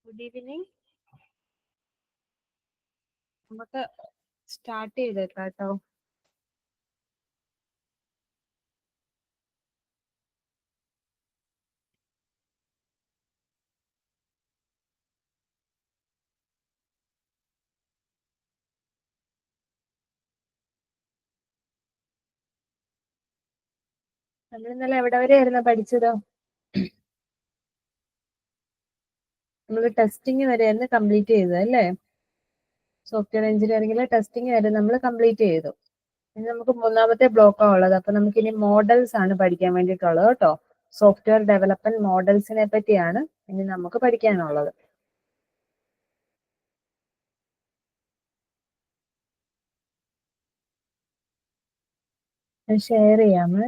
Good evening. നമുക്ക് start ചെയ്തേക്കാം കേട്ടോ. നമ്മൾ ഇന്നലെ എവിടെ വരെയായിരുന്നു പഠിച്ചത്? നമ്മൾ ടെസ്റ്റിംഗ് വരെയായിരുന്നു കംപ്ലീറ്റ് ചെയ്തത് അല്ലേ? സോഫ്റ്റ്വെയർ എഞ്ചിനീയറിംഗിലെ ടെസ്റ്റിംഗ് വരെ നമ്മൾ കംപ്ലീറ്റ് ചെയ്തു. ഇനി നമുക്ക് മൂന്നാമത്തെ ബ്ലോക്കാണ് ഉള്ളത്. അപ്പൊ നമുക്ക് ഇനി മോഡൽസ് ആണ് പഠിക്കാൻ വേണ്ടിയിട്ടുള്ളത് കേട്ടോ. സോഫ്റ്റ്വെയർ ഡെവലപ്മെന്റ് മോഡൽസിനെ പറ്റിയാണ് ഇനി നമുക്ക് പഠിക്കാനുള്ളത്. ഷെയർ ചെയ്യാമേ.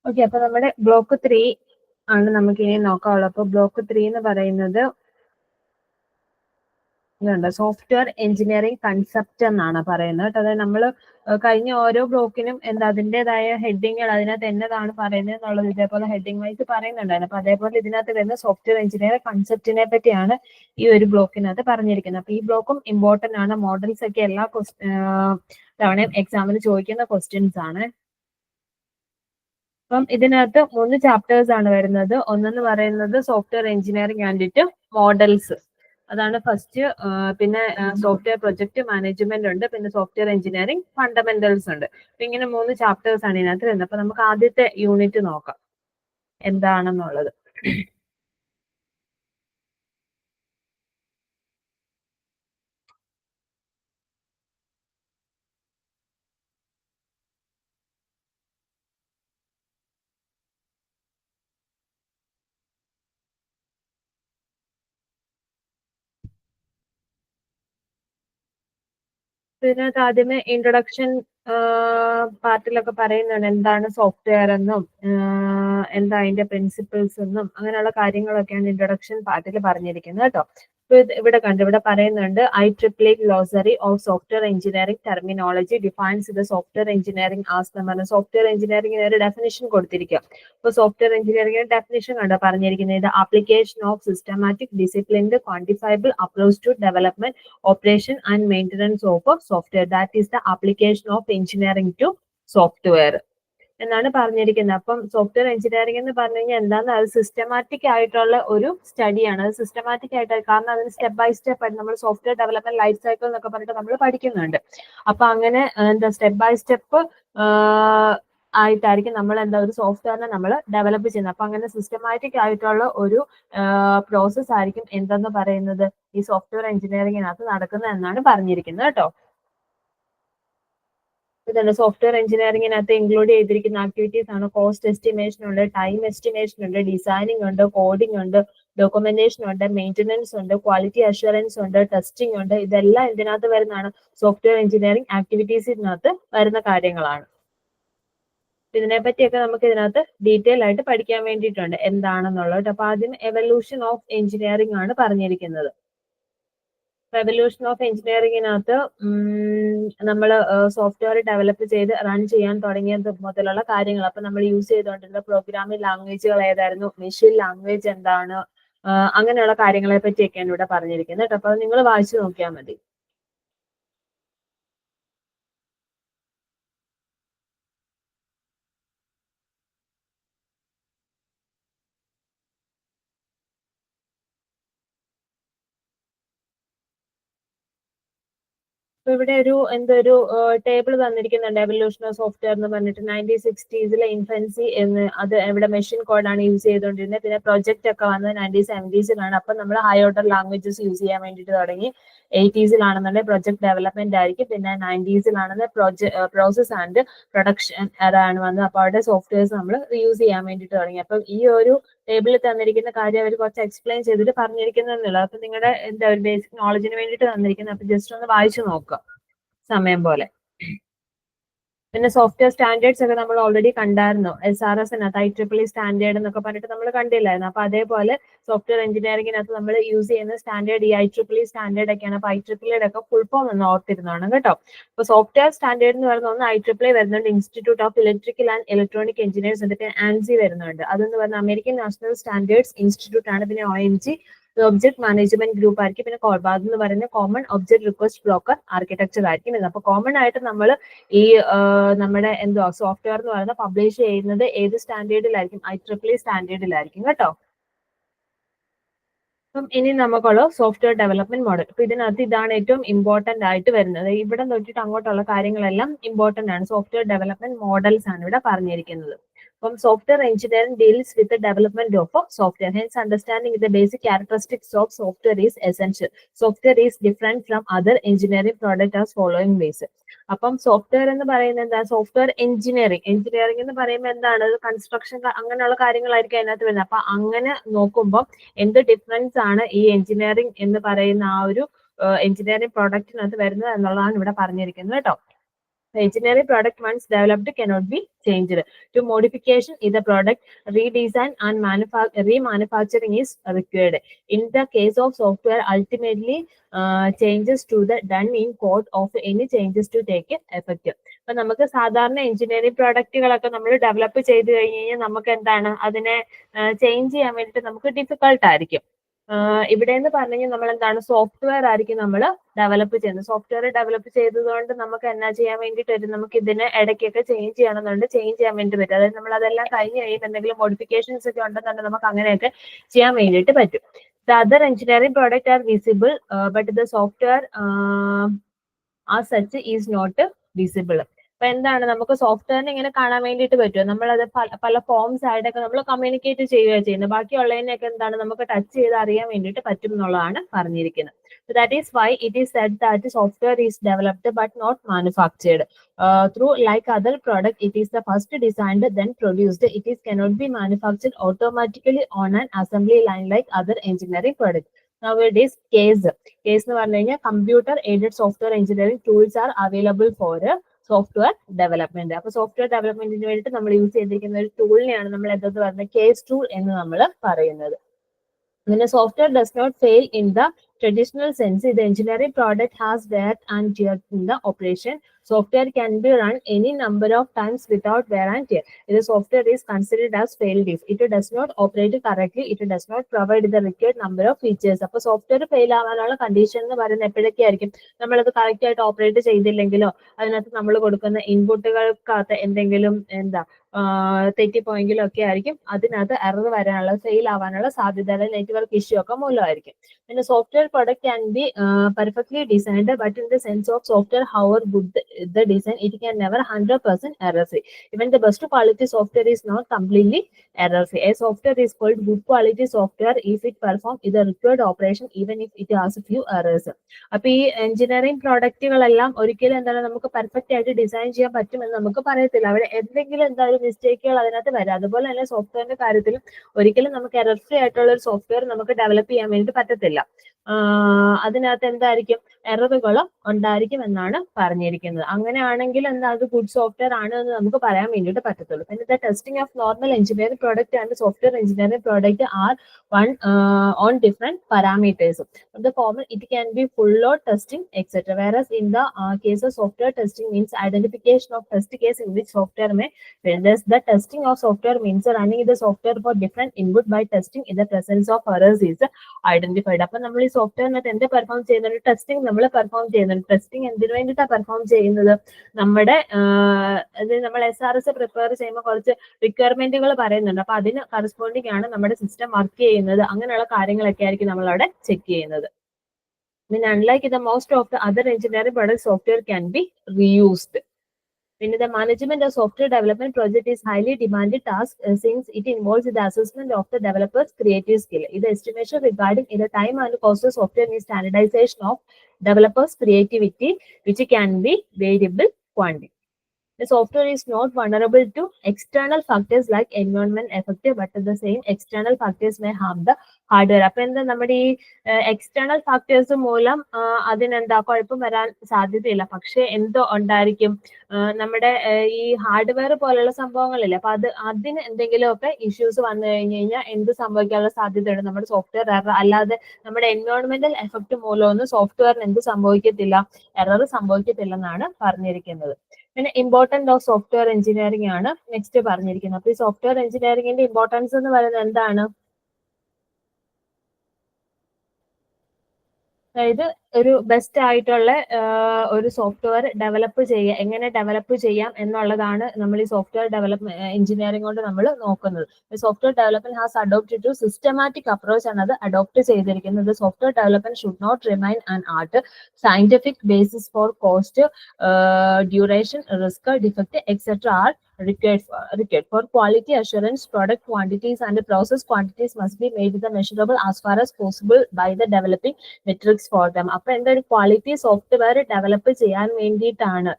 ഓക്കെ, അപ്പൊ നമ്മുടെ ബ്ലോക്ക് 3 ആണ് നമുക്ക് ഇനി നോക്കാനുള്ളത്. അപ്പൊ ബ്ലോക്ക് 3 എന്ന് പറയുന്നത് ഇതുണ്ട്, സോഫ്റ്റ്വെയർ എഞ്ചിനീയറിംഗ് കൺസെപ്റ്റ് എന്നാണ് പറയുന്നത് കേട്ടോ. അതായത് നമ്മൾ കഴിഞ്ഞ ഓരോ ബ്ലോക്കിനും എന്താ അതിൻ്റെതായ ഹെഡിങ്ങൾ അതിനകത്ത് എന്നതാണ് പറയുന്നത് എന്നുള്ളത് ഇതേപോലെ ഹെഡിങ് വൈസ് പറയുന്നുണ്ടായിരുന്നു. അപ്പൊ അതേപോലെ ഇതിനകത്ത് വരുന്ന സോഫ്റ്റ്വെയർ എഞ്ചിനീയറിംഗ് കൺസെപ്റ്റിനെ പറ്റിയാണ് ഈ ഒരു ബ്ലോക്കിനകത്ത് പറഞ്ഞിരിക്കുന്നത്. അപ്പൊ ഈ ബ്ലോക്കും ഇമ്പോർട്ടന്റ് ആണ്. മോഡൽസ് ഒക്കെ എല്ലാ തവണയും എക്സാമിന് ചോദിക്കുന്ന ക്വസ്റ്റ്യൻസ് ആണ്. അപ്പം ഇതിനകത്ത് 3 ചാപ്റ്റേഴ്സ് ആണ് വരുന്നത്. ഒന്നെന്ന് പറയുന്നത് സോഫ്റ്റ്വെയർ എഞ്ചിനീയറിംഗ് ആൻഡ് മോഡൽസ്, അതാണ് ഫസ്റ്റ്. പിന്നെ സോഫ്റ്റ്വെയർ പ്രൊജക്ട് മാനേജ്മെന്റ് ഉണ്ട്, പിന്നെ സോഫ്റ്റ്വെയർ എഞ്ചിനീയറിംഗ് ഫണ്ടമെന്റൽസ് ഉണ്ട്. അപ്പൊ ഇങ്ങനെ 3 ചാപ്റ്റേഴ്സ് ആണ് ഇതിനകത്ത് വരുന്നത്. അപ്പൊ നമുക്ക് ആദ്യത്തെ യൂണിറ്റ് നോക്കാം എന്താണെന്നുള്ളത്. ഇതിനകത്ത് ആദ്യമേ ഇൻട്രൊഡക്ഷൻ പാർട്ടിലൊക്കെ പറയുന്നുണ്ട് എന്താണ് സോഫ്റ്റ്വെയർ എന്നും എന്താ അതിന്റെ പ്രിൻസിപ്പിൾസ് എന്നും അങ്ങനെയുള്ള കാര്യങ്ങളൊക്കെയാണ് ഇൻട്രൊഡക്ഷൻ പാർട്ടിൽ പറഞ്ഞിരിക്കുന്നത് കേട്ടോ. ഇവിടെ ഇവിടെ പറയുന്നുണ്ട് IEEE glossary of software engineering terminology defines the software engineering as പറഞ്ഞ സോഫ്റ്റ്വെയർ എഞ്ചിനീയറിംഗിന് ഒരു ഡെഫിനിഷൻ കൊടുത്തിരിക്കുക. അപ്പോൾ സോഫ്റ്റ്വെയർ എഞ്ചിനീയറിംഗിന്റെ ഡെഫിനിഷൻ കണ്ടോ പറഞ്ഞിരിക്കുന്നത്, application of systematic disciplined quantifiable approach to development operation and maintenance of software, that is the application of engineering to software എന്നാണ് പറഞ്ഞിരിക്കുന്നത്. അപ്പം സോഫ്റ്റ്വെയർ എഞ്ചിനീയറിംഗ് എന്ന് പറഞ്ഞു കഴിഞ്ഞാൽ എന്താണ്, അത് സിസ്റ്റമാറ്റിക് ആയിട്ടുള്ള ഒരു സ്റ്റഡിയാണ്. അത് സിസ്റ്റമാറ്റിക് ആയിട്ട്, കാരണം അതിന് സ്റ്റെപ്പ് ബൈ സ്റ്റെപ്പ് ആയിട്ട് നമ്മൾ സോഫ്റ്റ്വെയർ ഡെവലപ്മെന്റ് ലൈഫ് സൈക്കിൾ എന്നൊക്കെ പറഞ്ഞിട്ട് നമ്മൾ പഠിക്കുന്നുണ്ട്. അപ്പൊ അങ്ങനെ എന്താ സ്റ്റെപ്പ് ബൈ സ്റ്റെപ്പ് ആയിട്ടായിരിക്കും നമ്മൾ എന്താ ഒരു സോഫ്റ്റ്വെയറിനെ നമ്മൾ ഡെവലപ്പ് ചെയ്യുന്നത്. അപ്പൊ അങ്ങനെ സിസ്റ്റമാറ്റിക് ആയിട്ടുള്ള ഒരു പ്രോസസ് ആയിരിക്കും എന്തെന്ന് പറയുന്നത് ഈ സോഫ്റ്റ്വെയർ എഞ്ചിനീയറിംഗിനകത്ത് നടക്കുന്നത് എന്നാണ് പറഞ്ഞിരിക്കുന്നത് കേട്ടോ. ഇതാണ് സോഫ്റ്റ്വെയർ എഞ്ചിനീയറിംഗിനകത്ത് ഇൻക്ലൂഡ് ചെയ്തിരിക്കുന്ന ആക്ടിവിറ്റീസ് ആണ് കോസ്റ്റ് എസ്റ്റിമേഷൻ ഉണ്ട്, ടൈം എസ്റ്റിമേഷൻ ഉണ്ട്, ഡിസൈനിങ് ഉണ്ട്, കോഡിംഗ് ഉണ്ട്, ഡോക്യുമെന്റേഷൻ ഉണ്ട്, മെയിൻ്റനൻസ് ഉണ്ട്, ക്വാളിറ്റി അഷുറൻസ് ഉണ്ട്, ടെസ്റ്റിംഗ് ഉണ്ട്. ഇതെല്ലാം ഇതിനകത്ത് വരുന്നതാണ് സോഫ്റ്റ്വെയർ എഞ്ചിനീയറിംഗ് ആക്ടിവിറ്റീസിനകത്ത് വരുന്ന കാര്യങ്ങളാണ്. ഇതിനെപ്പറ്റിയൊക്കെ നമുക്ക് ഇതിനകത്ത് ഡീറ്റെയിൽ ആയിട്ട് പഠിക്കാൻ വേണ്ടിയിട്ടുണ്ട് എന്താണെന്നുള്ളത്. അപ്പൊ ആദ്യം എവല്യൂഷൻ ഓഫ് എഞ്ചിനീയറിംഗ് ആണ് പറഞ്ഞിരിക്കുന്നത്. റെവല്യൂഷൻ ഓഫ് എഞ്ചിനീയറിംഗിനകത്ത് നമ്മൾ സോഫ്റ്റ്വെയർ ഡെവലപ്പ് ചെയ്ത് റൺ ചെയ്യാൻ തുടങ്ങിയത് മുതലുള്ള കാര്യങ്ങൾ. അപ്പൊ നമ്മൾ യൂസ് ചെയ്തുകൊണ്ടിരുന്ന പ്രോഗ്രാമിംഗ് ലാംഗ്വേജുകൾ ഏതായിരുന്നു, മെഷീൻ ലാംഗ്വേജ് എന്താണ്, അങ്ങനെയുള്ള കാര്യങ്ങളെ പറ്റിയൊക്കെയാണ് ഇവിടെ പറഞ്ഞിരിക്കുന്നത്. അപ്പൊ നിങ്ങൾ വായിച്ചു നോക്കിയാൽ മതി. അപ്പൊ ഇവിടെ എന്തൊരു ടേബിൾ തന്നിരിക്കുന്നുണ്ട്, എവല്യൂഷൻ ഓഫ് സോഫ്റ്റ്വെയർ എന്ന് പറഞ്ഞിട്ട്. 1960s ഇൻഫൻസി എന്ന്, അത് ഇവിടെ മെഷീൻ കോഡാണ് യൂസ് ചെയ്തുകൊണ്ടിരുന്നത്. പിന്നെ പ്രൊജക്ട് ഒക്കെ വന്നത് 1970s അപ്പൊ നമ്മൾ ഹൈ ഓർഡർ ലാംഗ്വേജസ് യൂസ് ചെയ്യാൻ വേണ്ടിയിട്ട് തുടങ്ങി. 80s പ്രൊജക്ട് ഡെവലപ്മെന്റ് ആയിരിക്കും. പിന്നെ 90s പ്രോസസ് ആൻഡ് പ്രൊഡക്ഷൻ അതാണ് വന്നത്. അപ്പൊ അവിടെ സോഫ്റ്റ്വെയർസ് നമ്മൾ യൂസ് ചെയ്യാൻ വേണ്ടിയിട്ട് തുടങ്ങി. അപ്പൊ ഈ ഒരു ടേബിളിൽ തന്നിരിക്കുന്ന കാര്യം അവർ കുറച്ച് എക്സ്പ്ലെയിൻ ചെയ്തിട്ട് പറഞ്ഞിരിക്കുന്നുള്ളൂ. അപ്പൊ നിങ്ങളുടെ എന്താ ഒരു ബേസിക് നോളജിന് വേണ്ടിയിട്ട് തന്നിരിക്കുന്നത്. അപ്പൊ ജസ്റ്റ് ഒന്ന് വായിച്ചു നോക്കുക സമയം പോലെ. പിന്നെ സോഫ്റ്റ്വെയർ സ്റ്റാൻഡേർഡ്സ് ഒക്കെ നമ്മൾ ഓൾറെഡി കണ്ടായിരുന്നു. SRS IEEE സ്റ്റാൻഡേർഡ് എന്നൊക്കെ പറഞ്ഞിട്ട് നമ്മൾ കണ്ടില്ലായിരുന്നു. അപ്പൊ അതേപോലെ സോഫ്റ്റ്വെയർ എഞ്ചിനീയറിംഗിനകത്ത് നമ്മൾ യൂസ് ചെയ്യുന്ന സ്റ്റാൻഡേർഡ് ഈ IEEE സ്റ്റാൻഡേർഡ് ഒക്കെയാണ്. അപ്പൊ IEEE ഒക്കെ ഫുൾ ഫോം ഒന്ന് ഓർത്തിരുന്നതാണ് കേട്ടോ. അപ്പൊ സോഫ്റ്റ്വെയർ സ്റ്റാൻഡേർഡ് എന്ന് പറയുന്ന ഒന്ന് IEEE വരുന്നുണ്ട്, institute of electrical and electronic engineers ഉണ്ട്. പിന്നെ ANSI വരുന്നുണ്ട്, അതെന്ന് പറഞ്ഞാൽ അമേരിക്കൻ നാഷണൽ സ്റ്റാൻഡേർഡ്സ് ഇൻസ്റ്റിറ്റ്യൂട്ട് ആണ്. പിന്നെ OMG ഒബ്ജക്ട് മാനേജ്മെന്റ് ഗ്രൂപ്പ് ആയിരിക്കും. പിന്നെ കോർബാദ് എന്ന് പറയുന്ന common object request broker architecture ആയിരിക്കും. അപ്പൊ കോമൺ ആയിട്ട് നമ്മൾ ഈ നമ്മുടെ സോഫ്റ്റ്വെയർ എന്ന് പറയുന്നത് പബ്ലിഷ് ചെയ്യുന്നത് ഏത് സ്റ്റാൻഡേർഡിലായിരിക്കും, IEEE സ്റ്റാൻഡേർഡിലായിരിക്കും കേട്ടോ. അപ്പം ഇനി നമുക്കുള്ള സോഫ്റ്റ്വെയർ ഡെവലപ്മെന്റ് മോഡൽ. അപ്പൊ ഇതിനകത്ത് ഇതാണ് ഏറ്റവും ഇമ്പോർട്ടന്റ് ആയിട്ട് വരുന്നത്. ഇവിടെ നോക്കിയിട്ട് അങ്ങോട്ടുള്ള കാര്യങ്ങളെല്ലാം ഇമ്പോർട്ടന്റ് ആണ്. സോഫ്റ്റ്വെയർ ഡെവലപ്മെന്റ് മോഡൽസ് ആണ് ഇവിടെ പറഞ്ഞിരിക്കുന്നത്. അപ്പം software engineering deals with development of software. Hence understanding the basic characteristics of software is essential. Software is different from other engineering product as following base. അപ്പം സോഫ്റ്റ്വെയർ എന്ന് പറയുന്നത് എന്താ, software engineering എന്ന് പറയുമ്പോൾ എന്താണ്, കൺസ്ട്രക്ഷൻ അങ്ങനെയുള്ള കാര്യങ്ങളായിരിക്കും അതിനകത്ത് വരുന്നത്. അപ്പൊ അങ്ങനെ നോക്കുമ്പോൾ എന്ത് ഡിഫറൻസ് ആണ് ഈ എഞ്ചിനീയറിംഗ് എന്ന് പറയുന്ന ആ ഒരു എഞ്ചിനീയറിംഗ് പ്രോഡക്റ്റിനകത്ത് വരുന്നത് എന്നുള്ളതാണ് ഇവിടെ പറഞ്ഞിരിക്കുന്നത് കേട്ടോ. The engineering product once developed cannot be changed. To modification in the product, redesign and remanufacturing is required. In the case of software, ultimately changes to the done in code of any changes to take effect. അപ്പൊ നമുക്ക് സാധാരണ engineering പ്രോഡക്റ്റുകളൊക്കെ നമ്മൾ develop ചെയ്ത് കഴിഞ്ഞ് കഴിഞ്ഞാൽ നമുക്ക് എന്താണ്, അതിനെ ചേഞ്ച് ചെയ്യാൻ വേണ്ടിയിട്ട് നമുക്ക് ഡിഫിക്കൾട്ട് ആയിരിക്കും. ഇവിടെ എന്ന് പറഞ്ഞു കഴിഞ്ഞാൽ നമ്മൾ എന്താണ്, സോഫ്റ്റ്വെയർ ആയിരിക്കും നമ്മൾ ഡെവലപ്പ് ചെയ്യുന്നത്. സോഫ്റ്റ്വെയർ ഡെവലപ്പ് ചെയ്തതുകൊണ്ട് നമുക്ക് എന്നാ ചെയ്യാൻ വേണ്ടിയിട്ട് വരും, നമുക്ക് ഇതിനെ ഇടയ്ക്കൊക്കെ ചേഞ്ച് ചെയ്യണമെന്നുണ്ട്, ചേഞ്ച് ചെയ്യാൻ വേണ്ടി പറ്റും. അതായത് നമ്മൾ അതെല്ലാം കഴിഞ്ഞ് കഴിയുമ്പോൾ എന്തെങ്കിലും മോഡിഫിക്കേഷൻസ് ഒക്കെ ഉണ്ടെന്നുണ്ടെങ്കിൽ നമുക്ക് അങ്ങനെയൊക്കെ ചെയ്യാൻ വേണ്ടിയിട്ട് പറ്റും. The other engineering product are visible, but the software as such is not visible. അപ്പൊ എന്താണ്, നമുക്ക് സോഫ്റ്റ്വെയറിനെ ഇങ്ങനെ കാണാൻ വേണ്ടിയിട്ട് പറ്റുമോ, നമ്മളത് പല ഫോംസ് ആയിട്ടൊക്കെ നമ്മൾ കമ്മ്യൂണിക്കേറ്റ് ചെയ്യുകയാണ് ചെയ്യുന്നത്. ബാക്കിയുള്ളതിനൊക്കെ എന്താണ്, നമുക്ക് ടച്ച് ചെയ്ത് അറിയാൻ വേണ്ടിയിട്ട് പറ്റും എന്നുള്ളതാണ് പറഞ്ഞിരിക്കുന്നത്. So that is why it is said that software is developed but not manufactured. Through like other product, it is the first designed then produced. It is cannot be manufactured automatically on an assembly line like other engineering products. Nowadays, CASE എന്ന് പറഞ്ഞു കഴിഞ്ഞാൽ computer aided software engineering tools are available for software development. അപ്പൊ software ഡെവലപ്മെന്റിന് വേണ്ടിയിട്ട് നമ്മൾ use ചെയ്തിരിക്കുന്ന ഒരു ടൂളിനെയാണ് നമ്മൾ എന്തെന്ന് പറയുന്നത്, കേസ് ടൂൾ എന്ന് നമ്മൾ പറയുന്നത്. When a software does not fail in the traditional sense, the engineering product has wear and tear in the operation. Software can be run any number of times without wear and tear. If the software is considered as failed if it does not operate correctly, it does not provide the required number of features. അപ്പോൾ software fail ആവാനുള്ള condition എന്ന് പറയുന്നത് എപ്പോഴൊക്കെ ആയിരിക്കും, നമ്മളത് correct ആയിട്ട് operate ചെയ്തില്ലെങ്കിലോ അതിനകത്ത് നമ്മൾ കൊടുക്കുന്ന ഇൻപുട്ടുകൾക്കകത്ത് എന്തെങ്കിലും തെറ്റിപ്പോയെങ്കിലും ഒക്കെ ആയിരിക്കും അതിനകത്ത് എറർ വരാനുള്ള, ഫെയിൽ ആവാനുള്ള സാധ്യത, നെറ്റ്വർക്ക് ഇഷ്യൂ ഒക്കെ മൂലമായിരിക്കും. പിന്നെ software product can be perfectly designed but in the sense of software however good the design, it can never 100% error free. Even the best quality software is not completely error free. A software is called good quality software if it performs the required operation even if it has a few errors. അപ്പൊ ഈ engineering പ്രോഡക്റ്റുകളെല്ലാം ഒരിക്കലും എന്താണ് നമുക്ക് perfect ആയിട്ട് design ചെയ്യാൻ പറ്റുമെന്ന് നമുക്ക് പറയത്തില്ല. അവിടെ എന്തെങ്കിലും എന്തായാലും മിസ്റ്റേക്കുകൾ അതിനകത്ത് വരാം. അതുപോലെ തന്നെ സോഫ്റ്റ്വെയറിന്റെ കാര്യത്തിലും ഒരിക്കലും നമുക്ക് എറർ ഫ്രീ ആയിട്ടുള്ള ഒരു സോഫ്റ്റ്വെയർ നമുക്ക് ഡെവലപ്പ് ചെയ്യാൻ വേണ്ടി പറ്റത്തില്ല. അതിനകത്ത് എന്തായിരിക്കും എററുകൾ ഉണ്ടായിരിക്കും എന്നാണ് പറഞ്ഞിരിക്കുന്നത്. അങ്ങനെയാണെങ്കിൽ എന്താ അത് ഗുഡ് സോഫ്റ്റ്വെയർ ആണ് എന്ന് നമുക്ക് പറയാൻ വേണ്ടിയിട്ട് പറ്റത്തുള്ളൂ. പിന്നെ the testing of normal engineering product and software engineering product are one on different parameters. The former it can be full load testing etc. Whereas in the case of software testing means identification of test case in which software may fail. Thus the testing of software means running the software for different input by testing in the presence of errors is identified. അപ്പോൾ നമ്മൾ ഈ സോഫ്റ്റ്വെയറിനകത്ത് എന്ത് perform ചെയ്യുന്നുണ്ട്? Testing നമ്മൾ perform ചെയ്യുന്നുണ്ട്. Testing എന്തിനു വേണ്ടിയിട്ടാണ് perform ചെയ്യുന്നത്? നമ്മുടെ നമ്മൾ SRS പ്രിപ്പയർ ചെയ്യുമ്പോൾ കുറച്ച് റിക്വയർമെന്റുകൾ പറയുന്നുണ്ട്. അപ്പൊ അതിന് കറസ്പോണ്ടിങ് ആണ് നമ്മുടെ സിസ്റ്റം വർക്ക് ചെയ്യുന്നത്. അങ്ങനെയുള്ള കാര്യങ്ങളൊക്കെ ആയിരിക്കും നമ്മൾ അവിടെ ചെക്ക് ചെയ്യുന്നത്. Then unlike the most of the other engineering products, software can be reused. When the management of software development project is highly demanded task since it involves the assessment of the developer's creative skill. The estimation regarding the time and cost of software is standardization of developer's creativity, which can be variable quantity. The software is not vulnerable to external factors like environment effect, but the same external factors may harm the hardware. അപ്പൊ എന്താ നമ്മുടെ ഈ external factors മൂലം അതിനെന്താ കുഴപ്പം വരാൻ സാധ്യതയില്ല. പക്ഷെ എന്തോ ഉണ്ടായിരിക്കും നമ്മുടെ ഈ ഹാർഡ്വെയർ പോലുള്ള സംഭവങ്ങളില്ലേ, അപ്പൊ അതിന് എന്തെങ്കിലുമൊക്കെ ഇഷ്യൂസ് വന്നു കഴിഞ്ഞു കഴിഞ്ഞാൽ എന്ത് സംഭവിക്കാനുള്ള സാധ്യതയുണ്ട്? നമ്മുടെ സോഫ്റ്റ്വെയർ എറർ അല്ലാതെ നമ്മുടെ എൻവയോൺമെന്റൽ എഫക്ട് മൂലമൊന്നും സോഫ്റ്റ്വെയറിന് എന്ത് സംഭവിക്കത്തില്ല? എറർ സംഭവിക്കത്തില്ലെന്നാണ് പറഞ്ഞിരിക്കുന്നത്. പിന്നെ ഇമ്പോർട്ടൻസ് ഓഫ് സോഫ്റ്റ്വെയർ എഞ്ചിനീയറിംഗ് ആണ് നെക്സ്റ്റ് പറഞ്ഞിരിക്കുന്നത്. അപ്പൊ ഈ സോഫ്റ്റ്വെയർ എഞ്ചിനീയറിംഗിന്റെ ഇമ്പോർട്ടൻസ് എന്ന് പറയുന്നത് എന്താണ്? അതായത് ഒരു ബെസ്റ്റ് ആയിട്ടുള്ള ഒരു സോഫ്റ്റ്വെയർ ഡെവലപ്പ് ചെയ്യുക, എങ്ങനെ ഡെവലപ്പ് ചെയ്യാം എന്നുള്ളതാണ് നമ്മൾ ഈ സോഫ്റ്റ്വെയർ ഡെവലപ്മെന്റ് എഞ്ചിനീയറിംഗ് കൊണ്ട് നമ്മൾ നോക്കുന്നത്. Software development has adopted to systematic approach എന്നത് അഡോപ്റ്റ് ചെയ്തിരിക്കുന്നത്. Software development should not remain an art. Scientific basis for cost, duration, risk, defect etcetera are required for quality assurance. Product quantities and process quantities must be made measurable as far as possible by the developing metrics for them. അപ്പൊ എന്താ ഒരു quality software develop ചെയ്യാൻ വേണ്ടിയിട്ടാണ്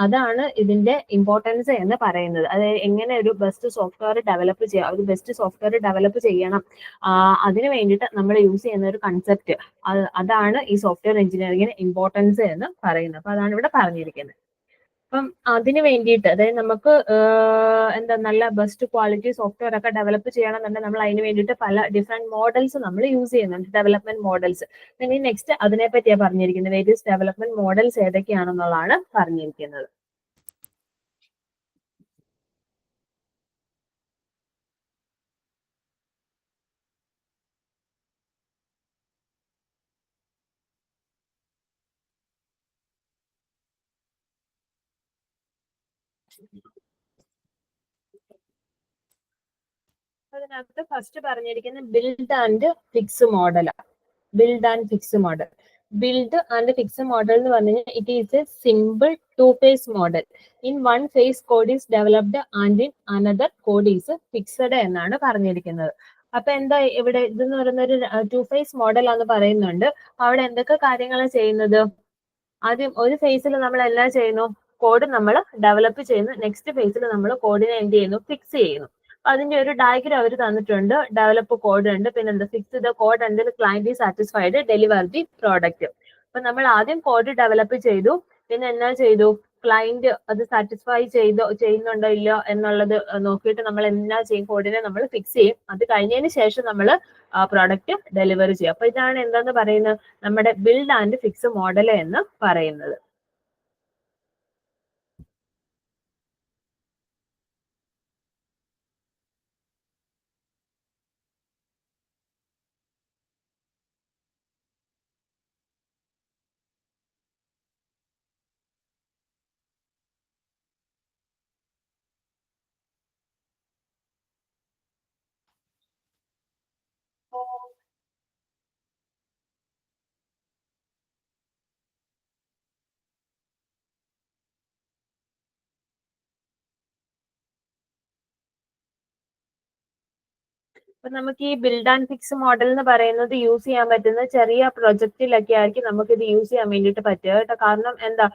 അതാണ് ഇതിന്റെ importance എന്ന് പറയുന്നത്. അത് എങ്ങനെ ഒരു ബെസ്റ്റ് സോഫ്റ്റ്വെയർ ഡെവലപ്പ് ചെയ്യാം, ഒരു ബെസ്റ്റ് സോഫ്റ്റ്വെയർ ഡെവലപ്പ് ചെയ്യണം, അതിന് വേണ്ടിയിട്ട് നമ്മൾ യൂസ് ചെയ്യുന്ന ഒരു കൺസെപ്റ്റ്, അതാണ് ഈ സോഫ്റ്റ്വെയർ എഞ്ചിനീയറിംഗിന് ഇമ്പോർട്ടൻസ് എന്ന് പറയുന്നത്. അപ്പൊ അതാണ് ഇവിടെ പറഞ്ഞിരിക്കുന്നത്. അപ്പം അതിന് വേണ്ടിയിട്ട്, അതായത് നമുക്ക് എന്താ നല്ല ബെസ്റ്റ് ക്വാളിറ്റി സോഫ്റ്റ്വെയർ ഒക്കെ ഡെവലപ്പ് ചെയ്യണമെന്നുണ്ടെങ്കിൽ നമ്മൾ അതിന് വേണ്ടിയിട്ട് പല ഡിഫറെന്റ് മോഡൽസ് നമ്മൾ യൂസ് ചെയ്യുന്നുണ്ട്, ഡെവലപ്മെന്റ് മോഡൽസ്. പിന്നെ നെക്സ്റ്റ് അതിനെ പറ്റിയാണ് പറഞ്ഞിരിക്കുന്നത്. വേരിയസ് ഡെവലപ്മെന്റ് മോഡൽസ് ഏതൊക്കെയാണെന്നുള്ളതാണ് പറഞ്ഞിരിക്കുന്നത്. അതിനകത്ത് ഫസ്റ്റ് പറഞ്ഞിരിക്കുന്നത് ബിൽഡ് ആൻഡ് ഫിക്സ് മോഡലാണ്. Build and fix model. Build and fix model എന്ന് പറഞ്ഞു കഴിഞ്ഞാൽ it is a simple two phase model. In one phase code is developed and in another code is fixed എന്നാണ് പറഞ്ഞിരിക്കുന്നത്. അപ്പൊ എന്താ ഇവിടെ ഇതെന്ന് പറയുന്ന ഒരു ടു ഫേസ് മോഡൽ ആണെന്ന് പറയുന്നുണ്ട്. അവിടെ എന്തൊക്കെ കാര്യങ്ങളാണ് ചെയ്യുന്നത്? ആദ്യം ഒരു ഫേസിൽ നമ്മൾ എല്ലാം ചെയ്യുന്നു, കോഡ് നമ്മൾ ഡെവലപ്പ് ചെയ്യുന്നു. നെക്സ്റ്റ് ഫേസിൽ നമ്മൾ കോഡിനെ എന്ത് ചെയ്യുന്നു? ഫിക്സ് ചെയ്യുന്നു. അതിന്റെ ഒരു ഡയഗ്രാം അവർ തന്നിട്ടുണ്ട്. ഡെവലപ്പ് കോഡ് ഉണ്ട്, പിന്നെ എന്താ fix the code and client is satisfied, deliver the product. അപ്പൊ നമ്മൾ ആദ്യം കോഡ് ഡെവലപ്പ് ചെയ്തു, പിന്നെ എന്നാ ചെയ്തു? ക്ലയന്റ് അത് സാറ്റിസ്ഫൈ ചെയ്യുന്നുണ്ടോ ഇല്ലയോ എന്നുള്ളത് നോക്കിയിട്ട് നമ്മൾ എന്നാ ചെയ്യും? കോഡിനെ നമ്മൾ ഫിക്സ് ചെയ്യും. അത് കഴിഞ്ഞതിന് ശേഷം നമ്മൾ പ്രോഡക്റ്റ് ഡെലിവറി ചെയ്യും. അപ്പൊ ഇതാണ് എന്താന്ന് പറയുന്നത്? നമ്മുടെ ബിൽഡ് ആൻഡ് ഫിക്സ് മോഡൽ എന്ന് പറയുന്നത്. അപ്പൊ നമുക്ക് ഈ ബിൽഡ് ആൻഡ് ഫിക്സ് മോഡൽ എന്ന് പറയുന്നത് യൂസ് ചെയ്യാൻ പറ്റുന്ന ചെറിയ പ്രൊജക്റ്റിലൊക്കെ ആയിരിക്കും നമുക്ക് ഇത് യൂസ് ചെയ്യാൻ വേണ്ടിയിട്ട് പറ്റുക കേട്ടോ. കാരണം എന്താ,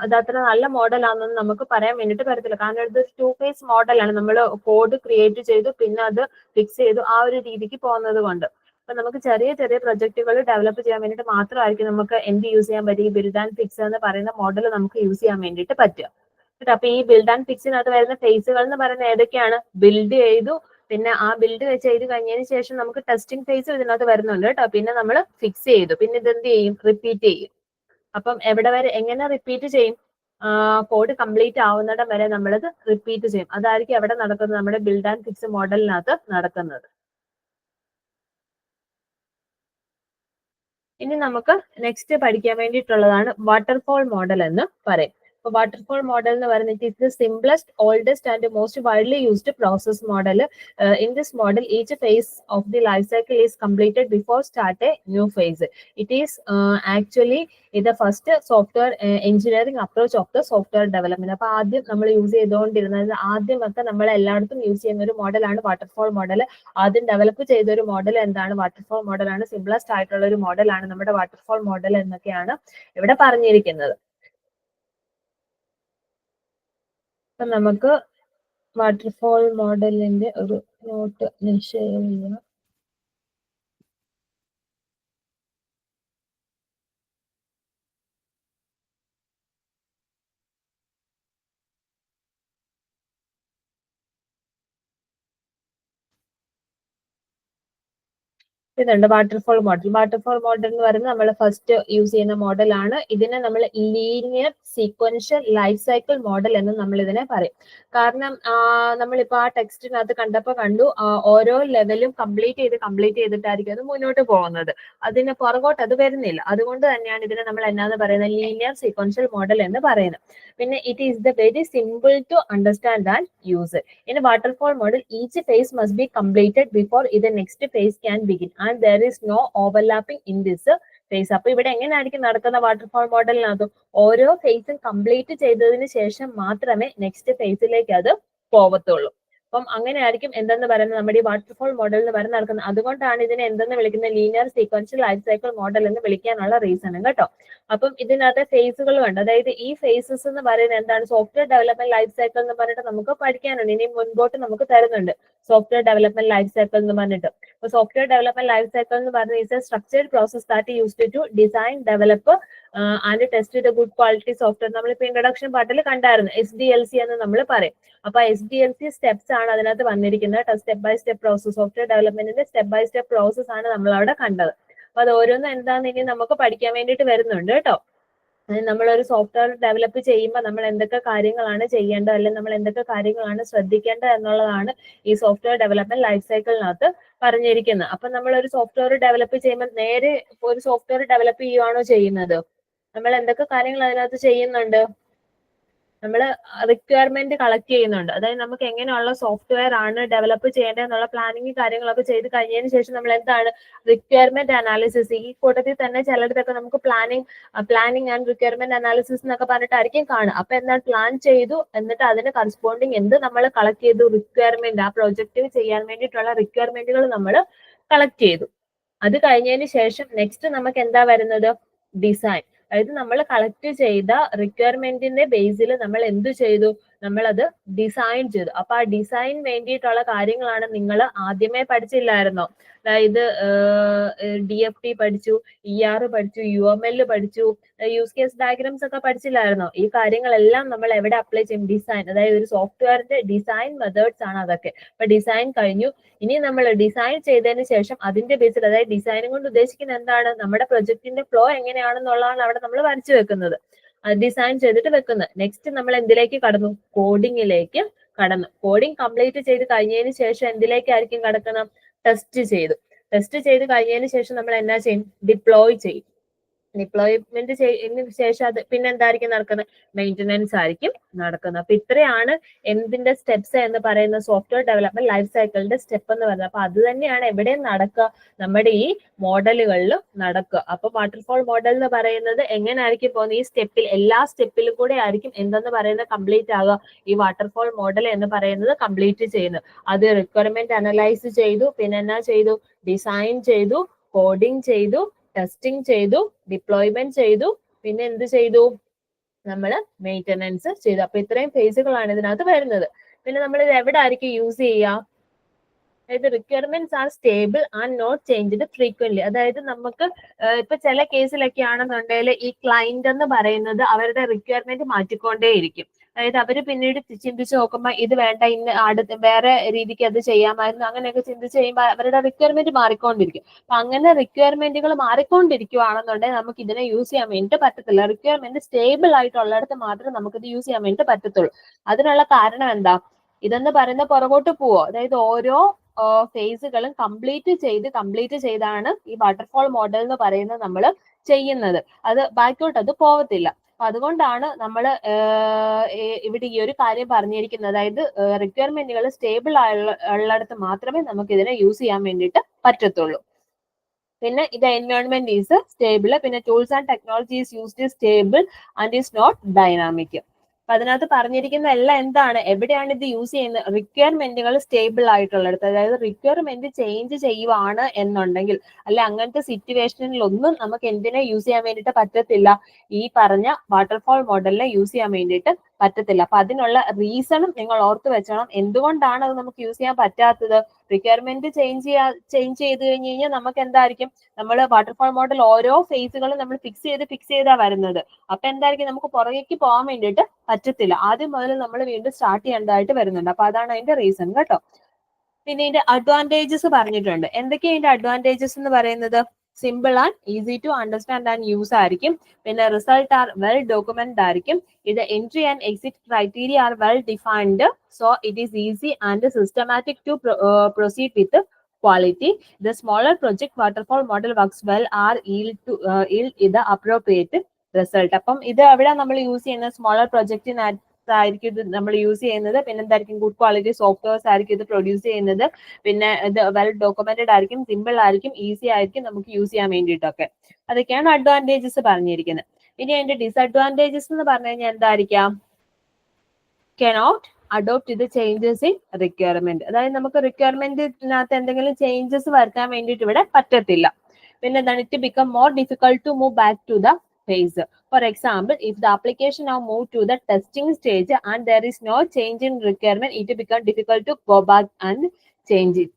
അത് അത്ര നല്ല മോഡലാണെന്ന് നമുക്ക് പറയാൻ വേണ്ടിയിട്ട് പറ്റത്തില്ല. കാരണം ഇത് 2 phase മോഡലാണ്. നമ്മൾ കോഡ് ക്രിയേറ്റ് ചെയ്തു പിന്നെ അത് ഫിക്സ് ചെയ്തു, ആ ഒരു രീതിക്ക് പോകുന്നത് കൊണ്ട്. അപ്പൊ നമുക്ക് ചെറിയ ചെറിയ പ്രൊജക്റ്റുകൾ ഡെവലപ്പ് ചെയ്യാൻ വേണ്ടിയിട്ട് മാത്രമായിരിക്കും നമുക്ക് എന്ത് യൂസ് ചെയ്യാൻ പറ്റും, ഈ ബിൽഡ് ആൻഡ് ഫിക്സ് എന്ന് പറയുന്ന മോഡൽ നമുക്ക് യൂസ് ചെയ്യാൻ വേണ്ടിയിട്ട് പറ്റുക. അപ്പൊ ഈ ബിൽഡ് ആൻഡ് ഫിക്സിനകത്ത് വരുന്ന ഫേസുകൾ എന്ന് പറയുന്നത് ഏതൊക്കെയാണ്? ബിൽഡ് ചെയ്തു, പിന്നെ ആ ബിൽഡ് ചെയ്ത് കഴിഞ്ഞതിന് ശേഷം നമുക്ക് ടെസ്റ്റിംഗ് ഫേസ് ഇതിനകത്ത് വരുന്നുണ്ട് കേട്ടോ. പിന്നെ നമ്മൾ ഫിക്സ് ചെയ്തു, പിന്നെ ഇത് എന്ത് ചെയ്യും, റിപ്പീറ്റ് ചെയ്യും. അപ്പം എവിടെ വരെ എങ്ങനെ റിപ്പീറ്റ് ചെയ്യും? കോഡ് കംപ്ലീറ്റ് ആവുന്നിടം വരെ നമ്മളത് റിപ്പീറ്റ് ചെയ്യും. അതായിരിക്കും എവിടെ നടക്കുന്നത്, നമ്മുടെ ബിൽഡ് ആൻഡ് ഫിക്സ് മോഡലിനകത്ത് നടക്കുന്നത്. ഇനി നമുക്ക് നെക്സ്റ്റ് പഠിക്കാൻ വേണ്ടിയിട്ടുള്ളതാണ് വാട്ടർഫോൾ മോഡൽ എന്ന് പറയും. അപ്പൊ വാട്ടർഫോൾ മോഡൽ എന്ന് പറയുന്നത് it is the simplest, oldest and most widely used process model. In this model each phase of the life cycle is completed before start a new phase. It is actually ഇത് first software engineering approach of the software development. അപ്പൊ ആദ്യം നമ്മൾ use ചെയ്തുകൊണ്ടിരുന്നത്, ആദ്യമൊക്കെ നമ്മൾ എല്ലായിടത്തും use ചെയ്യുന്ന ഒരു മോഡലാണ് വാട്ടർഫോൾ മോഡൽ. ആദ്യം ഡെവലപ്പ് ചെയ്ത ഒരു മോഡൽ എന്താണ്? വാട്ടർഫോൾ മോഡലാണ്. സിംപ്ലസ്റ്റ് ആയിട്ടുള്ള ഒരു മോഡലാണ് നമ്മുടെ വാട്ടർഫോൾ മോഡൽ എന്നൊക്കെയാണ് ഇവിടെ പറഞ്ഞിരിക്കുന്നത്. അപ്പൊ നമുക്ക് വാട്ടർഫോൾ മോഡലിന്റെ ഒരു നോട്ട് ഞാൻ ഷെയർ ചെയ്യാം. ഇതുണ്ട് വാട്ടർഫോൾ മോഡൽ. വാട്ടർഫോൾ മോഡൽ എന്ന് പറയുന്നത് നമ്മൾ ഫസ്റ്റ് യൂസ് ചെയ്യുന്ന മോഡലാണ്. ഇതിനെ നമ്മൾ linear sequential life cycle model എന്ന് നമ്മൾ ഇതിനെ പറയും. കാരണം നമ്മളിപ്പോ ആ ടെക്സ്റ്റിനകത്ത് കണ്ടപ്പോൾ കണ്ടു, ഓരോ ലെവലും കംപ്ലീറ്റ് ചെയ്തിട്ടായിരിക്കും അത് മുന്നോട്ട് പോകുന്നത്. അതിന് പുറകോട്ട് അത് വരുന്നില്ല. അതുകൊണ്ട് തന്നെയാണ് ഇതിനെ നമ്മൾ എന്നാന്ന് പറയുന്നത്, ലീനിയർ സീക്വൻഷ്യൽ മോഡൽ എന്ന് പറയുന്നത്. പിന്നെ it is the very simple to understand and use. In a waterfall model, each phase must be completed before the next phase can begin, and there is no overlapping in this phase. അപ്പൊ ഇവിടെ എങ്ങനെയായിരിക്കും നടക്കുന്ന waterfall മോഡലിനകത്ത്? ഓരോ ഫേസും complete ചെയ്തതിന് ശേഷം മാത്രമേ next ഫേസിലേക്ക് അത് പോവത്തുള്ളൂ. അപ്പം അങ്ങനെയായിരിക്കും എന്തെന്ന് പറയുന്നത്, നമ്മുടെ ഈ വാട്ടർഫോൾ മോഡൽ എന്ന് പറയുന്നത് നടക്കുന്നത്. അതുകൊണ്ടാണ് ഇതിനെ എന്തെന്ന് വിളിക്കുന്നത്, linear sequential life cycle model എന്ന് വിളിക്കാനുള്ള റീസണും കേട്ടോ. അപ്പം ഇതിനകത്ത് ഫേസുകൾ ഉണ്ട്. അതായത് ഈ ഫേസസ് എന്ന് പറയുന്നത് എന്താണ്? സോഫ്റ്റ്വെയർ ഡെവലപ്മെന്റ് ലൈഫ് സൈക്കിൾ എന്ന് പറഞ്ഞിട്ട് നമുക്ക് പഠിക്കാനുണ്ട്. ഇനി മുൻപോട്ട് നമുക്ക് തരുന്നുണ്ട് സോഫ്റ്റ്വെയർ ഡെവലപ്മെന്റ് ലൈഫ് സൈക്കിൾ എന്ന് പറഞ്ഞിട്ട്. അപ്പൊ സോഫ്റ്റ്വെയർ ഡെവലപ്മെന്റ് ലൈഫ് സൈക്കിൾ എന്ന് പറയുന്നത് is a structured process that used to design, develop and test the good quality software. നമ്മളിപ്പോ ഇൻട്രൊഡക്ഷൻ പാർട്ടിൽ കണ്ടായിരുന്നു, SDLC എന്ന് നമ്മൾ പറയും. അപ്പൊ SDLC സ്റ്റെപ്സ് ആണ് അതിനകത്ത് വന്നിരിക്കുന്നത്. Step by step process, software ഡെവലപ്മെന്റിന്റെ സ്റ്റെപ്പ് ബൈ സ്റ്റെപ്പ് പ്രോസസ് ആണ് നമ്മൾ അവിടെ കണ്ടത്. അപ്പൊ അത് ഓരോന്നും എന്താണെന്ന് ഇനി നമുക്ക് പഠിക്കാൻ വേണ്ടിയിട്ട് വരുന്നുണ്ട് കേട്ടോ. നമ്മളൊരു സോഫ്റ്റ്വെയർ ഡെവലപ്പ് ചെയ്യുമ്പോൾ നമ്മൾ എന്തൊക്കെ കാര്യങ്ങളാണ് ചെയ്യേണ്ടത്, അല്ലെങ്കിൽ നമ്മൾ എന്തൊക്കെ കാര്യങ്ങളാണ് ശ്രദ്ധിക്കേണ്ടത് എന്നുള്ളതാണ് ഈ സോഫ്റ്റ്വെയർ ഡെവലപ്മെന്റ് ലൈഫ് സൈക്കിളിനകത്ത് പറഞ്ഞിരിക്കുന്നത്. അപ്പൊ നമ്മൾ ഒരു സോഫ്റ്റ്വെയർ ഡെവലപ്പ് ചെയ്യുമ്പോൾ നേരെ ഒരു സോഫ്റ്റ്വെയർ ഡെവലപ്പ് ചെയ്യുകയാണോ ചെയ്യുന്നത്? നമ്മൾ എന്തൊക്കെ കാര്യങ്ങൾ അതിനകത്ത് ചെയ്യുന്നുണ്ട്? നമ്മൾ റിക്വയർമെന്റ് കളക്ട് ചെയ്യുന്നുണ്ട്. അതായത് നമുക്ക് എങ്ങനെയുള്ള സോഫ്റ്റ്വെയർ ആണ് ഡെവലപ്പ് ചെയ്യേണ്ടത് എന്നുള്ള പ്ലാനിങ് കാര്യങ്ങളൊക്കെ ചെയ്ത് കഴിഞ്ഞതിന് ശേഷം നമ്മൾ എന്താണ്, റിക്വയർമെന്റ് അനാലിസിസ്. ഈ കൂട്ടത്തിൽ തന്നെ ചിലയിടത്തൊക്കെ നമുക്ക് പ്ലാനിങ് ആൻഡ് റിക്വയർമെന്റ് അനാലിസിസ് എന്നൊക്കെ പറഞ്ഞിട്ടായിരിക്കും കാണുക. അപ്പൊ എന്താണ്, പ്ലാൻ ചെയ്തു, എന്നിട്ട് അതിന് കറസ്പോണ്ടിങ് എന്ത് നമ്മൾ കളക്ട് ചെയ്തു, റിക്വയർമെന്റ്, ആ പ്രോജക്റ്റ് ചെയ്യാൻ വേണ്ടിയിട്ടുള്ള റിക്വയർമെന്റുകൾ നമ്മൾ കളക്ട് ചെയ്തു. അത് കഴിഞ്ഞതിന് ശേഷം നെക്സ്റ്റ് നമുക്ക് എന്താ വരുന്നത്, ഡിസൈൻ. അതായത് നമ്മൾ കളക്ട് ചെയ്ത റിക്വയർമെന്റിന്റെ ബേസിൽ നമ്മൾ എന്ത് ചെയ്തു, നമ്മളത് ഡിസൈൻ ചെയ്തു. അപ്പൊ ആ ഡിസൈൻ വേണ്ടിയിട്ടുള്ള കാര്യങ്ങളാണ് നിങ്ങൾ ആദ്യമേ പഠിച്ചില്ലായിരുന്നോ? അതായത് DFT പഠിച്ചു, ER പഠിച്ചു, UML പഠിച്ചു, യൂസ് കേസ് ഡയഗ്രാംസ് ഒക്കെ പഠിച്ചില്ലായിരുന്നോ? ഈ കാര്യങ്ങളെല്ലാം നമ്മൾ എവിടെ അപ്ലൈ ചെയ്യും? ഡിസൈൻ. അതായത് ഒരു സോഫ്റ്റ്വെയറിന്റെ ഡിസൈൻ മെത്തേഡ്സ് ആണ് അതൊക്കെ. അപ്പൊ ഡിസൈൻ കഴിഞ്ഞു. ഇനി നമ്മൾ ഡിസൈൻ ചെയ്തതിന് ശേഷം അതിന്റെ ബേസിൽ, അതായത് ഡിസൈനും കൊണ്ട് ഉദ്ദേശിക്കുന്നത് എന്താണ്, നമ്മുടെ പ്രൊജക്ടിന്റെ ഫ്ലോ എങ്ങനെയാണെന്നുള്ളതാണ് അവിടെ നമ്മൾ വരച്ചു വെക്കുന്നത്, ഡിസൈൻ ചെയ്തിട്ട് വെക്കുന്നത്. നെക്സ്റ്റ് നമ്മൾ എന്തിലേക്ക് കടന്നു? കോഡിങ്ങിലേക്ക് കടന്നു. കോഡിങ് കംപ്ലീറ്റ് ചെയ്ത് കഴിഞ്ഞതിന് ശേഷം എന്തിലേക്കായിരിക്കും കടക്കണം? ടെസ്റ്റ് ചെയ്ത് കഴിഞ്ഞതിന് ശേഷം നമ്മൾ എന്നാ ചെയ്യും? ഡിപ്ലോയ് ചെയ്യും. ഡിപ്ലോയ്മെന്റ് ചെയ്തതിന് ശേഷം അത് പിന്നെ എന്തായിരിക്കും നടക്കുന്നത്, മെയിൻ്റനൻസ് ആയിരിക്കും നടക്കുന്നത്. അപ്പൊ ഇത്രയാണ് എന്തിന്റെ സ്റ്റെപ്സ് എന്ന് പറയുന്ന സോഫ്റ്റ്വെയർ ഡെവലപ്മെന്റ് ലൈഫ് സൈക്കിളിന്റെ സ്റ്റെപ്പ് എന്ന് പറയുന്നത്. അപ്പൊ അത് തന്നെയാണ് എവിടെയും നടക്കുക, നമ്മുടെ ഈ മോഡലുകളിലും നടക്കുക. അപ്പൊ വാട്ടർഫോൾ മോഡൽ എന്ന് പറയുന്നത് എങ്ങനെയായിരിക്കും പോകുന്നത്, ഈ സ്റ്റെപ്പിൽ എല്ലാ സ്റ്റെപ്പിലും കൂടെ ആയിരിക്കും എന്തെന്ന് പറയുന്നത് കംപ്ലീറ്റ് ആകുക, ഈ വാട്ടർഫോൾ മോഡൽ എന്ന് പറയുന്നത് കംപ്ലീറ്റ് ചെയ്യുന്നത്. അത് റിക്വയർമെന്റ് അനലൈസ് ചെയ്തു, പിന്നെ എന്നാ ചെയ്തു, ഡിസൈൻ ചെയ്തു, കോഡിംഗ് ചെയ്തു, ടെസ്റ്റിംഗ് ചെയ്തു, ഡിപ്ലോയ്മെന്റ് ചെയ്തു, പിന്നെ എന്ത് ചെയ്തു, നമ്മൾ മെയിൻ്റനൻസ് ചെയ്തു. അപ്പൊ ഇത്രയും ഫേസുകളാണ് ഇതിനകത്ത് വരുന്നത്. പിന്നെ നമ്മൾ ഇത് എവിടെ ആയിരിക്കും യൂസ് ചെയ്യുക, അതായത് requirements are stable and not changed frequently. അതായത് നമുക്ക് ഇപ്പൊ ചില കേസിലൊക്കെ ആണെന്നുണ്ടെങ്കിൽ ഈ ക്ലയന്റ് എന്ന് പറയുന്നത് അവരുടെ റിക്വയർമെന്റ് മാറ്റിക്കൊണ്ടേയിരിക്കും. അതായത് അവര് പിന്നീട് ചിന്തിച്ച് നോക്കുമ്പോൾ ഇത് വേണ്ട, ഇന്ന് അടുത്ത് വേറെ രീതിക്ക് അത് ചെയ്യാമായിരുന്നു, അങ്ങനെയൊക്കെ ചിന്തിച്ച് കഴിയുമ്പോൾ അവരുടെ റിക്വയർമെന്റ് മാറിക്കൊണ്ടിരിക്കും. അപ്പൊ അങ്ങനെ റിക്വയർമെന്റുകൾ മാറിക്കൊണ്ടിരിക്കുകയാണെന്നുണ്ടെങ്കിൽ നമുക്ക് ഇതിനെ യൂസ് ചെയ്യാൻ വേണ്ടിയിട്ട് പറ്റത്തില്ല. റിക്വയർമെന്റ് സ്റ്റേബിൾ ആയിട്ടുള്ളിടത്ത് മാത്രമേ നമുക്ക് ഇത് യൂസ് ചെയ്യാൻ വേണ്ടിയിട്ട് പറ്റത്തുള്ളൂ. അതിനുള്ള കാരണം എന്താ, ഇതെന്ന് പറയുന്ന പുറകോട്ട് പോവോ, അതായത് ഓരോ ഫേസുകളും കംപ്ലീറ്റ് ചെയ്താണ് ഈ വാട്ടർഫോൾ മോഡൽ എന്ന് പറയുന്നത് നമ്മൾ ചെയ്യുന്നത്. അത് ബാക്കോട്ട് അത് പോവത്തില്ല. അപ്പൊ അതുകൊണ്ടാണ് നമ്മൾ ഇവിടെ ഈ ഒരു കാര്യം പറഞ്ഞിരിക്കുന്നത്. അതായത് റിക്വയർമെന്റുകൾ സ്റ്റേബിൾ ഉള്ളിടത്ത് മാത്രമേ നമുക്ക് ഇതിനെ യൂസ് ചെയ്യാൻ വേണ്ടിയിട്ട് പറ്റത്തുള്ളൂ. പിന്നെ ഇത് എൻവയോൺമെന്റ് ഈസ് സ്റ്റേബിൾ, പിന്നെ tools and technologies used stable and is not dynamic. അപ്പൊ അതിനകത്ത് പറഞ്ഞിരിക്കുന്ന എല്ലാം എന്താണ്, എവിടെയാണ് ഇത് യൂസ് ചെയ്യുന്നത്, റിക്വയർമെന്റുകൾ സ്റ്റേബിൾ ആയിട്ടുള്ളിടത്ത്. അതായത് റിക്വയർമെന്റ് ചേഞ്ച് ചെയ്യുവാണ് എന്നുണ്ടെങ്കിൽ, അല്ലെ അങ്ങനത്തെ സിറ്റുവേഷനിൽ ഒന്നും നമുക്ക് എന്തിനെ യൂസ് ചെയ്യാൻ വേണ്ടിയിട്ട് പറ്റത്തില്ല, ഈ പറഞ്ഞ വാട്ടർഫോൾ മോഡലിനെ യൂസ് ചെയ്യാൻ വേണ്ടിയിട്ട് പറ്റത്തില്ല. അപ്പൊ അതിനുള്ള റീസണും നിങ്ങൾ ഓർത്ത് വെച്ചണം, എന്തുകൊണ്ടാണ് അത് നമുക്ക് യൂസ് ചെയ്യാൻ പറ്റാത്തത്. റിക്വയർമെന്റ് ചേഞ്ച് ചെയ്ത് കഴിഞ്ഞ് കഴിഞ്ഞാൽ നമുക്ക് എന്തായിരിക്കും, നമ്മൾ വാട്ടർഫോൾ മോഡൽ ഓരോ ഫേസുകളും നമ്മൾ ഫിക്സ് ചെയ്താ വരുന്നത്. അപ്പൊ എന്തായിരിക്കും, നമുക്ക് പുറകേക്ക് പോകാൻ വേണ്ടിയിട്ട് പറ്റത്തില്ല. ആദ്യം മുതൽ നമ്മൾ വീണ്ടും സ്റ്റാർട്ട് ചെയ്യേണ്ടതായിട്ട് വരുന്നുണ്ട്. അപ്പൊ അതാണ് അതിന്റെ റീസൺ കേട്ടോ. പിന്നെ ഇതിന്റെ അഡ്വാൻറ്റേജസ് പറഞ്ഞിട്ടുണ്ട്. എന്തൊക്കെയാണ് ഇതിന്റെ അഡ്വാൻറ്റേജസ് എന്ന് പറയുന്നത്, simple and easy to understand and use ആയിരിക്കും. പിന്നെ റിസൾട്ട് ആർ വെൽ ഡോക്യുമെന്റ് ആയിരിക്കും. ഇത് entry and exit criteria are well defined, so it is easy and systematic to proceed with quality. The smaller project waterfall model works well are yield the appropriate result. അപ്പം ഇത് അവിടെ നമ്മൾ use ചെയ്യുന്ന smaller പ്രൊജക്റ്റിനായിരിക്കും ഇത് നമ്മൾ use ചെയ്യുന്നത്. പിന്നെ എന്തായിരിക്കും, ഗുഡ് ക്വാളിറ്റി സോഫ്റ്റ്വെയർസ് ആയിരിക്കും ഇത് പ്രൊഡ്യൂസ് ചെയ്യുന്നത്. പിന്നെ ഇത് വെൽ ഡോക്യുമെന്റഡ് ആയിരിക്കും, സിമ്പിൾ ആയിരിക്കും, ഈസി ആയിരിക്കും നമുക്ക് യൂസ് ചെയ്യാൻ വേണ്ടിയിട്ടൊക്കെ. അതൊക്കെയാണ് അഡ്വാൻറ്റേജസ് പറഞ്ഞിരിക്കുന്നത്. ഇനി അതിന്റെ ഡിസഡ്വാൻറ്റേജസ് എന്ന് പറഞ്ഞു കഴിഞ്ഞാൽ എന്തായിരിക്കാം, cannot adopt the changes in requirement. അതായത് നമുക്ക് റിക്വയർമെന്റിനകത്ത് എന്തെങ്കിലും ചേഞ്ചസ് വരുത്താൻ വേണ്ടിയിട്ട് ഇവിടെ പറ്റത്തില്ല. പിന്നെ എന്താണ്, it become more difficult to move back to the phase. For example, if the application now move to the testing stage and there is no change in requirement, it become difficult to go back and change it.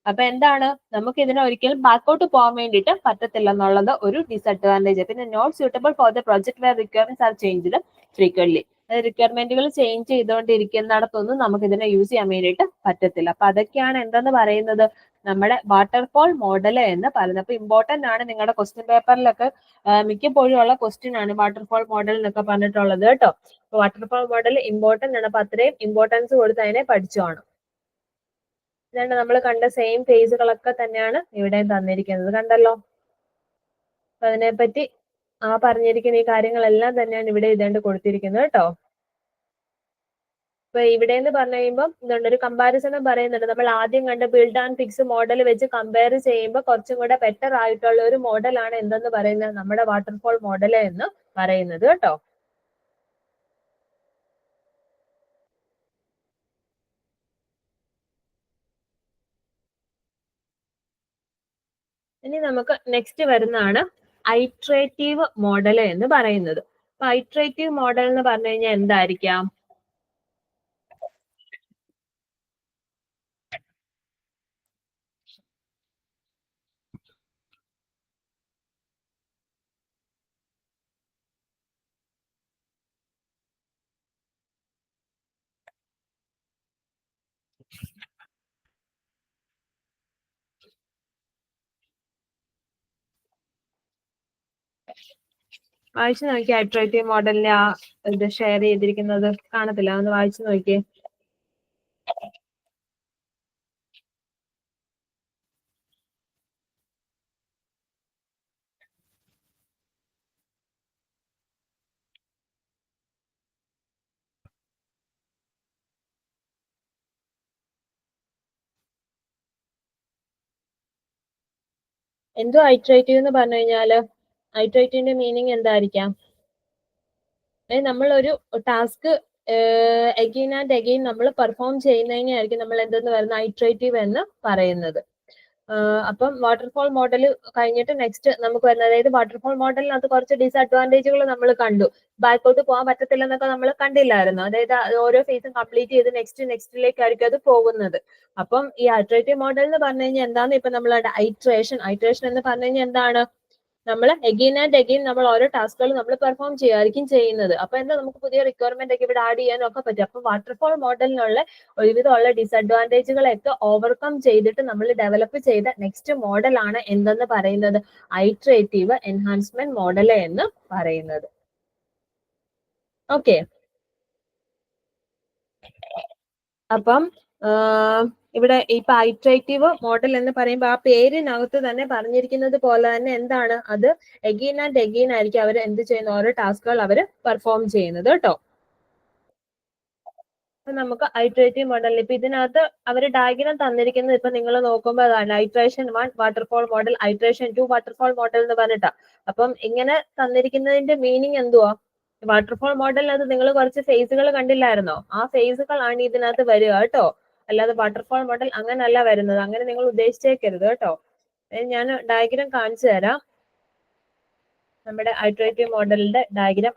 അപ്പൊ എന്താണ്, നമുക്ക് ഇതിനെ ഒരിക്കലും ബാക്കോട്ട് പോകാൻ വേണ്ടിയിട്ട് പറ്റത്തില്ല എന്നുള്ളത് ഒരു ഡിസഡ്വാൻറ്റേജ്. പിന്നെ not suitable for the project where requirements are changed frequently. റിക്വയർമെന്റുകൾ ചേഞ്ച് ചെയ്തുകൊണ്ടിരിക്കുന്നിടത്തൊന്നും നമുക്ക് ഇതിനെ യൂസ് ചെയ്യാൻ വേണ്ടിയിട്ട് പറ്റത്തില്ല. അപ്പൊ അതൊക്കെയാണ് എന്തെന്ന് പറയുന്നത്, നമ്മുടെ വാട്ടർഫോൾ മോഡൽ എന്ന് പറയുന്നത്. അപ്പൊ ഇമ്പോർട്ടന്റ് ആണ്, നിങ്ങളുടെ ക്വസ്റ്റ്യൻ പേപ്പറിലൊക്കെ മിക്കപ്പോഴും ഉള്ള ക്വസ്റ്റ്യൻ ആണ് വാട്ടർഫോൾ മോഡൽ എന്നൊക്കെ പറഞ്ഞിട്ടുള്ളത് കേട്ടോ. അപ്പൊ വാട്ടർഫോൾ മോഡൽ ഇമ്പോർട്ടന്റ് ആണ്. അപ്പൊ അത്രയും ഇമ്പോർട്ടൻസ് കൊടുത്ത് അതിനെ പഠിച്ചോണം. ഇതാണ് നമ്മൾ കണ്ട സെയിം ഫേസുകളൊക്കെ തന്നെയാണ് ഇവിടെയും തന്നിരിക്കുന്നത്, കണ്ടല്ലോ. അപ്പൊ അതിനെപ്പറ്റി പറഞ്ഞിരിക്കുന്ന ഈ കാര്യങ്ങളെല്ലാം തന്നെയാണ് ഇവിടെ ഇതേണ്ട കൊടുത്തിരിക്കുന്നത് കേട്ടോ. അപ്പൊ ഇവിടെ എന്ന് പറഞ്ഞു കഴിയുമ്പോൾ എന്തുണ്ട്, ഒരു കമ്പാരിസണും പറയുന്നുണ്ട്. നമ്മൾ ആദ്യം കണ്ട ബിൽഡ് ആൻഡ് ഫിക്സ് മോഡൽ വെച്ച് കമ്പയർ ചെയ്യുമ്പോൾ കുറച്ചും കൂടെ ബെറ്റർ ആയിട്ടുള്ള ഒരു മോഡലാണ് എന്തെന്ന് പറയുന്നത്, നമ്മുടെ വാട്ടർഫോൾ മോഡൽ എന്ന് പറയുന്നത് കേട്ടോ. ഇനി നമുക്ക് നെക്സ്റ്റ് വരുന്നതാണ് ഐട്രേറ്റീവ് മോഡൽ എന്ന് പറയുന്നത്. അപ്പൊ ഐട്രേറ്റീവ് മോഡൽ എന്ന് പറഞ്ഞു കഴിഞ്ഞാൽ എന്തായിരിക്കാം, വായിച്ചു നോക്കിയേ. ഐട്രേറ്റീവ് മോഡലിന്റെ ആ ഇത് ഷെയർ ചെയ്തിരിക്കുന്നത് കാണത്തില്ല, ഒന്ന് വായിച്ചു നോക്കിയേ. എന്തോ ഐട്രേറ്റീവ് എന്ന് പറഞ്ഞു കഴിഞ്ഞാൽ ഐട്രേറ്റീവിന്റെ മീനിങ് എന്തായിരിക്കാം? നമ്മൾ ഒരു ടാസ്ക് അഗെയിൻ ആൻഡ് അഗെയിൻ നമ്മൾ പെർഫോം ചെയ്യുന്നതിനെയായിരിക്കും നമ്മൾ എന്തെന്ന് പറയുന്നത് ഐട്രേറ്റീവ് എന്ന് പറയുന്നത്. അപ്പം വാട്ടർഫോൾ മോഡൽ കഴിഞ്ഞിട്ട് നെക്സ്റ്റ് നമുക്ക് വരുന്നത്, അതായത് വാട്ടർഫോൾ മോഡലിനകത്ത് കുറച്ച് ഡിസഡ്വാൻറ്റേജുകൾ നമ്മൾ കണ്ടു. ബാക്കോട്ട് പോകാൻ പറ്റത്തില്ല എന്നൊക്കെ നമ്മൾ കണ്ടില്ലായിരുന്നു. അതായത് ഓരോ ഫേസും കംപ്ലീറ്റ് ചെയ്ത് നെക്സ്റ്റിലേക്കായിരിക്കും അത് പോകുന്നത്. അപ്പം ഈ ഐട്രേറ്റീവ് മോഡൽ എന്ന് പറഞ്ഞു കഴിഞ്ഞാൽ എന്താണ്? ഇപ്പൊ നമ്മൾ ഐട്രേഷൻ എന്ന് പറഞ്ഞു കഴിഞ്ഞാൽ എന്താണ്? നമ്മൾ അഗെയിൻ ആൻഡ് അഗെയിൻ നമ്മൾ ഓരോ ടാസ്കുകൾ നമ്മൾ പെർഫോം ചെയ്യുമായിരിക്കും ചെയ്യുന്നത്. അപ്പൊ എന്താ, നമുക്ക് പുതിയ റിക്വയർമെന്റ് ഒക്കെ ഇവിടെ ആഡ് ചെയ്യാനും ഒക്കെ പറ്റും. അപ്പൊ വാട്ടർഫോൾ മോഡലിനുള്ള ഒരുവിധമുള്ള ഡിസഡ്വാൻറ്റേജുകളൊക്കെ ഓവർകം ചെയ്തിട്ട് നമ്മൾ ഡെവലപ്പ് ചെയ്ത നെക്സ്റ്റ് മോഡലാണ് എന്തെന്ന് പറയുന്നത്? ഐട്രേറ്റീവ് എൻഹാൻസ്മെന്റ് മോഡൽ എന്ന് പറയുന്നത്. ഓക്കെ, അപ്പം ഇവിടെ ഇപ്പൊ ഐട്രേറ്റീവ് മോഡൽ എന്ന് പറയുമ്പോൾ ആ പേരിനകത്ത് തന്നെ പറഞ്ഞിരിക്കുന്നത് പോലെ തന്നെ എന്താണ് അത്? അഗെയിൻ ആൻഡ് അഗെയിൻ ആയിരിക്കും അവർ എന്ത് ചെയ്യുന്ന ഓരോ ടാസ്കുകൾ അവർ പെർഫോം ചെയ്യുന്നത് കേട്ടോ. നമുക്ക് ഐട്രേറ്റീവ് മോഡൽ ഇപ്പൊ ഇതിനകത്ത് അവർ ഡയഗ്രാം തന്നിരിക്കുന്നത് ഇപ്പൊ നിങ്ങൾ നോക്കുമ്പോൾ അതാണ് iteration 1 waterfall model, iteration 2 waterfall model എന്ന് പറഞ്ഞിട്ടാ. അപ്പം ഇങ്ങനെ തന്നിരിക്കുന്നതിന്റെ മീനിങ് എന്തുവാ? വാട്ടർഫോൾ മോഡലിനകത്ത് നിങ്ങൾ കുറച്ച് ഫേസുകൾ കണ്ടില്ലായിരുന്നോ? ആ ഫേസുകളാണ് ഇതിനകത്ത് വരിക കേട്ടോ. അല്ലാതെ വാട്ടർഫോൾ മോഡൽ അങ്ങനല്ല വരുന്നത്. അങ്ങനെ നിങ്ങൾ ഉദ്ദേശിച്ചേക്കരുത് കേട്ടോ. ഞാൻ ഡയഗ്രാം കാണിച്ചു തരാം. നമ്മുടെ ഐട്രേറ്റീവ് മോഡലിന്റെ ഡയഗ്രാം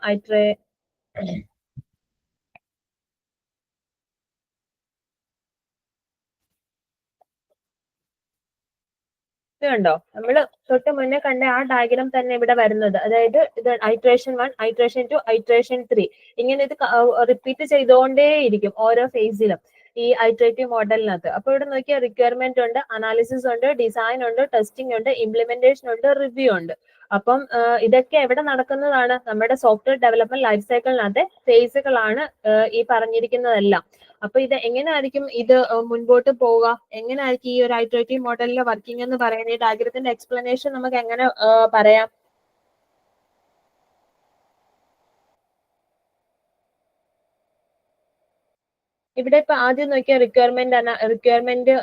കണ്ടോ? നമ്മൾ തൊട്ട് മുന്നേ കണ്ട ആ ഡയഗ്രാം തന്നെ ഇവിടെ വരുന്നത്. അതായത് ഇത് ഐട്രേഷൻ 1, ഐട്രേഷൻ 2, ഐട്രേഷൻ 3 ഇങ്ങനെ ഇത് റിപ്പീറ്റ് ചെയ്തുകൊണ്ടേയിരിക്കും ഓരോ ഫേസിലും ഈ ഐട്രേറ്റീവ് മോഡലിനകത്ത്. അപ്പൊ ഇവിടെ നോക്കിയാൽ റിക്വയർമെന്റ് ഉണ്ട്, അനാലിസിസ് ഉണ്ട്, ഡിസൈൻ ഉണ്ട്, ടെസ്റ്റിംഗ് ഉണ്ട്, ഇംപ്ലിമെന്റേഷൻ ഉണ്ട്, റിവ്യൂ ഉണ്ട്. അപ്പം ഇതൊക്കെ എവിടെ നടക്കുന്നതാണ്? നമ്മുടെ സോഫ്റ്റ്വെയർ ഡെവലപ്മെന്റ് ലൈഫ് സൈക്കിളിനകത്തെ ഫേസുകളാണ് ഈ പറഞ്ഞിരിക്കുന്നതെല്ലാം. അപ്പൊ ഇത് എങ്ങനെയായിരിക്കും ഇത് മുൻപോട്ട് പോവുക? എങ്ങനെയായിരിക്കും ഈ ഒരു ഐട്രേറ്റീവ് മോഡലിലെ വർക്കിംഗ് എന്ന് പറയുന്നത്? ഈ ഡയഗ്രത്തിന്റെ എക്സ്പ്ലനേഷൻ നമുക്ക് എങ്ങനെ പറയാം? ഇവിടെ ഇപ്പൊ ആദ്യം നോക്കിയ റിക്വയർമെന്റ്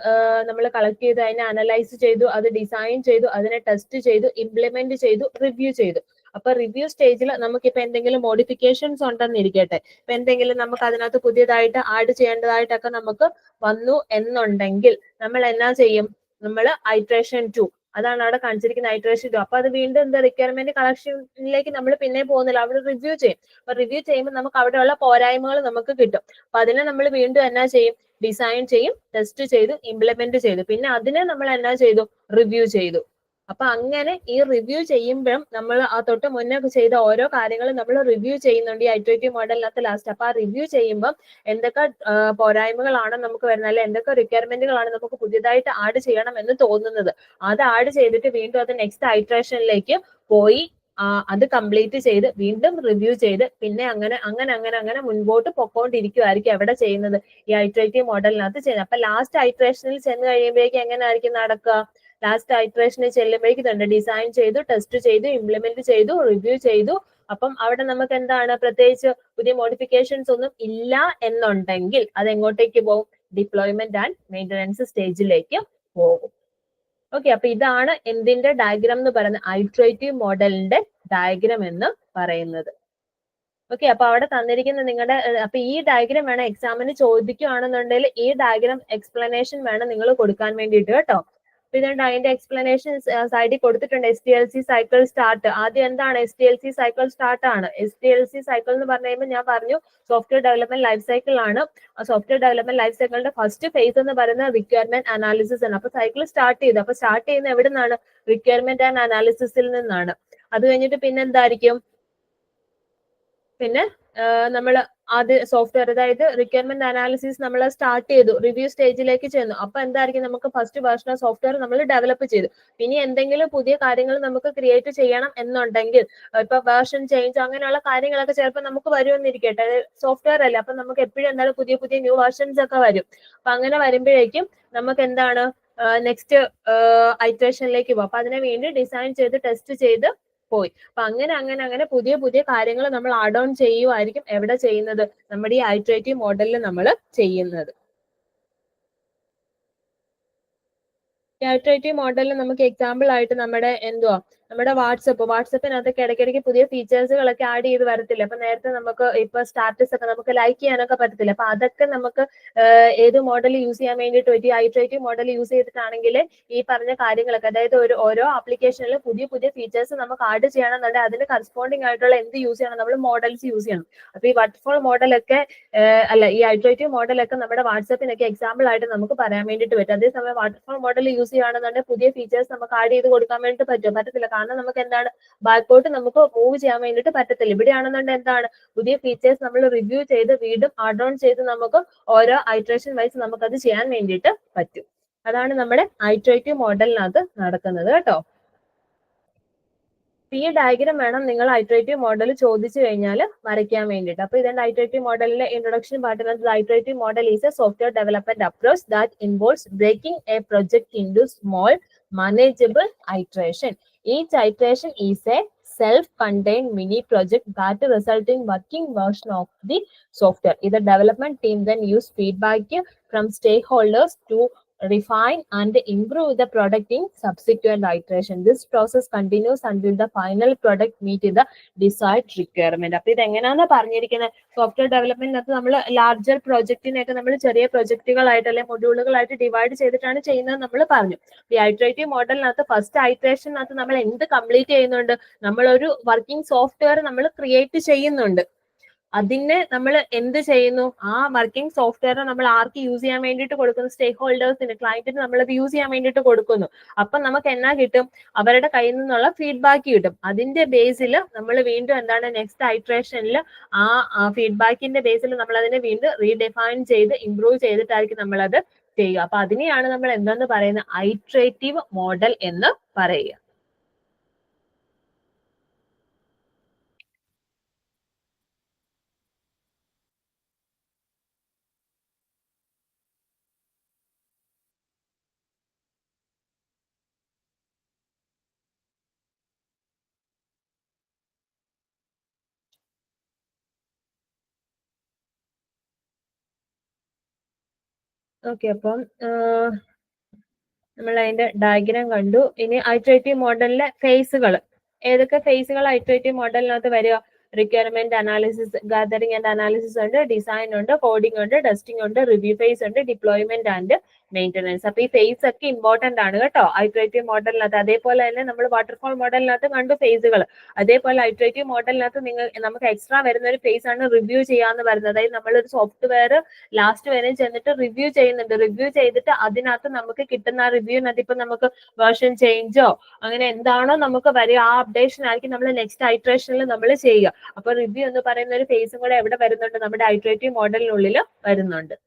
നമ്മൾ കളക്ട് ചെയ്തു, അതിനെ അനലൈസ് ചെയ്തു, അത് ഡിസൈൻ ചെയ്തു, അതിനെ ടെസ്റ്റ് ചെയ്തു, ഇംപ്ലിമെന്റ് ചെയ്തു, റിവ്യൂ ചെയ്തു. അപ്പൊ റിവ്യൂ സ്റ്റേജിൽ നമുക്കിപ്പോ എന്തെങ്കിലും മോഡിഫിക്കേഷൻസ് ഉണ്ടെന്നിരിക്കട്ടെ, ഇപ്പൊ എന്തെങ്കിലും നമുക്ക് അതിനകത്ത് പുതിയതായിട്ട് ആഡ് ചെയ്യേണ്ടതായിട്ടൊക്കെ നമുക്ക് വന്നു എന്നുണ്ടെങ്കിൽ നമ്മൾ എന്നാ ചെയ്യും? നമ്മൾ ഐട്രേഷൻ 2, അതാണ് അവിടെ കാണിച്ചിരിക്കുന്ന ഐട്രേഷൻ 2. അപ്പൊ അത് വീണ്ടും എന്താ, റിക്വയർമെന്റ് കളക്ഷനിലേക്ക് നമ്മൾ പിന്നെ പോകുന്നില്ല, അവിടെ റിവ്യൂ ചെയ്യും. അപ്പൊ റിവ്യൂ ചെയ്യുമ്പോൾ നമുക്ക് അവിടെയുള്ള പോരായ്മകൾ നമുക്ക് കിട്ടും. അപ്പൊ അതിനെ നമ്മൾ വീണ്ടും എന്നാ ചെയ്യും? ഡിസൈൻ ചെയ്യും, ടെസ്റ്റ് ചെയ്തു, ഇംപ്ലിമെന്റ് ചെയ്തു, പിന്നെ അതിനെ നമ്മൾ എന്നാ ചെയ്തു? റിവ്യൂ ചെയ്തു. അപ്പൊ അങ്ങനെ ഈ റിവ്യൂ ചെയ്യുമ്പോഴും നമ്മൾ ആ തൊട്ട് മുന്നേ ചെയ്ത ഓരോ കാര്യങ്ങളും നമ്മൾ റിവ്യൂ ചെയ്യുന്നുണ്ട് ഈ ഐട്രേറ്റീവ് മോഡലിനകത്ത് ലാസ്റ്റ്. അപ്പൊ ആ റിവ്യൂ ചെയ്യുമ്പോൾ എന്തൊക്കെ പോരായ്മകളാണ് നമുക്ക് വരുന്നത്, അല്ലെ എന്തൊക്കെ റിക്വയർമെന്റുകളാണ് നമുക്ക് പുതിയതായിട്ട് ആഡ് ചെയ്യണം എന്ന് തോന്നുന്നത്, അത് ആഡ് ചെയ്തിട്ട് വീണ്ടും അത് നെക്സ്റ്റ് ഐട്രേഷനിലേക്ക് പോയി അത് കംപ്ലീറ്റ് ചെയ്ത് വീണ്ടും റിവ്യൂ ചെയ്ത് പിന്നെ അങ്ങനെ മുൻപോട്ട് പൊക്കോണ്ടിരിക്കുമായിരിക്കും എവിടെ ചെയ്യുന്നത്? ഈ ഐട്രേറ്റീവ് മോഡലിനകത്ത് ചെയ്യുന്നത്. അപ്പൊ ലാസ്റ്റ് ഐട്രേഷനിൽ ചെന്ന് കഴിയുമ്പോഴേക്കും എങ്ങനെ ആയിരിക്കും നടക്കുക? ലാസ്റ്റ് ഐട്രേഷനിൽ ചെല്ലുമ്പോഴേക്കും തന്നെ ഡിസൈൻ ചെയ്തു, ടെസ്റ്റ് ചെയ്തു, ഇംപ്ലിമെന്റ് ചെയ്തു, റിവ്യൂ ചെയ്തു. അപ്പം അവിടെ നമുക്ക് എന്താണ്, പ്രത്യേകിച്ച് പുതിയ മോഡിഫിക്കേഷൻസ് ഒന്നും ഇല്ല എന്നുണ്ടെങ്കിൽ അത് എങ്ങോട്ടേക്ക് പോകും? ഡിപ്ലോയ്മെന്റ് ആൻഡ് മെയിൻ്റനൻസ് സ്റ്റേജിലേക്ക് പോകും. ഓക്കെ, അപ്പൊ ഇതാണ് എന്തിന്റെ ഡയഗ്രാം എന്ന് പറയുന്നത്? ഐട്രേറ്റീവ് മോഡലിന്റെ ഡയഗ്രാം എന്ന് പറയുന്നത്. ഓക്കെ, അപ്പൊ അവിടെ തന്നിരിക്കുന്ന നിങ്ങളുടെ അപ്പൊ ഈ ഡയഗ്രാം വേണം എക്സാമിന് ചോദിക്കുകയാണെന്നുണ്ടെങ്കിൽ ഈ ഡയഗ്രാം എക്സ്പ്ലനേഷൻ വേണം നിങ്ങൾ കൊടുക്കാൻ വേണ്ടിയിട്ട് കേട്ടോ. അപ്പൊ ഇതുകൊണ്ട് അതിന്റെ എക്സ്പ്ലനേഷൻ സൈഡിൽ കൊടുത്തിട്ടുണ്ട്. SDLC cycle start. ആദ്യം എന്താണ് SDLC സൈക്കിൾ സ്റ്റാർട്ട് ആണ്. SDLC സൈക്കിൾ എന്ന് പറഞ്ഞു കഴിയുമ്പോൾ ഞാൻ പറഞ്ഞു സോഫ്റ്റ്വെയർ ഡെവലപ്മെന്റ് ലൈഫ് സൈക്കിൾ ആണ്. ആ സോഫ്റ്റ്വെയർ ഡെവലപ്മെന്റ് ലൈഫ് സൈക്കിളിന്റെ ഫസ്റ്റ് ഫേസ് എന്ന് പറയുന്നത് റിക്വയർമെന്റ് അനാലിസിസ് ആണ്. അപ്പൊ സൈക്കിൾ സ്റ്റാർട്ട് ചെയ്തു. അപ്പൊ സ്റ്റാർട്ട് ചെയ്യുന്ന എവിടെ നിന്നാണ്? റിക്വയർമെന്റ് ആൻഡ് അനാലിസിസിൽ നിന്നാണ്. അത് കഴിഞ്ഞിട്ട് പിന്നെ എന്തായിരിക്കും? പിന്നെ നമ്മൾ അത് സോഫ്റ്റ്വെയർ, അതായത് റിക്വയർമെന്റ് അനാലിസിസ് നമ്മൾ സ്റ്റാർട്ട് ചെയ്തു, റിവ്യൂ സ്റ്റേജിലേക്ക് ചെന്നു. അപ്പൊ എന്തായിരിക്കും? നമുക്ക് ഫസ്റ്റ് വേർഷൻ ഓഫ് സോഫ്റ്റ്വെയർ നമ്മൾ ഡെവലപ്പ് ചെയ്തു. ഇനി എന്തെങ്കിലും പുതിയ കാര്യങ്ങൾ നമുക്ക് ക്രിയേറ്റ് ചെയ്യണം എന്നുണ്ടെങ്കിൽ ഇപ്പൊ വേർഷൻ ചേഞ്ച് അങ്ങനെയുള്ള കാര്യങ്ങളൊക്കെ ചിലപ്പോൾ നമുക്ക് വരുമെന്നിരിക്കട്ടെ, സോഫ്റ്റ്വെയർ അല്ലേ. അപ്പൊ നമുക്ക് എപ്പോഴും എന്തായാലും പുതിയ പുതിയ ന്യൂ വേർഷൻസ് ഒക്കെ വരും. അപ്പൊ അങ്ങനെ വരുമ്പോഴേക്കും നമുക്ക് എന്താണ് നെക്സ്റ്റ് ഐട്രേഷനിലേക്ക് പോകും. അപ്പൊ അതിനെ വേണ്ടി ഡിസൈൻ ചെയ്ത് ടെസ്റ്റ് ചെയ്ത് പോയി. അപ്പൊ അങ്ങനെ പുതിയ പുതിയ കാര്യങ്ങൾ നമ്മൾ ആഡ് ഓൺ ചെയ്യുമായിരിക്കും എവിടെ ചെയ്യുന്നത്? നമ്മുടെ ഈ ഐട്രേറ്റീവ് മോഡലിൽ നമ്മൾ ചെയ്യുന്നത്. ഇറ്ററേറ്റീവ് മോഡലിൽ നമുക്ക് എക്സാമ്പിൾ ആയിട്ട് നമ്മുടെ വാട്സപ്പിനകത്തൊക്കെ ഇടയ്ക്കിടയ്ക്ക് പുതിയ ഫീച്ചേഴ്സുകളൊക്കെ ആഡ് ചെയ്ത് വരത്തില്ല. അപ്പൊ നേരത്തെ നമുക്ക് ഇപ്പൊ സ്റ്റാറ്റസ് ഒക്കെ നമുക്ക് ലൈക്ക് ചെയ്യാനൊക്കെ പറ്റത്തില്ല. അപ്പൊ അതൊക്കെ നമുക്ക് ഏത് മോഡൽ യൂസ് ചെയ്യാൻ വേണ്ടിയിട്ട് പറ്റി ഇറ്ററേറ്റീവ് മോഡൽ യൂസ് ചെയ്തിട്ടാണെങ്കിൽ ഈ പറഞ്ഞ കാര്യങ്ങളൊക്കെ, അതായത് ഓരോ ആപ്ലിക്കേഷനിൽ പുതിയ പുതിയ ഫീച്ചേഴ്സ് നമുക്ക് ആഡ് ചെയ്യണമെന്നുണ്ടെങ്കിൽ അതിന് കറസ്പോണ്ടിങ് ആയിട്ടുള്ള എന്ത് യൂസ് ചെയ്യണം, നമ്മൾ മോഡൽസ് യൂസ് ചെയ്യണം. അപ്പൊ ഈ വാട്ടർഫോൾ മോഡലൊക്കെ ഈ ഇറ്ററേറ്റീവ് മോഡലൊക്കെ നമ്മുടെ വാട്സപ്പിനൊക്കെ എക്സാമ്പിൾ ആയിട്ട് നമുക്ക് പറയാൻ വേണ്ടിയിട്ട് പറ്റും. അതേസമയം വാട്ടർഫോൾ മോഡൽ യൂസ് ചെയ്യുകയാണെന്നുണ്ടെങ്കിൽ പുതിയ ഫീച്ചേഴ്സ് നമുക്ക് ആഡ് ചെയ്ത് കൊടുക്കാൻ വേണ്ടിയിട്ട് പറ്റത്തില്ല. കാരണം നമുക്ക് എന്താണ്, ബാക്കോട്ട് നമുക്ക് മൂവ് ചെയ്യാൻ വേണ്ടിയിട്ട് പറ്റത്തില്ല. ഇവിടെയാണെന്നുണ്ടെങ്കിൽ എന്താണ്, പുതിയ ഫീച്ചേഴ്സ് നമ്മൾ റിവ്യൂ ചെയ്ത് വീണ്ടും ആഡ് ഓൺ ചെയ്ത് നമുക്ക് ഓരോ ഐറ്ററേഷൻ വൈസ് നമുക്കത് ചെയ്യാൻ വേണ്ടിയിട്ട് പറ്റും. അതാണ് നമ്മുടെ ഇറ്ററേറ്റീവ് മോഡലിനകത്ത് നടക്കുന്നത് കേട്ടോ. ഈ ഡയഗ്രം വേണം നിങ്ങൾ ഇറ്ററേറ്റീവ് മോഡൽ ചോദിച്ചു കഴിഞ്ഞാൽ വരയ്ക്കാൻ വേണ്ടിയിട്ട്. അപ്പൊ ഇതിന്റെ ഇറ്ററേറ്റീവ് മോഡലിന്റെ ഇൻട്രൊഡക്ഷൻ പാർട്ടിനകത്ത് iterative model is a software development approach that involves breaking a project into small manageable iteration. Each iteration is a self-contained mini project that result in working version of the software. The development team then use feedback from stakeholders to refine and improve the product in subsequent iteration. This process continues until the final product meet the desired requirement. അപ്പൊ ഇത് എങ്ങനെയാണെന്ന് പറഞ്ഞിരിക്കുന്നത്, software ഡെവലപ്മെന്റിനകത്ത് നമ്മൾ larger പ്രോജക്റ്റിനെയൊക്കെ നമ്മൾ ചെറിയ പ്രൊജക്റ്റുകളായിട്ട് അല്ലെങ്കിൽ മൊഡ്യൂളുകളായിട്ട് divide ചെയ്തിട്ടാണ് ചെയ്യുന്നത് നമ്മൾ പറഞ്ഞു. ഈ ഇറ്ററേറ്റീവ് മോഡലിനകത്ത് ഫസ്റ്റ് ഐറ്ററേഷനകത്ത് നമ്മൾ എന്ത് കംപ്ലീറ്റ് ചെയ്യുന്നുണ്ട്, നമ്മൾ ഒരു വർക്കിംഗ് സോഫ്റ്റ്വെയർ നമ്മൾ ക്രിയേറ്റ് ചെയ്യുന്നുണ്ട്. അതിനെ നമ്മൾ എന്ത് ചെയ്യുന്നു, ആ വർക്കിംഗ് സോഫ്റ്റ്വെയർ നമ്മൾ ആർക്ക് യൂസ് ചെയ്യാൻ വേണ്ടിയിട്ട് കൊടുക്കുന്നു, സ്റ്റേക്ക് ഹോൾഡേഴ്സിന്, ക്ലയന്റിന് നമ്മളത് യൂസ് ചെയ്യാൻ വേണ്ടിയിട്ട് കൊടുക്കുന്നു. അപ്പൊ നമുക്ക് എന്നാ കിട്ടും, അവരുടെ കയ്യിൽ നിന്നുള്ള ഫീഡ്ബാക്ക് കിട്ടും. അതിന്റെ ബേസിൽ നമ്മൾ വീണ്ടും എന്താണ് നെക്സ്റ്റ് ഐറ്ററേഷനിൽ ആ ഫീഡ്ബാക്കിന്റെ ബേസിൽ നമ്മൾ അതിനെ വീണ്ടും റീഡിഫൈൻ ചെയ്ത് ഇംപ്രൂവ് ചെയ്തിട്ടായിരിക്കും നമ്മളത് ചെയ്യുക. അപ്പൊ അതിനെയാണ് നമ്മൾ എന്തെന്ന് പറയുന്നത്, ഇറ്ററേറ്റീവ് മോഡൽ എന്ന് പറയുക. ഓക്കെ, അപ്പം നമ്മൾ അതിന്റെ ഡയഗ്രാം കണ്ടു. ഇനി ഇറ്ററേറ്റീവ് മോഡലിലെ ഫേസുകൾ, ഏതൊക്കെ ഫേസുകൾ ഇറ്ററേറ്റീവ് മോഡലിനകത്ത് വരിക, requirement analysis, gathering and analysis ഉണ്ട്, ഡിസൈൻ ഉണ്ട്, കോഡിംഗ് ഉണ്ട്, ടെസ്റ്റിംഗ് ഉണ്ട്, റിവ്യൂ ഫേസ് ഉണ്ട്, ഡിപ്ലോയ്മെന്റ് ആൻഡ് മെയിൻ്റനൻസ്. അപ്പൊ ഈ ഫേസ് ഒക്കെ ഇമ്പോർട്ടന്റ് ആണ് കേട്ടോ ഇറ്ററേറ്റീവ് മോഡലിനകത്ത്. അതേപോലെ തന്നെ നമ്മൾ വാട്ടർഫോൾ മോഡലിനകത്ത് കണ്ടു ഫേസുകൾ. അതേപോലെ ഇറ്ററേറ്റീവ് മോഡലിനകത്ത് നമുക്ക് എക്സ്ട്രാ വരുന്ന ഒരു ഫേസ് ആണ് റിവ്യൂ ചെയ്യാന്ന് പറയുന്നത്. അതായത് നമ്മളൊരു സോഫ്റ്റ്വെയർ ലാസ്റ്റ് വരെ ചെന്നിട്ട് റിവ്യൂ ചെയ്യുന്നുണ്ട്. റിവ്യൂ ചെയ്തിട്ട് അതിനകത്ത് നമുക്ക് കിട്ടുന്ന ആ റിവ്യൂവിനകത്ത് ഇപ്പൊ നമുക്ക് വേർഷൻ ചേഞ്ചോ അങ്ങനെ എന്താണോ നമുക്ക് വരിക, ആ അപ്ഡേഷൻ ആയിരിക്കും നമ്മൾ നെക്സ്റ്റ് ഐറ്ററേഷനിൽ നമ്മൾ ചെയ്യുക. അപ്പൊ റിവ്യൂ എന്ന് പറയുന്ന ഒരു ഫേസും കൂടെ എവിടെ വരുന്നുണ്ട്, നമ്മുടെ ഇറ്ററേറ്റീവ് മോഡലിനുള്ളിൽ വരുന്നുണ്ട്.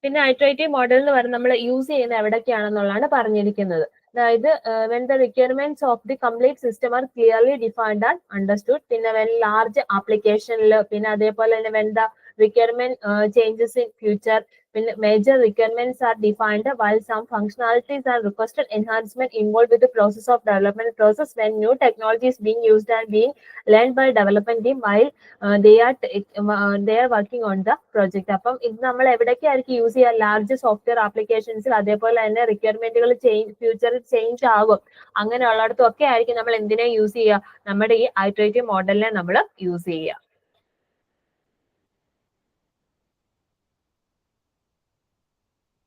പിന്നെ ഇറ്ററേറ്റീവ് മോഡൽ എന്ന് പറയുന്നത് നമ്മൾ യൂസ് ചെയ്യുന്ന എവിടൊക്കെയാണെന്നുള്ളതാണ് പറഞ്ഞിരിക്കുന്നത്. അതായത് when the requirements of the complete system are clearly defined and understood, പിന്നെ when large applicationൽ, പിന്നെ അതേപോലെ തന്നെ when the requirement changes in future, പിന്നെ major requirements are defined while some functionalities are requested enhancement involved with the process of development process, when new technology is being used and being learned by development team while they are working on the project. അപ്പം ഇത് നമ്മൾ എവിടേക്കായിരിക്കും use ചെയ്യുക, large software ആപ്ലിക്കേഷൻസിൽ, അതേപോലെ തന്നെ റിക്വയർമെന്റുകൾ ഫ്യൂച്ചറിൽ change ആകും, അങ്ങനെയുള്ളിടത്തും ഒക്കെ ആയിരിക്കും നമ്മൾ എന്തിനെ യൂസ് ചെയ്യുക, നമ്മുടെ ഈ ഇറ്ററേറ്റീവ് മോഡലിനെ നമ്മൾ യൂസ് ചെയ്യുക.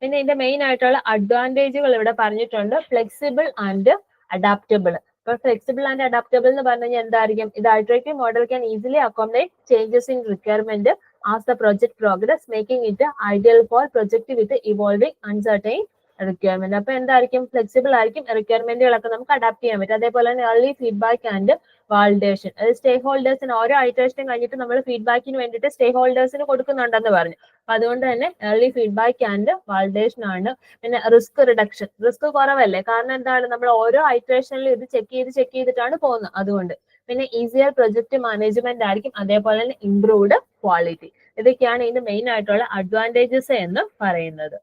പിന്നെ ഇതിന്റെ മെയിൻ ആയിട്ടുള്ള അഡ്വാൻറ്റേജുകൾ ഇവിടെ പറഞ്ഞിട്ടുണ്ട്. Flexible and adaptable. ഇപ്പൊ ഫ്ലെക്സിബിൾ ആൻഡ് അഡാപ്റ്റബിൾ എന്ന് പറഞ്ഞു കഴിഞ്ഞാൽ എന്തായിരിക്കും, ഇത് iterative model can easily accommodate changes in requirement as the project progress, making it ideal four project with evolving uncertain requirement. അപ്പൊ എന്തായിരിക്കും, ഫ്ലെക്സിബിൾ ആയിരിക്കും, റിക്വയർമെന്റുകളൊക്കെ നമുക്ക് അഡാപ്റ്റ് ചെയ്യാൻ പറ്റും. അതേപോലെ തന്നെ ഏർലി ഫീഡ്ബാക്ക് ആൻഡ് വാലിഡേഷൻ, അതായത് സ്റ്റേക്ക് ഹോൾഡേഴ്സിന് ഓരോ ഐറ്ററേഷനും കഴിഞ്ഞിട്ട് നമ്മൾ ഫീഡ്ബാക്കിന് വേണ്ടിയിട്ട് സ്റ്റേക്ക് ഹോൾഡേഴ്സിന് കൊടുക്കുന്നുണ്ടെന്ന് പറഞ്ഞു. അപ്പൊ അതുകൊണ്ട് തന്നെ ഏർലി ഫീഡ്ബാക്ക് ആൻഡ് വാലിഡേഷൻ ആണ്. പിന്നെ റിസ്ക് റിഡക്ഷൻ, റിസ്ക് കുറവല്ലേ, കാരണം എന്താണ്, നമ്മൾ ഓരോ ഐറ്ററേഷനിലും ഇത് ചെക്ക് ചെയ്തിട്ടാണ് പോകുന്നത്, അതുകൊണ്ട്. പിന്നെ ഈസിയർ പ്രൊജക്ട് മാനേജ്മെന്റ് ആയിരിക്കും, അതേപോലെ തന്നെ ഇംപ്രൂവ്ഡ് ക്വാളിറ്റി. ഇതൊക്കെയാണ് ഇതിന്റെ മെയിൻ ആയിട്ടുള്ള അഡ്വാൻറ്റേജസ് എന്ന് പറയുന്നത്.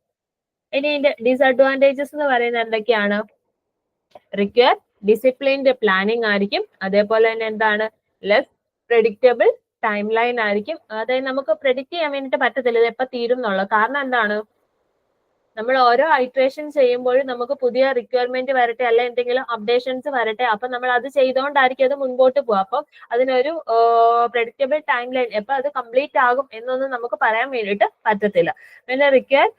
ഇനി ഇതിന്റെ ഡിസഡ്വാൻറ്റേജസ് എന്ന് പറയുന്നത് എന്തൊക്കെയാണ്, റിക്വയർ ഡിസിപ്ലിൻഡ് പ്ലാനിങ് ആയിരിക്കും, അതേപോലെ തന്നെ എന്താണ്, ലെസ് പ്രെഡിക്റ്റബിൾ ടൈം ലൈൻ ആയിരിക്കും. അതായത് നമുക്ക് പ്രെഡിക്റ്റ് ചെയ്യാൻ വേണ്ടിയിട്ട് പറ്റത്തില്ല ഇത് എപ്പോൾ തീരും എന്നുള്ളത്. കാരണം എന്താണ്, നമ്മൾ ഓരോ ഐട്രേഷൻ ചെയ്യുമ്പോഴും നമുക്ക് പുതിയ റിക്വയർമെന്റ് വരട്ടെ, അല്ലെ എന്തെങ്കിലും അപ്ഡേഷൻസ് വരട്ടെ, അപ്പൊ നമ്മൾ അത് ചെയ്തുകൊണ്ടായിരിക്കും അത് മുൻപോട്ട് പോകുക. അപ്പം അതിനൊരു പ്രെഡിക്റ്റബിൾ ടൈം ലൈൻ എപ്പോൾ അത് കംപ്ലീറ്റ് ആകും എന്നൊന്നും നമുക്ക് പറയാൻ വേണ്ടിയിട്ട് പറ്റത്തില്ല. പിന്നെ റിക്വയർ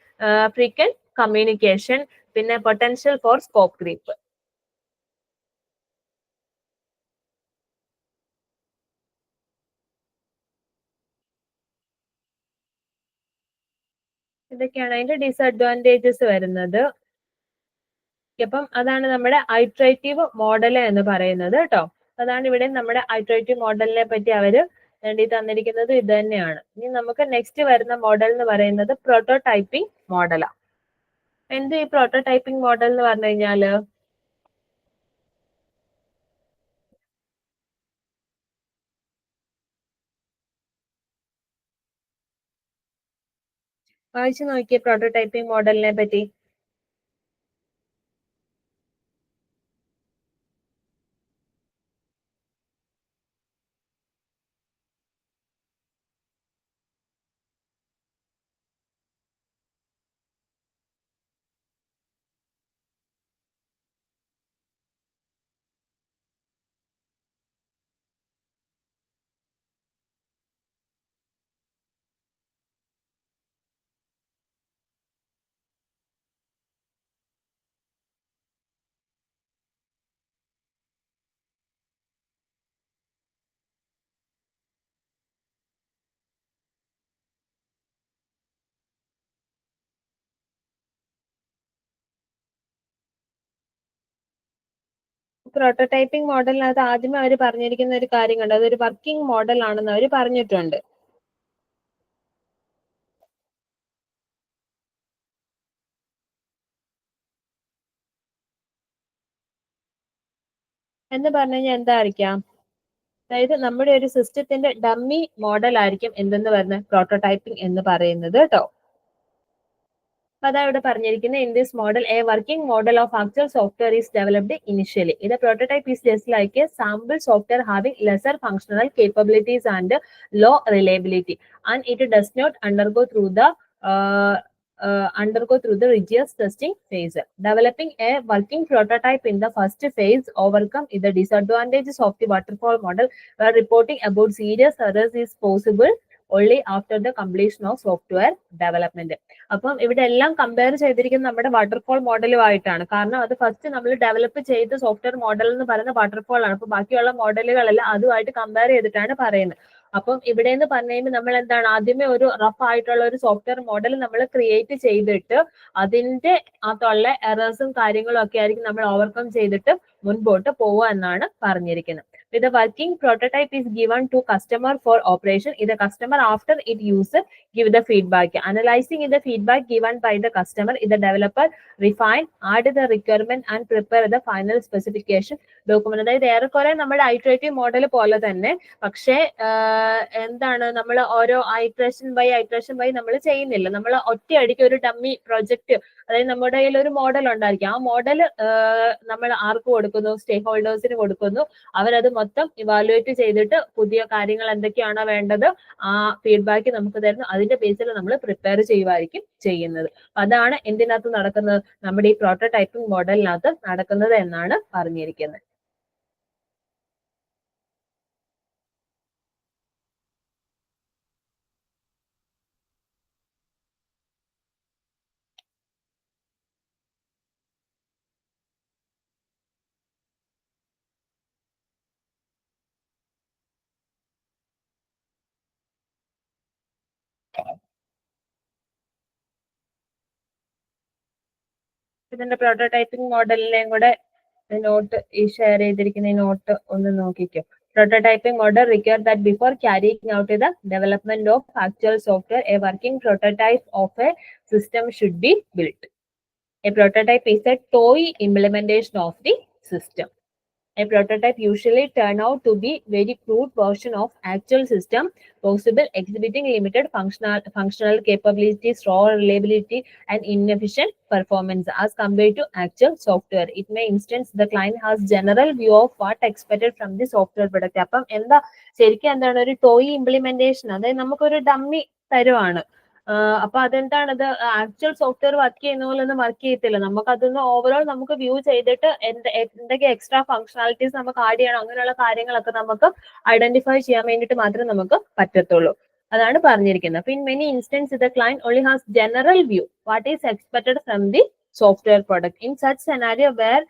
ഫ്രീക്വന്റ് കമ്മ്യൂണിക്കേഷൻ, പിന്നെ പൊട്ടൻഷ്യൽ ഫോർ സ്കോപ്പ് ക്രീപ്പ്. ഇതൊക്കെയാണ് അതിന്റെ ഡിസഡ്വാൻറ്റേജസ് വരുന്നത്. അപ്പം അതാണ് നമ്മുടെ ഐട്രേറ്റീവ് മോഡൽ എന്ന് പറയുന്നത് കേട്ടോ. അതാണ് ഇവിടെ നമ്മുടെ ഐട്രേറ്റീവ് മോഡലിനെ പറ്റി അവര് വേണ്ടി തന്നിരിക്കുന്നത് ഇത് തന്നെയാണ്. ഇനി നമുക്ക് നെക്സ്റ്റ് വരുന്ന മോഡൽ എന്ന് പറയുന്നത് പ്രോട്ടോടൈപ്പിംഗ് മോഡലാണ്. എന്ത് ഈ പ്രോട്ടോടൈപ്പിംഗ് മോഡൽ എന്ന് പറഞ്ഞു കഴിഞ്ഞാല് വായിച്ചു നോക്കിയ പ്രോട്ടോടൈപ്പിംഗ് മോഡലിനെ പറ്റി. പ്രോട്ടോടൈപ്പിംഗ് മോഡലിനകത്ത് ആദ്യമേ അവർ പറഞ്ഞിരിക്കുന്ന ഒരു കാര്യം കണ്ട് അതൊരു വർക്കിംഗ് മോഡൽ ആണെന്ന് അവർ പറഞ്ഞിട്ടുണ്ട്. എന്ന് പറഞ്ഞു കഴിഞ്ഞാൽ എന്തായിരിക്കാം? അതായത് നമ്മുടെ ഒരു സിസ്റ്റത്തിന്റെ ഡമ്മി മോഡൽ ആയിരിക്കും എന്തെന്ന് പറയുന്നത് പ്രോട്ടോടൈപ്പിംഗ് എന്ന് പറയുന്നത് കേട്ടോ. അതാ ഇവിടെ പറഞ്ഞിരിക്കുന്നത്, in this model a working model of actual software is developed initially. ഇത് prototype is just like a sample software having lesser functional capabilities and low reliability and it does not undergo through the rigorous testing phase. Developing a working prototype in the first phase overcome the disadvantages of the waterfall model, where reporting about serious errors is possible only after the completion of software development. അപ്പം ഇവിടെ എല്ലാം compare ചെയ്തിരിക്കുന്നത് നമ്മുടെ waterfall മോഡലുമായിട്ടാണ്. കാരണം അത് first നമ്മൾ develop ചെയ്ത software model എന്ന് പറയുന്ന വാട്ടർഫോൾ ആണ്. അപ്പൊ ബാക്കിയുള്ള മോഡലുകളെല്ലാം അതുമായിട്ട് കമ്പയർ ചെയ്തിട്ടാണ് പറയുന്നത്. അപ്പം ഇവിടെ എന്ന് പറഞ്ഞു കഴിയുമ്പോൾ നമ്മൾ എന്താണ് ആദ്യമേ ഒരു റഫ് ആയിട്ടുള്ള ഒരു സോഫ്റ്റ്വെയർ മോഡൽ നമ്മൾ ക്രിയേറ്റ് ചെയ്തിട്ട് അതിന്റെ അകത്തുള്ള എറേഴ്സും കാര്യങ്ങളും ഒക്കെ ആയിരിക്കും നമ്മൾ ഓവർകം ചെയ്തിട്ട് മുൻപോട്ട് പോവുക എന്നാണ് പറഞ്ഞിരിക്കുന്നത്. The working prototype is given to customer for operation. The customer after it use give the feedback. Analyzing the feedback given by the customer, the developer refine, add the requirement and prepare the final specification document. അതായത് ഏറെക്കുറെ നമ്മുടെ iterative model പോലെ തന്നെ, പക്ഷേ എന്താണ് നമ്മൾ ഓരോ iteration by നമ്മൾ ചെയ്യുന്നില്ല. നമ്മൾ ഒറ്റയടിക്ക് ഒരു ഡമ്മി പ്രൊജക്ട്, അതായത് നമ്മുടെ കയ്യിൽ ഒരു മോഡൽ ഉണ്ടായിരിക്കും. ആ മോഡൽ നമ്മൾ ആർക്ക് കൊടുക്കുന്നു? സ്റ്റേക്ക് ഹോൾഡേഴ്സിന് കൊടുക്കുന്നു. അവരത് മൊത്തം ഇവാലുവേറ്റ് ചെയ്തിട്ട് പുതിയ കാര്യങ്ങൾ എന്തൊക്കെയാണോ വേണ്ടത് ആ ഫീഡ്ബാക്ക് നമുക്ക് തരുന്നു. അതിന്റെ ബേസിൽ നമ്മൾ പ്രിപ്പയർ ചെയ്യുമായിരിക്കും ചെയ്യുന്നത്. അതാണ് എന്തിനകത്ത് നടക്കുന്നത്? നമ്മുടെ ഈ പ്രോട്ടോടൈപ്പിംഗ് മോഡലിനകത്ത് നടക്കുന്നത് എന്നാണ് പറഞ്ഞിരിക്കുന്നത്. ഇതിന്റെ പ്രോട്ടോടൈപ്പിംഗ് മോഡലിനെയും കൂടെ നോട്ട് ഈ ഷെയർ ചെയ്തിരിക്കുന്ന ഈ നോട്ട് ഒന്ന് നോക്കിക്കോ. Prototyping model require that before carrying out the development of actual software, a working prototype of a system should be built. A prototype is a toy implementation of the system. A prototype usually turn out to be very crude version of actual system, possible exhibiting limited functional capabilities, raw reliability, and inefficient performance as compared to actual software. It may instance the client has general view of what expected from the software product. അപ്പം എന്താ ശരിക്കും എന്താണ് ഒരു toy implementation? അതായത് നമുക്കൊരു dummy തരുവാണ്. അപ്പൊ അതെന്താണത്, actual software work ചെയ്യുന്ന പോലെ ഒന്നും വർക്ക് ചെയ്യത്തില്ല. നമുക്ക് അതൊന്ന് ഓവറോൾ നമുക്ക് വ്യൂ ചെയ്തിട്ട് എന്തൊക്കെ എക്സ്ട്രാ ഫങ്ഷണാലിറ്റീസ് നമുക്ക് ആഡ് ചെയ്യണം, അങ്ങനെയുള്ള കാര്യങ്ങളൊക്കെ നമുക്ക് ഐഡന്റിഫൈ ചെയ്യാൻ വേണ്ടിയിട്ട് മാത്രമേ നമുക്ക് പറ്റത്തുള്ളൂ. അതാണ് പറഞ്ഞിരിക്കുന്നത്. അപ്പൊ in many instance the client only has general view what is expected from the software product. In such scenario where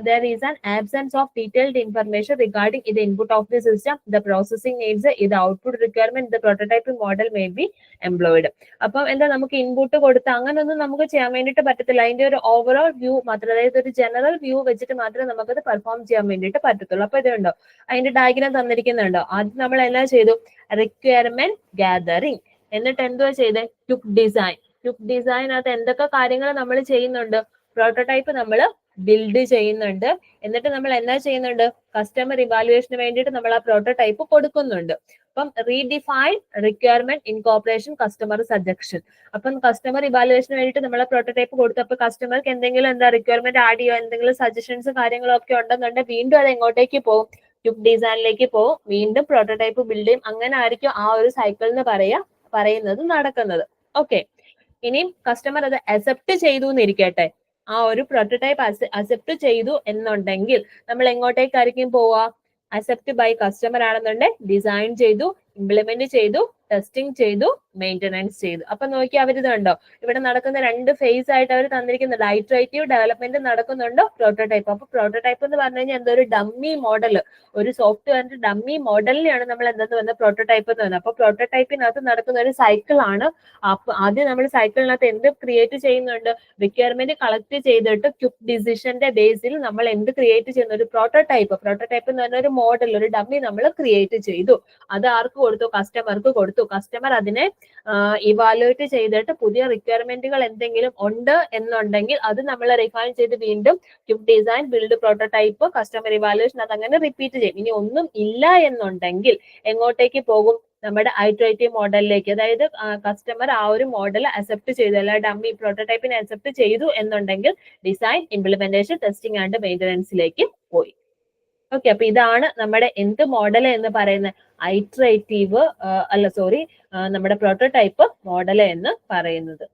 there is an absence of detailed information regarding the input of the system, the processing needs, the output requirement, the prototype model may be employed. അപ്പം എന്താ, നമുക്ക് input കൊടുത്ത് അങ്ങനൊന്നും നമുക്ക് ചെയ്യാൻ വേണ്ടിയിട്ട് പറ്റത്തില്ല. അതിന്റെ ഒരു ഓവറോൾ വ്യൂ മാത്രം, അതായത് ഒരു ജനറൽ വ്യൂ വെച്ചിട്ട് മാത്രമേ നമുക്കത് പെർഫോം ചെയ്യാൻ വേണ്ടിയിട്ട് പറ്റത്തുള്ളൂ. അപ്പൊ ഇതുണ്ടോ, അതിന്റെ ഡയഗ്രാം തന്നിരിക്കുന്നുണ്ടോ. ആദ്യം നമ്മൾ എല്ലാം ചെയ്തു, റിക്വയർമെന്റ് ഗാദറിംഗ്, എന്നിട്ട് എന്തുവാ ചെയ്തേ, ക്യുക്ക് ഡിസൈൻ. ക്യുക്ക് ഡിസൈനകത്ത് എന്തൊക്കെ കാര്യങ്ങൾ നമ്മൾ ചെയ്യുന്നുണ്ട്, പ്രോട്ടോടൈപ്പ് നമ്മൾ ബിൽഡ് ചെയ്യുന്നുണ്ട്, എന്നിട്ട് നമ്മൾ എന്നാ ചെയ്യുന്നുണ്ട്, കസ്റ്റമർ ഇവാലുവേഷന് വേണ്ടിയിട്ട് നമ്മൾ ആ പ്രോട്ടോടൈപ്പ് കൊടുക്കുന്നുണ്ട്. അപ്പം redefine requirement incorporation customer suggestion. അപ്പം കസ്റ്റമർ ഇവാലുവേഷന് വേണ്ടിയിട്ട് നമ്മൾ പ്രോട്ടോടൈപ്പ് കൊടുത്തു. അപ്പൊ കസ്റ്റമർക്ക് എന്തെങ്കിലും എന്താ റിക്വയർമെന്റ് ആഡ് ചെയ്യുക, എന്തെങ്കിലും സജഷൻസ് കാര്യങ്ങളൊക്കെ ഉണ്ടെന്നുണ്ടെങ്കിൽ വീണ്ടും അത് എങ്ങോട്ടേക്ക് പോകും, ക്യുക്ക് ഡിസൈനിലേക്ക് പോകും, വീണ്ടും പ്രോട്ടോടൈപ്പ് ബിൽഡ് ചെയ്യും. അങ്ങനെ ആയിരിക്കും ആ ഒരു സൈക്കിൾ എന്ന് പറയുന്നത് നടക്കുന്നത്. ഓക്കെ, ഇനിയും കസ്റ്റമർ അത് അക്സെപ്റ്റ് ചെയ്തു എന്നിരിക്കട്ടെ, ആ ഒരു പ്രോട്ടോടൈപ്പ് അക്സെപ്റ്റ് ചെയ്തു എന്നുണ്ടെങ്കിൽ നമ്മൾ എങ്ങോട്ടേക്കായിരിക്കും പോവുക, അക്സെപ്റ്റ് ബൈ കസ്റ്റമർ ആണെന്നുണ്ടെങ്കിൽ ഡിസൈൻ ചെയ്തു, ഇംപ്ലിമെന്റ് ചെയ്തു, ടെസ്റ്റിംഗ് ചെയ്തു, മെയിൻ്റനൻസ് ചെയ്തു. അപ്പൊ നോക്കി അവരിത് കണ്ടോ, ഇവിടെ നടക്കുന്ന രണ്ട് ഫേസ് ആയിട്ട് അവർ തന്നിരിക്കുന്നുണ്ട്. ഇറ്ററേറ്റീവ് ഡെവലപ്മെന്റ് നടക്കുന്നുണ്ട്, പ്രോട്ടോടൈപ്പ്. അപ്പൊ പ്രോട്ടോടൈപ്പ് എന്ന് പറഞ്ഞു കഴിഞ്ഞാൽ എന്തോ ഒരു ഡമ്മി മോഡൽ, ഒരു സോഫ്റ്റ്വെയറിന്റെ ഡമ്മി മോഡലിനെയാണ് നമ്മൾ എന്തെന്ന് പറയുന്നത്, പ്രോട്ടോടൈപ്പ് എന്ന് പറയുന്നത്. അപ്പൊ പ്രോട്ടോടൈപ്പിനകത്ത് നടക്കുന്ന ഒരു സൈക്കിൾ ആണ്. അപ്പൊ ആദ്യം നമ്മൾ സൈക്കിളിനകത്ത് എന്ത് ക്രിയേറ്റ് ചെയ്യുന്നുണ്ട്, റിക്വയർമെന്റ് കളക്ട് ചെയ്തിട്ട് ക്യുക്ക് ഡിസിഷന്റെ ബേസിൽ നമ്മൾ എന്ത് ക്രിയേറ്റ് ചെയ്യുന്ന ഒരു പ്രോട്ടോടൈപ്പ് എന്ന് പറഞ്ഞ ഒരു മോഡൽ, ഒരു ഡമ്മി നമ്മൾ ക്രിയേറ്റ് ചെയ്തു. അത് ആർക്ക് കൊടുത്തു, കസ്റ്റമർക്ക് കൊടുത്തു. കസ്റ്റമർ അതിനെ ഇവാലുവേറ്റ് ചെയ്തിട്ട് പുതിയ റിക്വയർമെന്റുകൾ എന്തെങ്കിലും ഉണ്ട് എന്നുണ്ടെങ്കിൽ അത് നമ്മൾ റിഫൈൻ ചെയ്ത് വീണ്ടും quick design, build, prototype, customer evaluation അത് അങ്ങനെ റിപ്പീറ്റ് ചെയ്യും. ഇനി ഒന്നും ഇല്ല എന്നുണ്ടെങ്കിൽ എങ്ങോട്ടേക്ക് പോകും, നമ്മുടെ ഐറ്ററേറ്റീവ് മോഡലിലേക്ക്. അതായത് കസ്റ്റമർ ആ ഒരു മോഡൽ അക്സെപ്റ്റ് ചെയ്തു, അല്ല ഡമ്മി പ്രോട്ടോടൈപ്പിനെ അക്സെപ്റ്റ് ചെയ്തു എന്നുണ്ടെങ്കിൽ ഡിസൈൻ, ഇംപ്ലിമെന്റേഷൻ, ടെസ്റ്റിംഗ് ആൻഡ് മെയിൻ്റനൻസിലേക്ക് പോയി. ഓക്കെ, അപ്പൊ ഇതാണ് നമ്മുടെ എന്ത് മോഡൽ എന്ന് പറയുന്നത്, ഐറ്ററേറ്റീവ് നമ്മുടെ പ്രോട്ടോടൈപ്പ് മോഡൽ എന്ന് പറയുന്നത്.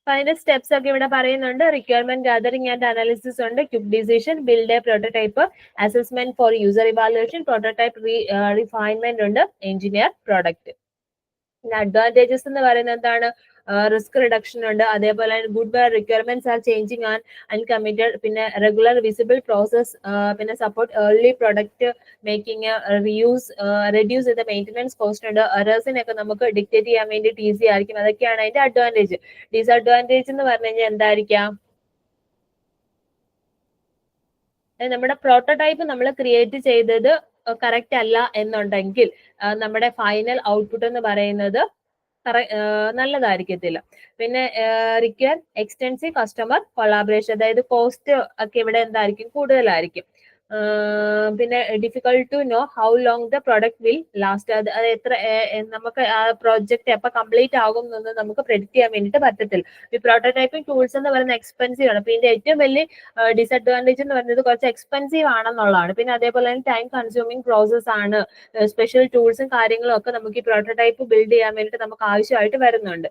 അതിന്റെ സ്റ്റെപ്സ് ഒക്കെ ഇവിടെ പറയുന്നുണ്ട്. റിക്വയർമെന്റ് ഗാദറിംഗ് ആൻഡ് അനാലിസിസ് ഉണ്ട്, quick decision, build a prototype, assessment for user evaluation, prototype refinement ഉണ്ട്, എഞ്ചിനീയർ പ്രോഡക്റ്റ്. പിന്നെ അഡ്വാൻറ്റേജസ് എന്ന് പറയുന്നത് എന്താണ്, റിസ്ക് റിഡക്ഷൻ ഉണ്ട്, അതേപോലെ good where requirements are changing and uncommitted, പിന്നെ റെഗുലർ വിസിബിൾ പ്രോസസ്, പിന്നെ support early product making, reduce ചെയ്ത മെയിൻ്റനൻസ് കോസ്റ്റ് ഉണ്ട്, എറേഴ്സിനൊക്കെ നമുക്ക് ഡിക്റ്റേറ്റ് ചെയ്യാൻ വേണ്ടിയിട്ട് ഈസി ആയിരിക്കും. അതൊക്കെയാണ് അതിന്റെ അഡ്വാൻറ്റേജ്. ഡിസഡ്വാൻറ്റേജ് എന്ന് പറഞ്ഞു കഴിഞ്ഞാൽ എന്തായിരിക്കാം, നമ്മുടെ പ്രോട്ടോടൈപ്പ് നമ്മൾ ക്രിയേറ്റ് ചെയ്തത് കറക്റ്റ് അല്ല എന്നുണ്ടെങ്കിൽ നമ്മുടെ ഫൈനൽ ഔട്ട്പുട്ട് എന്ന് പറയുന്നത് നല്ലതായിരിക്കത്തില്ല. പിന്നെ റിക്വയർ എക്സ്റ്റെൻസീവ് കസ്റ്റമർ കൊളാബറേഷൻ, അതായത് കോസ്റ്റ് ഒക്കെ ഇവിടെ എന്തായിരിക്കും, കൂടുതലായിരിക്കും. പിന്നെ difficult to know how long the product will last, അത് എത്ര നമുക്ക് ആ പ്രോജക്റ്റ് എപ്പോൾ കംപ്ലീറ്റ് ആകും എന്നൊന്നും നമുക്ക് പ്രെഡിക്റ്റ് ചെയ്യാൻ വേണ്ടിയിട്ട് പറ്റത്തില്ല. ഈ പ്രോട്ടോടൈപ്പിംഗ് ടൂൾസ് എന്ന് പറയുന്നത് എക്സ്പെൻസീവ് ആണ്. അപ്പൊ ഇതിന്റെ ഏറ്റവും വലിയ ഡിസഡ്വാൻറ്റേജ് എന്ന് പറയുന്നത് കുറച്ച് എക്സ്പെൻസീവ് ആണെന്നുള്ളതാണ്. പിന്നെ അതേപോലെ തന്നെ ടൈം കൺസ്യൂമിങ് പ്രോസസ് ആണ്. സ്പെഷ്യൽ ടൂൾസും കാര്യങ്ങളും ഒക്കെ നമുക്ക് ഈ പ്രോട്ടോടൈപ്പ് ബിൽഡ് ചെയ്യാൻ വേണ്ടിയിട്ട് നമുക്ക് ആവശ്യമായിട്ട് വരുന്നുണ്ട്.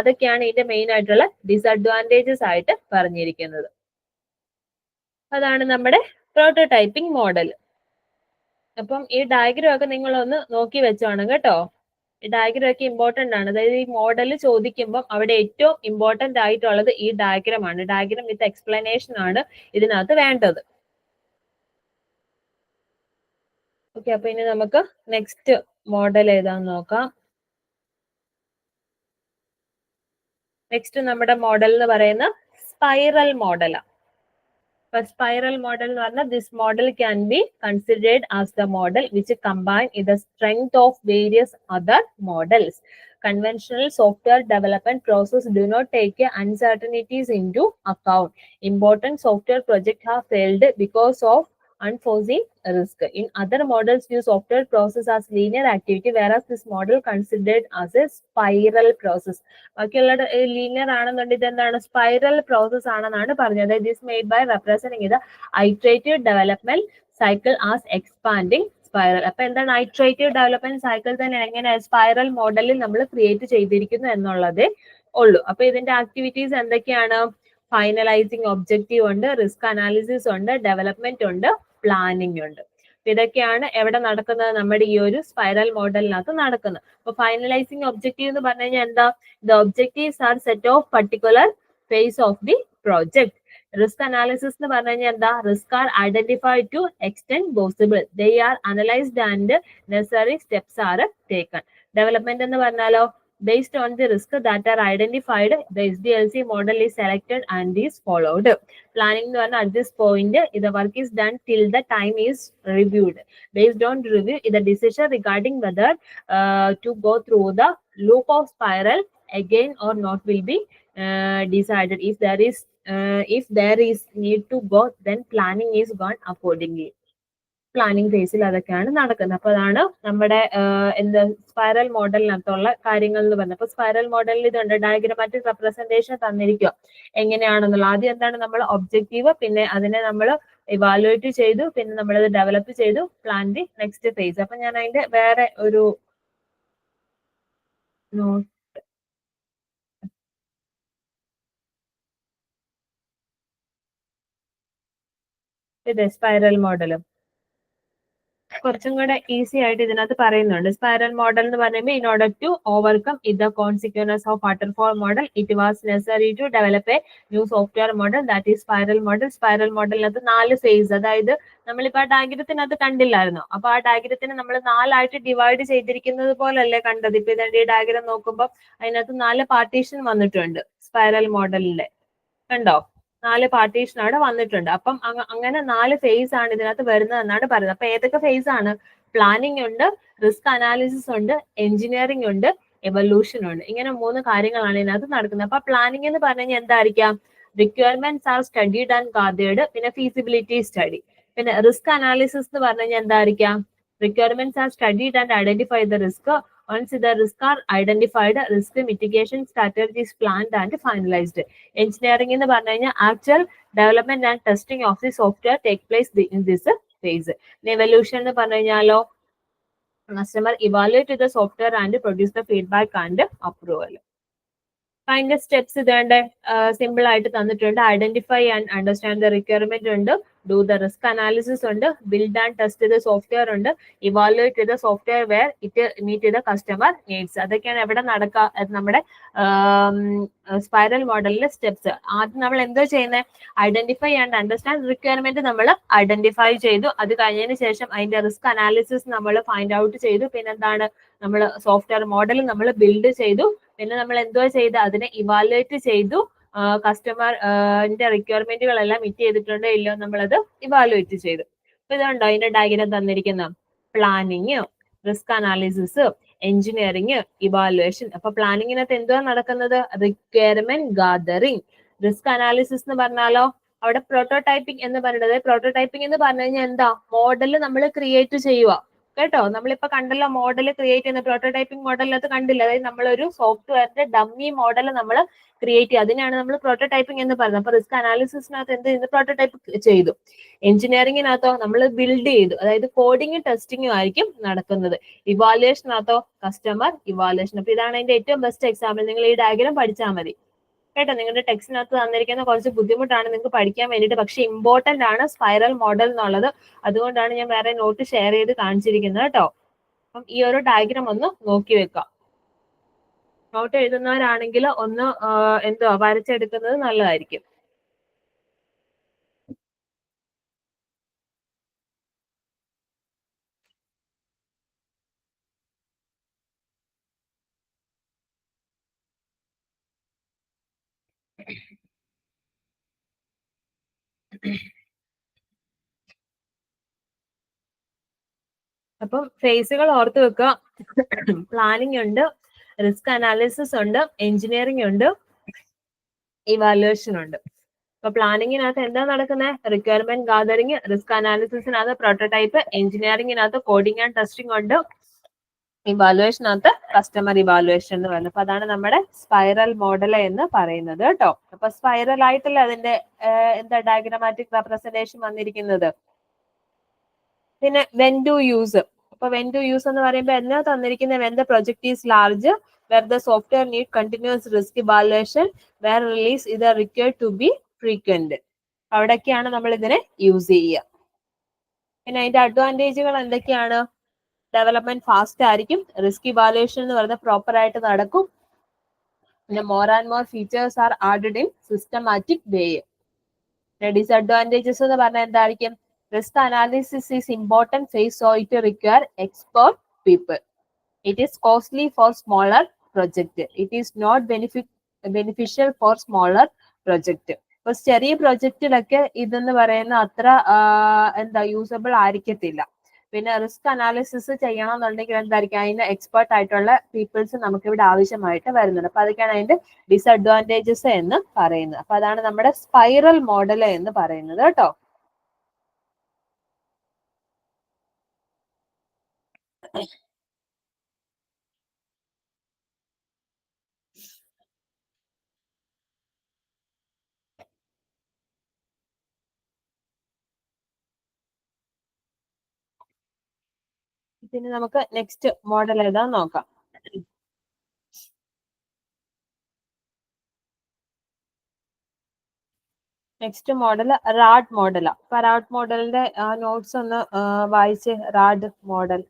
അതൊക്കെയാണ് ഇതിന്റെ മെയിൻ ആയിട്ടുള്ള ഡിസഡ്വാൻറ്റേജസ് ആയിട്ട് പറഞ്ഞിരിക്കുന്നത്. അതാണ് നമ്മുടെ പ്രോട്ടോടൈപ്പിംഗ് മോഡൽ. അപ്പം ഈ ഡയഗ്രം ഒക്കെ നിങ്ങൾ ഒന്ന് നോക്കി വെച്ചോണം കേട്ടോ. ഈ ഡയഗ്രം ഒക്കെ ഇമ്പോർട്ടന്റ് ആണ്. അതായത് ഈ മോഡൽ ചോദിക്കുമ്പോൾ അവിടെ ഏറ്റവും ഇമ്പോർട്ടന്റ് ആയിട്ടുള്ളത് ഈ ഡയഗ്രം ആണ്. ഡയഗ്രം വിത്ത് എക്സ്പ്ലനേഷൻ ആണ് ഇതിനകത്ത് വേണ്ടത്. ഓക്കെ, അപ്പൊ ഇനി നമുക്ക് നെക്സ്റ്റ് മോഡൽ ഏതാന്ന് നോക്കാം. നെക്സ്റ്റ് നമ്മുടെ മോഡൽ എന്ന് പറയുന്ന സ്പൈറൽ മോഡലാണ്. Spiral model, this model can be considered as the model which combine the strength of various other models. Conventional software development process do not take uncertainties into account. Important software projects have failed because of unforeseen risk. In other models, view software process as linear activity, whereas this model considered as a spiral process. Linear ആണെന്നുണ്ടെങ്കിൽ എന്താണ്, spiral process ആണെന്നാണ് പറഞ്ഞത്. This made by representing the iterative development cycle as expanding spiral. അപ്പൊ എന്താണ് iterative development cycle തന്നെ എങ്ങനെ spiral മോഡലിൽ നമ്മൾ ക്രിയേറ്റ് ചെയ്തിരിക്കുന്നു എന്നുള്ളതേ ഉള്ളൂ. അപ്പൊ ഇതിന്റെ ആക്ടിവിറ്റീസ് എന്തൊക്കെയാണ്? ഫൈനലൈസിങ് ഒബ്ജക്റ്റീവ് ഉണ്ട്, റിസ്ക് അനാലിസിസ് ഉണ്ട്, ഡെവലപ്മെന്റ് ഉണ്ട്, പ്ലാനിങ് ഉണ്ട്. ഇതൊക്കെയാണ് എവിടെ നടക്കുന്നത്? നമ്മുടെ ഈ ഒരു സ്പൈറൽ മോഡലിനകത്ത് നടക്കുന്നത്. അപ്പൊ ഫൈനലൈസിങ് ഒബ്ജക്റ്റീവ് എന്ന് പറഞ്ഞു കഴിഞ്ഞാൽ എന്താ? The objectives are set of particular phase of the project. Risk analysis എന്ന് പറഞ്ഞു കഴിഞ്ഞാൽ എന്താ? Risk are identified to extend possible, they are analysed and necessary steps are taken. Development എന്ന് പറഞ്ഞാലോ, based on the risk that are identified, the SDLC model is selected and is followed. Planning എന്ന് പറഞ്ഞാൽ at this point the work is done till the time is reviewed. Based on review, the decision regarding whether to go through the loop of spiral again or not will be decided. If there is need to go, then planning is done accordingly. Planning ഫേസിൽ അതൊക്കെയാണ് നടക്കുന്നത്. അപ്പൊ അതാണ് നമ്മുടെ എന്ത് spiral മോഡലിനകത്തുള്ള കാര്യങ്ങൾ എന്ന് പറഞ്ഞത്. അപ്പൊ സ്പൈറൽ മോഡലിൽ ഇതുണ്ട്, ഡയഗ്രമാറ്റിക് റെപ്രസെന്റേഷൻ തന്നിരിക്കുക എങ്ങനെയാണെന്നുള്ള. ആദ്യം എന്താണ് നമ്മൾ ഒബ്ജക്റ്റീവ്, പിന്നെ അതിനെ നമ്മൾ ഇവാലുവേറ്റ് ചെയ്തു, പിന്നെ നമ്മളത് ഡെവലപ്പ് ചെയ്തു, പ്ലാൻ ദി നെക്സ്റ്റ് ഫേസ്. അപ്പൊ ഞാൻ അതിന്റെ വേറെ ഒരു ഇത് സ്പൈറൽ മോഡലും കുറച്ചും കൂടെ ഈസി ആയിട്ട് ഇതിനകത്ത് പറയുന്നുണ്ട്. സ്പൈറൽ മോഡൽ എന്ന് പറയുമ്പോൾ in order to overcome the consequence of waterfall model it was necessary to develop a new software model that is spiral model. Spiral മോഡലിനകത്ത് 4 ഫേസ്, അതായത് നമ്മളിപ്പോ ആ ഡയഗ്രത്തിനകത്ത് കണ്ടില്ലായിരുന്നോ? അപ്പൊ ആ ഡയഗ്രത്തിനെ നമ്മൾ 4ആയിട്ട് ഡിവൈഡ് ചെയ്തിരിക്കുന്നത് പോലല്ലേ കണ്ടത്? ഇപ്പൊ ഇതിന്റെ ഈ ഡയഗ്രം നോക്കുമ്പോൾ അതിനകത്ത് 4 പാർട്ടീഷൻ വന്നിട്ടുണ്ട് സ്പൈറൽ മോഡലിന്റെ, കണ്ടോ? 4 പാർട്ടീഷൻ അവിടെ വന്നിട്ടുണ്ട്. അപ്പം അങ്ങനെ 4 ഫേസ് ആണ് ഇതിനകത്ത് വരുന്നത് എന്നാണ് പറയുന്നത്. അപ്പൊ ഏതൊക്കെ ഫേസ് ആണ്? പ്ലാനിങ് ഉണ്ട്, റിസ്ക് അനാലിസിസ് ഉണ്ട്, എഞ്ചിനീയറിംഗ് ഉണ്ട്, എവല്യൂഷൻ ഉണ്ട്. ഇങ്ങനെ 3 കാര്യങ്ങളാണ് ഇതിനകത്ത് നടക്കുന്നത്. അപ്പൊ പ്ലാനിങ് എന്ന് പറഞ്ഞു കഴിഞ്ഞാൽ എന്തായിരിക്കാം? Requirements are studied and gathered, പിന്നെ ഫീസിബിലിറ്റി സ്റ്റഡി. പിന്നെ റിസ്ക് അനാലിസിസ് എന്ന് പറഞ്ഞു കഴിഞ്ഞാൽ എന്തായിരിക്കാം? Requirements are studied and identify the risk. Once the risks are identified, risk mitigation strategies planned and finalized. Engineering എന്ന് പറഞ്ഞു കഴിഞ്ഞാൽ actual development and testing of the software take place in this phase. Evaluation എന്ന് പറഞ്ഞു കഴിഞ്ഞാലോ, customer evaluate the software and produce the feedback and approval. അതിന്റെ steps ഇതേണ്ട simple ആയിട്ട് തന്നിട്ടുണ്ട്. Identify and understand the requirement ഉണ്ട്, ഡു ദ റിസ്ക് അനാലിസിസ് ഉണ്ട്, build and test ചെയ്ത സോഫ്റ്റ്വെയർ ഉണ്ട്, ഇവാലുവേറ്റ് ചെയ്ത സോഫ്റ്റ്വെയർ വെയർ ഇറ്റ് മീറ്റ് ചെയ്ത കസ്റ്റമർ നീഡ്സ്. അതൊക്കെയാണ് എവിടെ നടക്കുക? നമ്മുടെ സ്പൈറൽ മോഡലിലെ സ്റ്റെപ്സ്. ആദ്യം നമ്മൾ എന്തോ ചെയ്യുന്നത്? ഐഡന്റിഫൈ ആൻഡ് അണ്ടർസ്റ്റാൻഡ് റിക്വയർമെന്റ് നമ്മൾ ഐഡന്റിഫൈ ചെയ്തു. അത് കഴിഞ്ഞതിന് ശേഷം അതിന്റെ റിസ്ക് അനാലിസിസ് നമ്മൾ ഫൈൻഡ് ഔട്ട് ചെയ്തു. പിന്നെന്താണ്? നമ്മൾ സോഫ്റ്റ്വെയർ മോഡൽ നമ്മൾ ബിൽഡ് ചെയ്തു. പിന്നെ നമ്മൾ എന്തോ ചെയ്ത് അതിനെ ഇവാലുവേറ്റ് ചെയ്തു. കസ്റ്റമറിന്റെ റിക്വയർമെന്റുകളെല്ലാം മീറ്റ് ചെയ്തിട്ടുണ്ടോ ഇല്ലയോ നമ്മളത് ഇവാലുവേറ്റ് ചെയ്തു. അപ്പൊ ഇതുണ്ടോ അതിന്റെ ഡയഗ്രം തന്നിരിക്കുന്ന? Planning, risk analysis, engineering, evaluation. അപ്പൊ പ്ലാനിങ്ങിനകത്ത് എന്തുവാ നടക്കുന്നത്? Requirement gathering. റിസ്ക് അനാലിസിസ് എന്ന് പറഞ്ഞാലോ, അവിടെ പ്രോട്ടോടൈപ്പിംഗ് എന്ന് പറയുന്നത്. പ്രോട്ടോടൈപ്പിംഗ് എന്ന് പറഞ്ഞു കഴിഞ്ഞാൽ എന്താ? മോഡൽ നമ്മൾ ക്രിയേറ്റ് ചെയ്യുക, കേട്ടോ. നമ്മളിപ്പോ കണ്ടല്ലോ മോഡൽ ക്രിയേറ്റ് ചെയ്യുന്ന, പ്രോട്ടോടൈപ്പിംഗ് മോഡലിനകത്ത് കണ്ടില്ല. അതായത് നമ്മളൊരു സോഫ്റ്റ്വെയറിന്റെ ഡമ്മി മോഡൽ നമ്മൾ ക്രിയേറ്റ് ചെയ്യുക, അതിനാണ് നമ്മൾ പ്രോട്ടോടൈപ്പിംഗ് എന്ന് പറയുന്നത്. അപ്പൊ റിസ്ക് അനാലിസിസിനകത്ത് എന്ത് ചെയ്യുന്നു? പ്രോട്ടോടൈപ്പ് ചെയ്തു. എഞ്ചിനീയറിംഗിനകത്തോ നമ്മൾ ബിൽഡ് ചെയ്തു, അതായത് കോഡിങ്ങും ടെസ്റ്റിങ്ങും ആയിരിക്കും നടക്കുന്നത്. ഇവാലുവേഷനകത്തോ കസ്റ്റമർ ഇവാലുവേഷൻ. അപ്പൊ ഇതാണ് അതിന്റെ ഏറ്റവും ബെസ്റ്റ് എക്സാമ്പിൾ. നിങ്ങൾ ഈ ഡയഗ്രം പഠിച്ചാൽ മതി, കേട്ടോ. നിങ്ങളുടെ ടെക്സ്റ്റിനകത്ത് തന്നിരിക്കുന്ന കുറച്ച് ബുദ്ധിമുട്ടാണ് നിങ്ങൾക്ക് പഠിക്കാൻ വേണ്ടിയിട്ട്, പക്ഷെ ഇമ്പോർട്ടന്റ് ആണ് സ്പൈറൽ മോഡൽ എന്നുള്ളത്. അതുകൊണ്ടാണ് ഞാൻ വേറെ നോട്ട് ഷെയർ ചെയ്ത് കാണിച്ചിരിക്കുന്നത്, കേട്ടോ. അപ്പം ഈ ഒരു ഡയഗ്രം ഒന്ന് നോക്കി വെക്കാം. നോട്ട് എഴുതുന്നവരാണെങ്കിൽ ഒന്ന് എന്തുവാ വരച്ചെടുക്കുന്നത് നല്ലതായിരിക്കും. അപ്പം ഫേസുകൾ ഓർത്ത് വെക്കുക. പ്ലാനിങ് ഉണ്ട്, റിസ്ക് അനാലിസിസ് ഉണ്ട്, എഞ്ചിനീയറിംഗ് ഉണ്ട്, ഇവാലുവേഷൻ ഉണ്ട്. അപ്പൊ പ്ലാനിങ്ങിനകത്ത് എന്താ നടക്കുന്നത്? റിക്വയർമെന്റ് ഗാദറിംഗ്, റിസ്ക് അനാലിസിസിനകത്ത് പ്രോട്ടോടൈപ്പ്, എഞ്ചിനീയറിംഗിനകത്ത് കോഡിംഗ് ആൻഡ് ടെസ്റ്റിംഗ് ഉണ്ട്, ഇവാലുവേഷനകത്ത് കസ്റ്റമർ ഇവാലുവേഷൻ എന്ന് പറയുന്നത്. അപ്പൊ അതാണ് നമ്മുടെ സ്പൈറൽ മോഡൽ എന്ന് പറയുന്നത്, കേട്ടോ. അപ്പൊ സ്പൈറൽ ആയിട്ടല്ല അതിന്റെ എന്താ ഡയഗ്രമാറ്റിക് റെപ്രസെന്റേഷൻ വന്നിരിക്കുന്നത്. പിന്നെ വെൻ ടു യൂസ്. അപ്പൊ വെൻ ടു യൂസ് എന്ന് പറയുമ്പോൾ എന്നാ തന്നിരിക്കുന്ന when the project is large, where the software need continuous risk evaluation, where release ഇത് റിക്വയർഡ് ടു ബി ഫ്രീക്വന്റ്. അവിടൊക്കെയാണ് നമ്മൾ ഇതിനെ യൂസ് ചെയ്യുക. പിന്നെ അതിന്റെ അഡ്വാൻറ്റേജുകൾ എന്തൊക്കെയാണ്? ഡെവലപ്മെന്റ് ഫാസ്റ്റ് ആയിരിക്കും, റിസ്ക് ഇവാലുവേഷൻ എന്ന് പറയുന്നത് പ്രോപ്പർ ആയിട്ട് നടക്കും, പിന്നെ more and more features are added in systematic way. Disadvantages എന്ന് പറഞ്ഞാൽ എന്തായിരിക്കും? Risk analysis is important phase, so it require expert people. It is costly for smaller project. It is not beneficial for smaller project. ഇപ്പൊ ചെറിയ പ്രൊജക്റ്റിലൊക്കെ ഇതെന്ന് പറയുന്ന അത്ര എന്താ usable ആയിരിക്കത്തില്ല. പിന്നെ റിസ്ക് അനാലിസിസ് ചെയ്യണമെന്നുണ്ടെങ്കിൽ എന്തായിരിക്കും? അതിന് എക്സ്പേർട്ട് ആയിട്ടുള്ള പീപ്പിൾസ് നമുക്ക് ഇവിടെ ആവശ്യമായിട്ട് വരുന്നുണ്ട്. അപ്പൊ അതൊക്കെയാണ് അതിന്റെ ഡിസഡ്വാൻറ്റേജസ് എന്ന് പറയുന്നത്. അപ്പൊ അതാണ് നമ്മുടെ സ്പൈറൽ മോഡൽ എന്ന് പറയുന്നത് കേട്ടോ. പിന്നെ നമുക്ക് നെക്സ്റ്റ് മോഡൽ ഏതാന്ന് നോക്കാം. നെക്സ്റ്റ് മോഡൽ റാഡ് മോഡലാ. അപ്പൊ റാഡ് മോഡലിന്റെ നോട്ട്സ് ഒന്ന് വായിച്ച്. റാഡ് മോഡൽ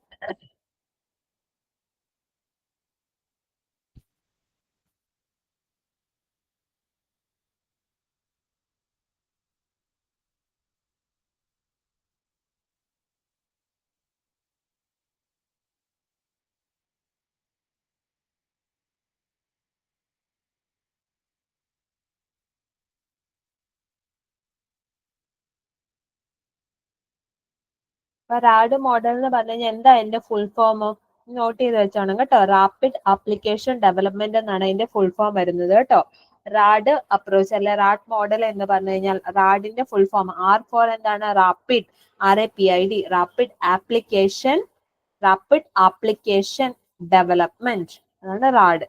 അപ്പൊ റാഡ് മോഡൽ എന്ന് പറഞ്ഞു കഴിഞ്ഞാൽ എന്താ അതിന്റെ ഫുൾ ഫോം? നോട്ട് ചെയ്ത് വെച്ചോണം കേട്ടോ. റാപ്പിഡ് ആപ്ലിക്കേഷൻ ഡെവലപ്മെന്റ് എന്നാണ് അതിന്റെ ഫുൾ ഫോം വരുന്നത് കേട്ടോ. റാഡ് അപ്രോച്ച് അല്ലെ റാഡ് മോഡൽ എന്ന് പറഞ്ഞു കഴിഞ്ഞാൽ റാഡിന്റെ ഫുൾ ഫോം ആർ ഫോർ എന്താണ്? Rapid, RAPID, rapid application development, അതാണ് റാഡ്.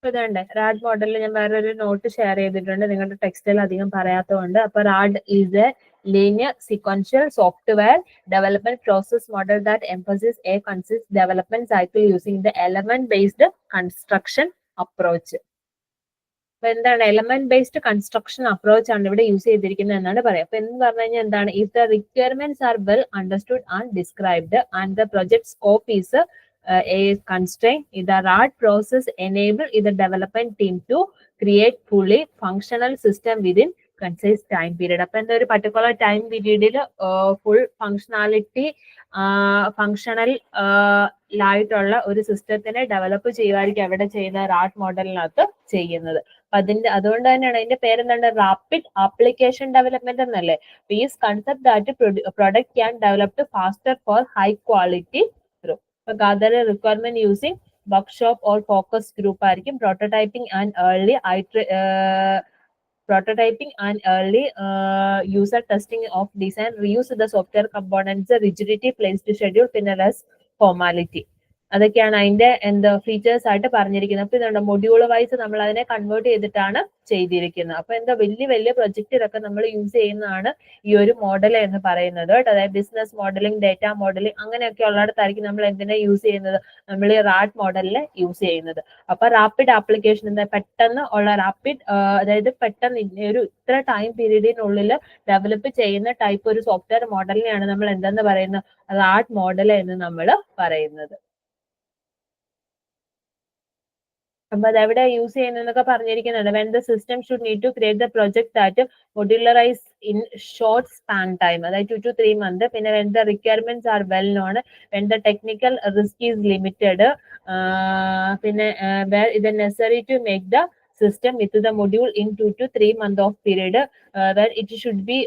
ഇതുണ്ട് റാഡ് മോഡലിൽ ഞാൻ വേറൊരു നോട്ട് ഷെയർ ചെയ്തിട്ടുണ്ട്, നിങ്ങളുടെ ടെക്സ്റ്റിൽ അധികം പറയാത്തതുകൊണ്ട്. അപ്പൊ RAD is a linear sequential software development process model that emphasizes a consistent development cycle using the element based construction approach. അപ്പൊ എന്താണ്? എലമെന്റ് ബേസ്ഡ് കൺസ്ട്രക്ഷൻ അപ്രോച്ച് ആണ് ഇവിടെ യൂസ് ചെയ്തിരിക്കുന്നത് എന്നാണ് പറയുക. അപ്പൊ എന്ന് പറഞ്ഞു കഴിഞ്ഞാൽ എന്താണ്? If the requirements are well understood and described and the project scope is a constraint, the RAD process enable the development team to create fully functional system within concise time period. അപ്പൊ എന്താ? ഒരു particular time പീരീഡിൽ full functionality functional ആയിട്ടുള്ള ഒരു സിസ്റ്റത്തിനെ develop ചെയ്യുമായിരിക്കും അവിടെ ചെയ്യുന്ന RAD മോഡലിനകത്ത് ചെയ്യുന്നത്. അതുകൊണ്ട് തന്നെയാണ് അതിന്റെ പേരെന്താണ്? റാപ്പിഡ് ആപ്ലിക്കേഷൻ ഡെവലപ്മെന്റ് എന്നല്ലേ. Is concept that product can developed faster for high quality through. ഇപ്പൊ gather requirement using workshop or focus group ആയിരിക്കും. Prototyping and early user testing of design, reuse the software components, rigidity, placed schedule, പിന്നെ less formality. അതൊക്കെയാണ് അതിന്റെ എന്താ features ആയിട്ട് പറഞ്ഞിരിക്കുന്നത്. അപ്പൊ ഇതുണ്ട് മൊഡ്യൂൾ വൈസ് നമ്മൾ അതിനെ കൺവേർട്ട് ചെയ്തിട്ടാണ് ചെയ്തിരിക്കുന്നത്. അപ്പൊ എന്താ വലിയ വലിയ പ്രൊജക്റ്റിലൊക്കെ നമ്മൾ യൂസ് ചെയ്യുന്നതാണ് ഈ ഒരു മോഡൽ എന്ന് പറയുന്നത്. അതായത് ബിസിനസ് മോഡലിംഗ്, ഡേറ്റ മോഡലിംഗ് അങ്ങനെയൊക്കെ ഉള്ളിടത്തായിരിക്കും നമ്മൾ എന്തിനെ യൂസ് ചെയ്യുന്നത്? നമ്മൾ ഈ റാഡ് മോഡലിൽ യൂസ് ചെയ്യുന്നത്. അപ്പൊ റാപ്പിഡ് ആപ്ലിക്കേഷൻ എന്താ? പെട്ടെന്ന് ഉള്ള റാപ്പിഡ്, അതായത് പെട്ടെന്ന് ഒരു ഇത്ര ടൈം പീരീഡിനുള്ളിൽ ഡെവലപ്പ് ചെയ്യുന്ന ടൈപ്പ് ഒരു സോഫ്റ്റ്വെയർ മോഡലിനെയാണ് നമ്മൾ എന്തെന്ന് പറയുന്നത്? റാഡ് മോഡൽ എന്ന് നമ്മൾ പറയുന്നത്. അപ്പൊ അതെവിടെ യൂസ് ചെയ്യുന്നതൊക്കെ പറഞ്ഞിരിക്കുന്നുണ്ട്. When the system should need to create the project that modularise in short span time, അതായത് 2 to 3 months. പിന്നെ when the requirements are well known, when the technical risk is limited, പിന്നെ ഇത് necessary to make the system with the module in 2 to 3 months of period, where it should be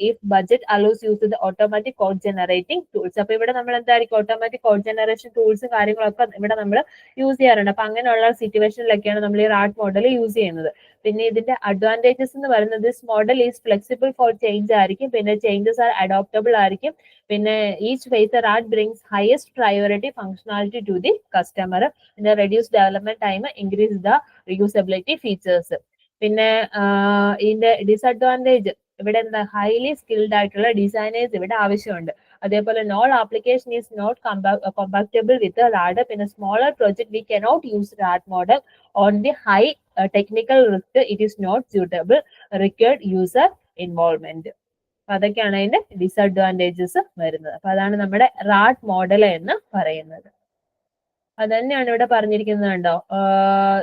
if budget allows use the automatic code generating tools. അപ്പൊ ഇവിടെ നമ്മൾ എന്തായിരിക്കും? Automatic code generation ടൂൾസും കാര്യങ്ങളൊക്കെ ഇവിടെ നമ്മൾ use ചെയ്യാറുണ്ട്. അപ്പൊ അങ്ങനെയുള്ള സിറ്റുവേഷനിലൊക്കെയാണ് നമ്മൾ ഈ റാഡ് മോഡൽ യൂസ് ചെയ്യുന്നത്. പിന്നെ ഇതിന്റെ അഡ്വാൻറ്റേജസ് എന്ന് പറയുന്നത് this model is flexible for change ആയിരിക്കും, പിന്നെ ചേഞ്ചസ് ആർ അഡോപ്റ്റബിൾ ആയിരിക്കും, പിന്നെ each phase RAD brings highest priority functionality to the customer, പിന്നെ reduce development time, increase the reusability features. പിന്നെ ഇതിന്റെ ഡിസഡ്വാൻറ്റേജ് ഇവിടെ എന്താ, ഹൈലി സ്കിൽഡ് ആയിട്ടുള്ള ഡിസൈനേഴ്സ് ഇവിടെ ആവശ്യമുണ്ട്. അതേപോലെ all application is not compactable with RAD, പിന്നെ smaller project we cannot use RAD model on the high technical risk, it is not suitable, required user involvement. അപ്പൊ അതൊക്കെയാണ് അതിന്റെ ഡിസഡ്വാൻറ്റേജസ് വരുന്നത്. അപ്പൊ അതാണ് നമ്മുടെ റാഡ് മോഡൽ എന്ന് പറയുന്നത്. അത് തന്നെയാണ് ഇവിടെ പറഞ്ഞിരിക്കുന്നത് കണ്ടോ,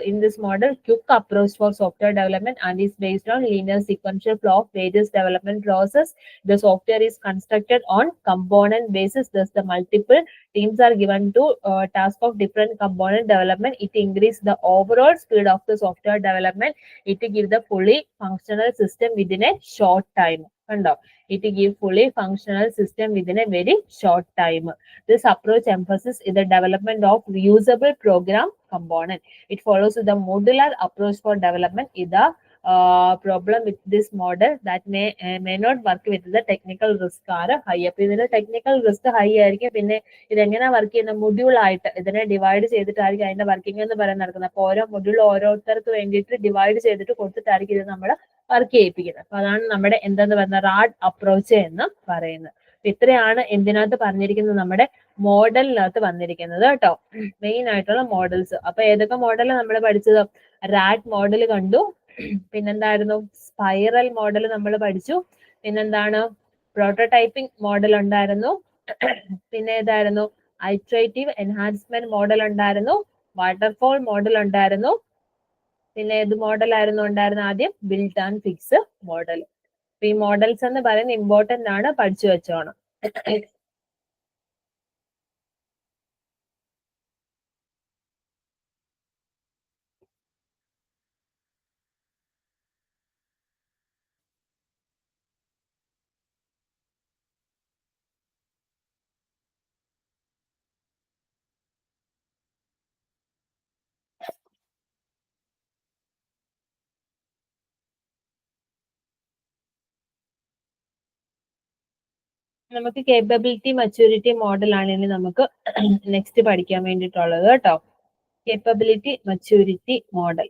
in this model quick approach four software development and is based on linear sequential flow of various development process. The software is constructed on component basis, thus the multiple teams are given to task of different component development. It increases the overall speed of the software development. It gives the fully functional system within a short time. കണ്ടോ, it gives fully functional system within a very short time. This approach emphasizes the development of reusable program component. It follows the modular approach for development. Is the problem with this model that may not work with the technical risk are high. അപ്പൊ ഇതിന് technical risk high ആയിരിക്കും. പിന്നെ ഇതെങ്ങനെ work ചെയ്യുന്ന, module ആയിട്ട് ഇതിനെ divide ചെയ്തിട്ടായിരിക്കും അതിന്റെ working എന്ന് പറയാൻ നടക്കുന്നത്. അപ്പൊ ഓരോ മൊഡ്യൂൾ ഓരോരുത്തർക്ക് വേണ്ടിയിട്ട് ഡിവൈഡ് ചെയ്തിട്ട് കൊടുത്തിട്ടായിരിക്കും ഇത് നമ്മൾ വർക്ക് ചെയ്യിപ്പിക്കുന്നത്. അപ്പൊ അതാണ് നമ്മുടെ എന്തെന്ന് പറയുന്ന റാഡ് അപ്രോച്ച് എന്ന് പറയുന്നത്. ഇത്രയാണ് എന്തിനകത്ത് പറഞ്ഞിരിക്കുന്നത്, നമ്മുടെ മോഡലിനകത്ത് വന്നിരിക്കുന്നത് കേട്ടോ, മെയിൻ ആയിട്ടുള്ള മോഡൽസ്. അപ്പൊ ഏതൊക്കെ മോഡൽ നമ്മൾ പഠിച്ചത്, റാഡ് മോഡൽ കണ്ടു, പിന്നെന്തായിരുന്നു സ്പൈറൽ മോഡൽ നമ്മൾ പഠിച്ചു, പിന്നെന്താണ് പ്രോട്ടോടൈപ്പിംഗ് മോഡൽ ഉണ്ടായിരുന്നു, പിന്നെ ഏതായിരുന്നു ഐട്രേറ്റീവ് എൻഹാൻസ്മെന്റ് മോഡൽ ഉണ്ടായിരുന്നു, വാട്ടർഫോൾ മോഡൽ ഉണ്ടായിരുന്നു, പിന്നെ ഏത് മോഡൽ ആയിരുന്നു ഉണ്ടായിരുന്നത്, ആദ്യം ബിൽഡ് ആൻഡ് ഫിക്സ് മോഡൽ. ഈ മോഡൽസ് എന്ന് പറയുന്നത് ഇമ്പോർട്ടന്റ് ആണ്, പഠിച്ചു വെച്ചോണം. നമുക്ക് കേപ്പബിലിറ്റി മച്യൂരിറ്റി മോഡൽ ആണ് ഇനി നമുക്ക് നെക്സ്റ്റ് പഠിക്കാൻ വേണ്ടിയിട്ടുള്ളത് കേട്ടോ. Capability maturity model.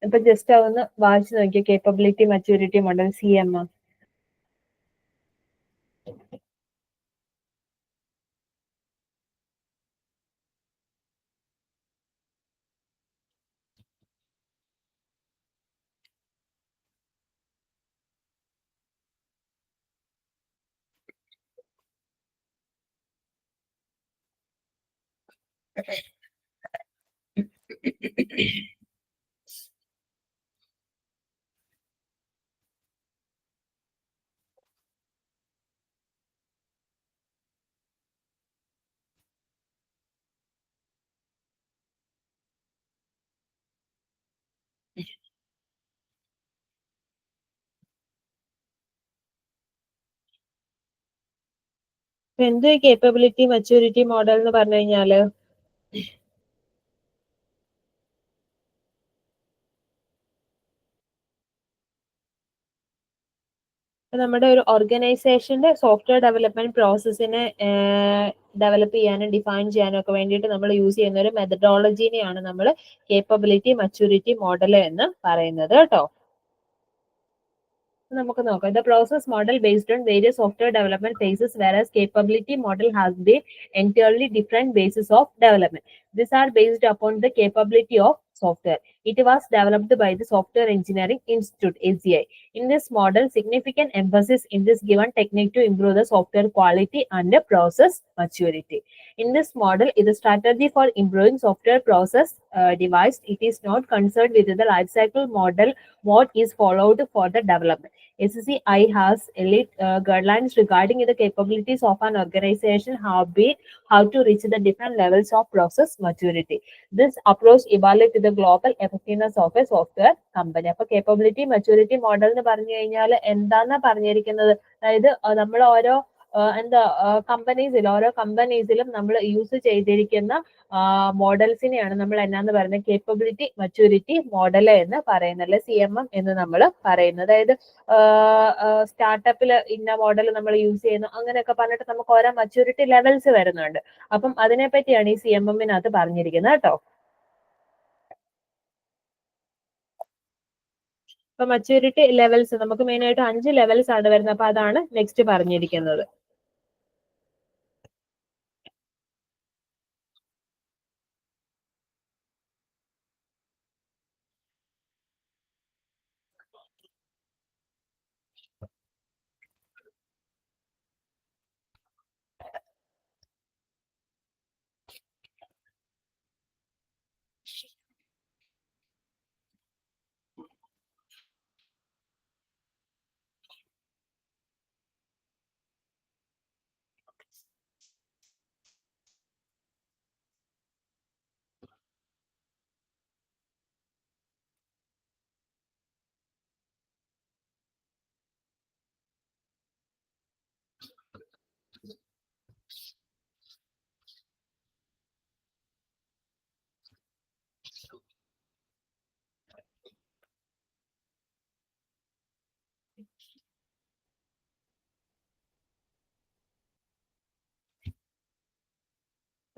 ഇപ്പൊ ജസ്റ്റ് അതൊന്ന് വായിച്ചു നോക്കിയ കേപ്പബിലിറ്റി മച്യൂരിറ്റി മോഡൽ CM. എന്ത് കേപ്പബിലിറ്റി മച്യൂരിറ്റി മോഡൽ എന്ന് പറഞ്ഞു കഴിഞ്ഞാല്, നമ്മുടെ ഒരു ഓർഗനൈസേഷന്റെ സോഫ്റ്റ്വെയർ ഡെവലപ്മെന്റ് പ്രോസസ്സിനെ ഡെവലപ്പ് ചെയ്യാനും ഡിഫൈൻ ചെയ്യാനും ഒക്കെ വേണ്ടിയിട്ട് നമ്മൾ യൂസ് ചെയ്യുന്ന ഒരു മെത്തഡോളജിനെയാണ് നമ്മൾ കേപ്പബിലിറ്റി മച്യൂരിറ്റി മോഡൽ എന്ന് പറയുന്നത് കേട്ടോ. നമുക്ക് നോക്കാം. The process model based on various software development phases, whereas capability model has the entirely different basis of development. These are based upon the capability of software. It was developed by the Software Engineering Institute (SEI). In this model, significant emphasis in this given technique to improve the software quality and the process maturity. In this model, is a strategy for improving software process device. It is not concerned with the life cycle model what is followed for the development. SCI has elite guidelines regarding the capabilities of an organization, how to reach the different levels of process maturity. This approach evaluates the global effectiveness of a software company. അപ്പോൾ capability maturity model എന്ന് പറഞ്ഞു കഴിഞ്ഞാൽ എന്താണെന്ന് പറഞ്ഞിരിക്കുന്നത്, അതായത് നമ്മൾ ഓരോ എന്താ കമ്പനീസിൽ ഓരോ കമ്പനീസിലും നമ്മൾ യൂസ് ചെയ്തിരിക്കുന്ന മോഡൽസിനെയാണ് നമ്മൾ എന്നാന്ന് പറയുന്നത് കേപ്പബിലിറ്റി മച്യൂരിറ്റി മോഡൽ എന്ന് പറയുന്നത്, അല്ലെ CMM എന്ന് നമ്മൾ പറയുന്നത്. അതായത് സ്റ്റാർട്ടപ്പിൽ ഇന്ന മോഡൽ നമ്മൾ യൂസ് ചെയ്യുന്നു അങ്ങനെയൊക്കെ പറഞ്ഞിട്ട് നമുക്ക് ഓരോ മച്യൂരിറ്റി ലെവൽസ് വരുന്നുണ്ട്. അപ്പം അതിനെ പറ്റിയാണ് ഈ CMM-നകത്ത് പറഞ്ഞിരിക്കുന്നത് കേട്ടോ. അപ്പൊ മച്യൂരിറ്റി ലെവൽസ് നമുക്ക് മെയിൻ ആയിട്ട് 5 ലെവൽസ് ആണ് വരുന്നത്. അപ്പൊ അതാണ് നെക്സ്റ്റ് പറഞ്ഞിരിക്കുന്നത്.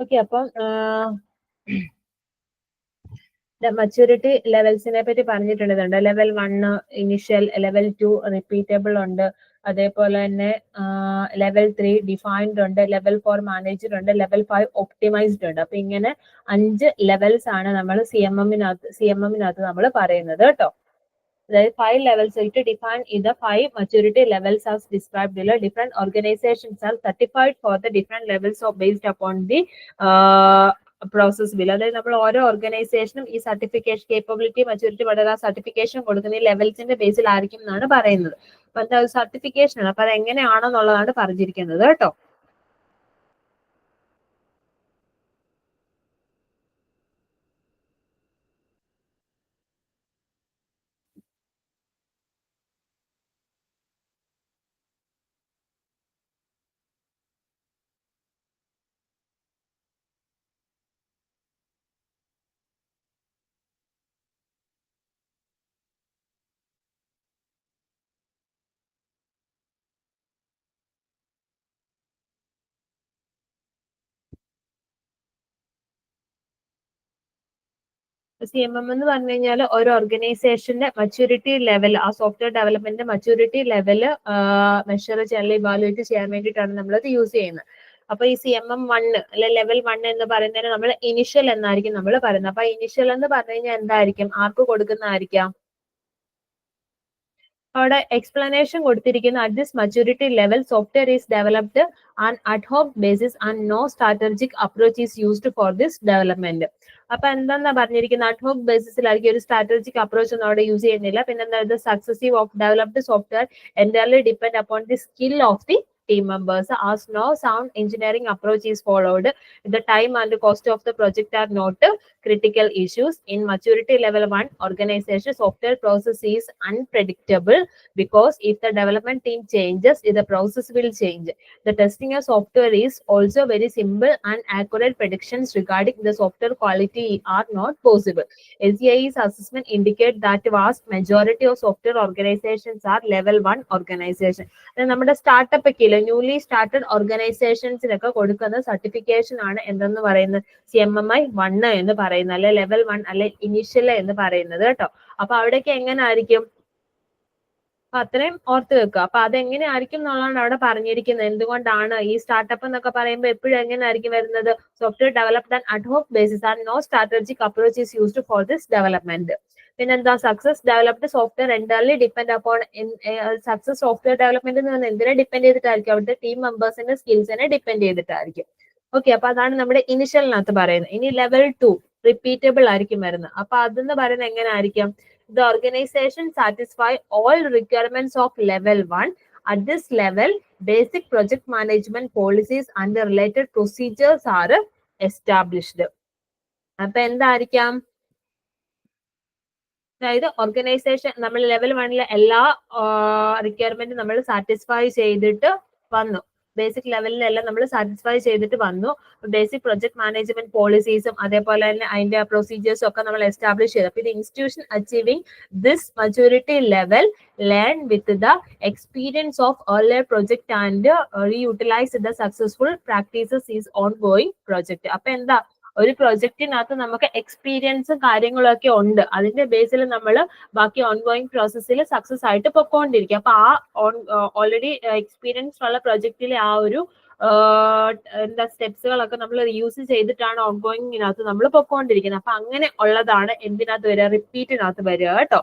ഓക്കെ, അപ്പം മച്യൂരിറ്റി ലെവൽസിനെ പറ്റി പറഞ്ഞിട്ടുണ്ട്. ലെവൽ 1 ഇനിഷ്യൽ, ലെവൽ 2 റിപ്പീറ്റബിൾ ഉണ്ട്, അതേപോലെ തന്നെ ലെവൽ 3 ഡിഫൈൻഡ് ഉണ്ട്, ലെവൽ 4 മാനേജ്ഡ് ഉണ്ട്, ലെവൽ 5 ഒപ്റ്റിമൈസ്ഡ് ഉണ്ട്. അപ്പൊ ഇങ്ങനെ 5 ലെവൽസ് ആണ് നമ്മൾ CMM-നകത്ത് നമ്മൾ പറയുന്നത് കേട്ടോ. അതായത് 5 levels to define the 5 maturity levels as described below. Different organizations are certified for the different levels of based upon the process bill. അതായത് നമ്മൾ ഓരോ ഓർഗനൈസേഷനും ഈ സർട്ടിഫിക്കേഷൻ കേപ്പബിലിറ്റി മച്യൂരിറ്റി പഠന സർട്ടിഫിക്കേഷൻ കൊടുക്കുന്ന ഈ ലെവൽസിന്റെ ബേസിൽ ആയിരിക്കും എന്നാണ് പറയുന്നത്. അപ്പൊ എന്താ സർട്ടിഫിക്കേഷൻ ആണ്, അപ്പൊ അത് എങ്ങനെയാണെന്നുള്ളതാണ് പറഞ്ഞിരിക്കുന്നത് കേട്ടോ. CMM എന്ന് പറഞ്ഞു കഴിഞ്ഞാൽ ഒരു ഓർഗനൈസേഷന്റെ മച്യൂരിറ്റി ലെവൽ, ആ software development maturity level measure ചെയ്യാൻ, ഇവാലുവേറ്റ് ചെയ്യാൻ വേണ്ടിയിട്ടാണ് നമ്മളത് യൂസ് ചെയ്യുന്നത്. അപ്പൊ ഈ CMM1 അല്ലെ ലെവൽ 1 എന്ന് പറയുന്നതിന് നമ്മൾ ഇനിഷ്യൽ എന്നായിരിക്കും നമ്മൾ പറയുന്നത്. അപ്പൊ ഇനിഷ്യൽ എന്ന് പറഞ്ഞു കഴിഞ്ഞാൽ എന്തായിരിക്കും, ആർക്ക് കൊടുക്കുന്നതായിരിക്കാം? അവിടെ എക്സ്പ്ലനേഷൻ കൊടുത്തിരിക്കുന്ന at this maturity level software is developed an ad hoc basis and no strategic approach is used for this development. അപ്പൊ എന്താ പറഞ്ഞിരിക്കുന്നത്, അഡ്ഹോക് ബേസിസിലായിരിക്കും, ഒരു സ്ട്രാറ്റജിക് അപ്രോച്ച് ഒന്നും അവിടെ യൂസ് ചെയ്യുന്നില്ല. പിന്നെ എന്താ successive of developed software entirely depend upon the skill of the team members as no sound engineering approach is followed. The time and the cost of the project are not critical issues. In maturity level 1 organization, software process is unpredictable because if the development team changes, the process will change. The testing of software is also very simple and accurate predictions regarding the software quality are not possible. SEI's assessment indicate that vast majority of software organizations are level 1 organization. നമ്മുടെ startup ഒക്കെ ഇല്ല, newly started ഓർഗനൈസേഷൻസിനൊക്കെ കൊടുക്കുന്ന certification ആണ് എന്തെന്ന് പറയുന്നത്, CMMI 1 എന്ന് പറയുന്നത്, അല്ലെ ലെവൽ 1 അല്ലെ ഇനീഷ്യൽ എന്ന് പറയുന്നത് കേട്ടോ. അപ്പൊ അവിടെയൊക്കെ എങ്ങനെ ആയിരിക്കും, അപ്പൊ അത്രയും ഓർത്ത് വെക്കുക. അപ്പൊ അതെങ്ങനെ ആയിരിക്കും എന്നുള്ളതാണ് അവിടെ പറഞ്ഞിരിക്കുന്നത്. എന്തുകൊണ്ടാണ് ഈ സ്റ്റാർട്ടപ്പ് എന്നൊക്കെ പറയുമ്പോൾ എപ്പോഴും എങ്ങനെ ആയിരിക്കും വരുന്നത്, software developed and ad hoc basis and no strategic approach is used for this development. പിന്നെന്താ success developed software entirely depend upon, success software development എന്ന് പറഞ്ഞാൽ എന്തിനെ ഡിപ്പെൻഡ് ചെയ്തിട്ടായിരിക്കും, അവിടുത്തെ ടീം മെമ്പേഴ്സിന്റെ സ്കിൽസിനെ ഡിപ്പെൻഡ് ചെയ്തിട്ടായിരിക്കും. ഓക്കെ, അപ്പൊ അതാണ് നമ്മുടെ ഇനിഷ്യലിനകത്ത് പറയുന്നത്. ഇനി ലെവൽ 2 റിപ്പീറ്റബിൾ ആയിരിക്കും വരുന്നത്. അപ്പൊ അതെന്ന് പറയുന്നത് എങ്ങനെ ആയിരിക്കും, the organization satisfy all requirements of level 1. At this level, basic project management policies and the related procedures are established. അപ്പൊ എന്തായിരിക്കാം, അതായത് ഓർഗനൈസേഷൻ നമ്മൾ ലെവൽ 1 എല്ലാ റിക്വയർമെന്റും നമ്മൾ സാറ്റിസ്ഫൈ ചെയ്തിട്ട് വന്നു. ബേസിക് ലെവലിലെല്ലാം നമ്മൾ സാറ്റിസ്ഫൈ ചെയ്തിട്ട് വന്നു. ബേസിക് പ്രൊജക്ട് മാനേജ്മെന്റ് പോളിസീസും അതേപോലെ തന്നെ അതിന്റെ പ്രൊസീജിയേഴ്സും ഒക്കെ നമ്മൾ എസ്റ്റാബ്ലിഷ് ചെയ്തു. അപ്പൊ ഇത് institution achieving this maturity level learn with the experience of earlier project and reutilize the successful practices is ongoing project. അപ്പൊ എന്താ, ഒരു പ്രൊജക്റ്റിനകത്ത് നമുക്ക് എക്സ്പീരിയൻസും കാര്യങ്ങളൊക്കെ ഉണ്ട്. അതിന്റെ ബേസിൽ നമ്മൾ ബാക്കി ഓൺഗോയിങ് പ്രോസസ്സിൽ സക്സസ് ആയിട്ട് പൊക്കോണ്ടിരിക്കും. അപ്പൊ ആ ഓൾറെഡി എക്സ്പീരിയൻസ് ഉള്ള പ്രൊജക്റ്റിലെ ആ ഒരു എന്താ സ്റ്റെപ്സുകളൊക്കെ നമ്മൾ യൂസ് ചെയ്തിട്ടാണ് ഓൺഗോയിങ്ങിനകത്ത് നമ്മൾ പൊക്കോണ്ടിരിക്കുന്നത്. അപ്പൊ അങ്ങനെ ഉള്ളതാണ് എന്തിനകത്ത് വരിക, റിപ്പീറ്റിനകത്ത് വരിക കേട്ടോ.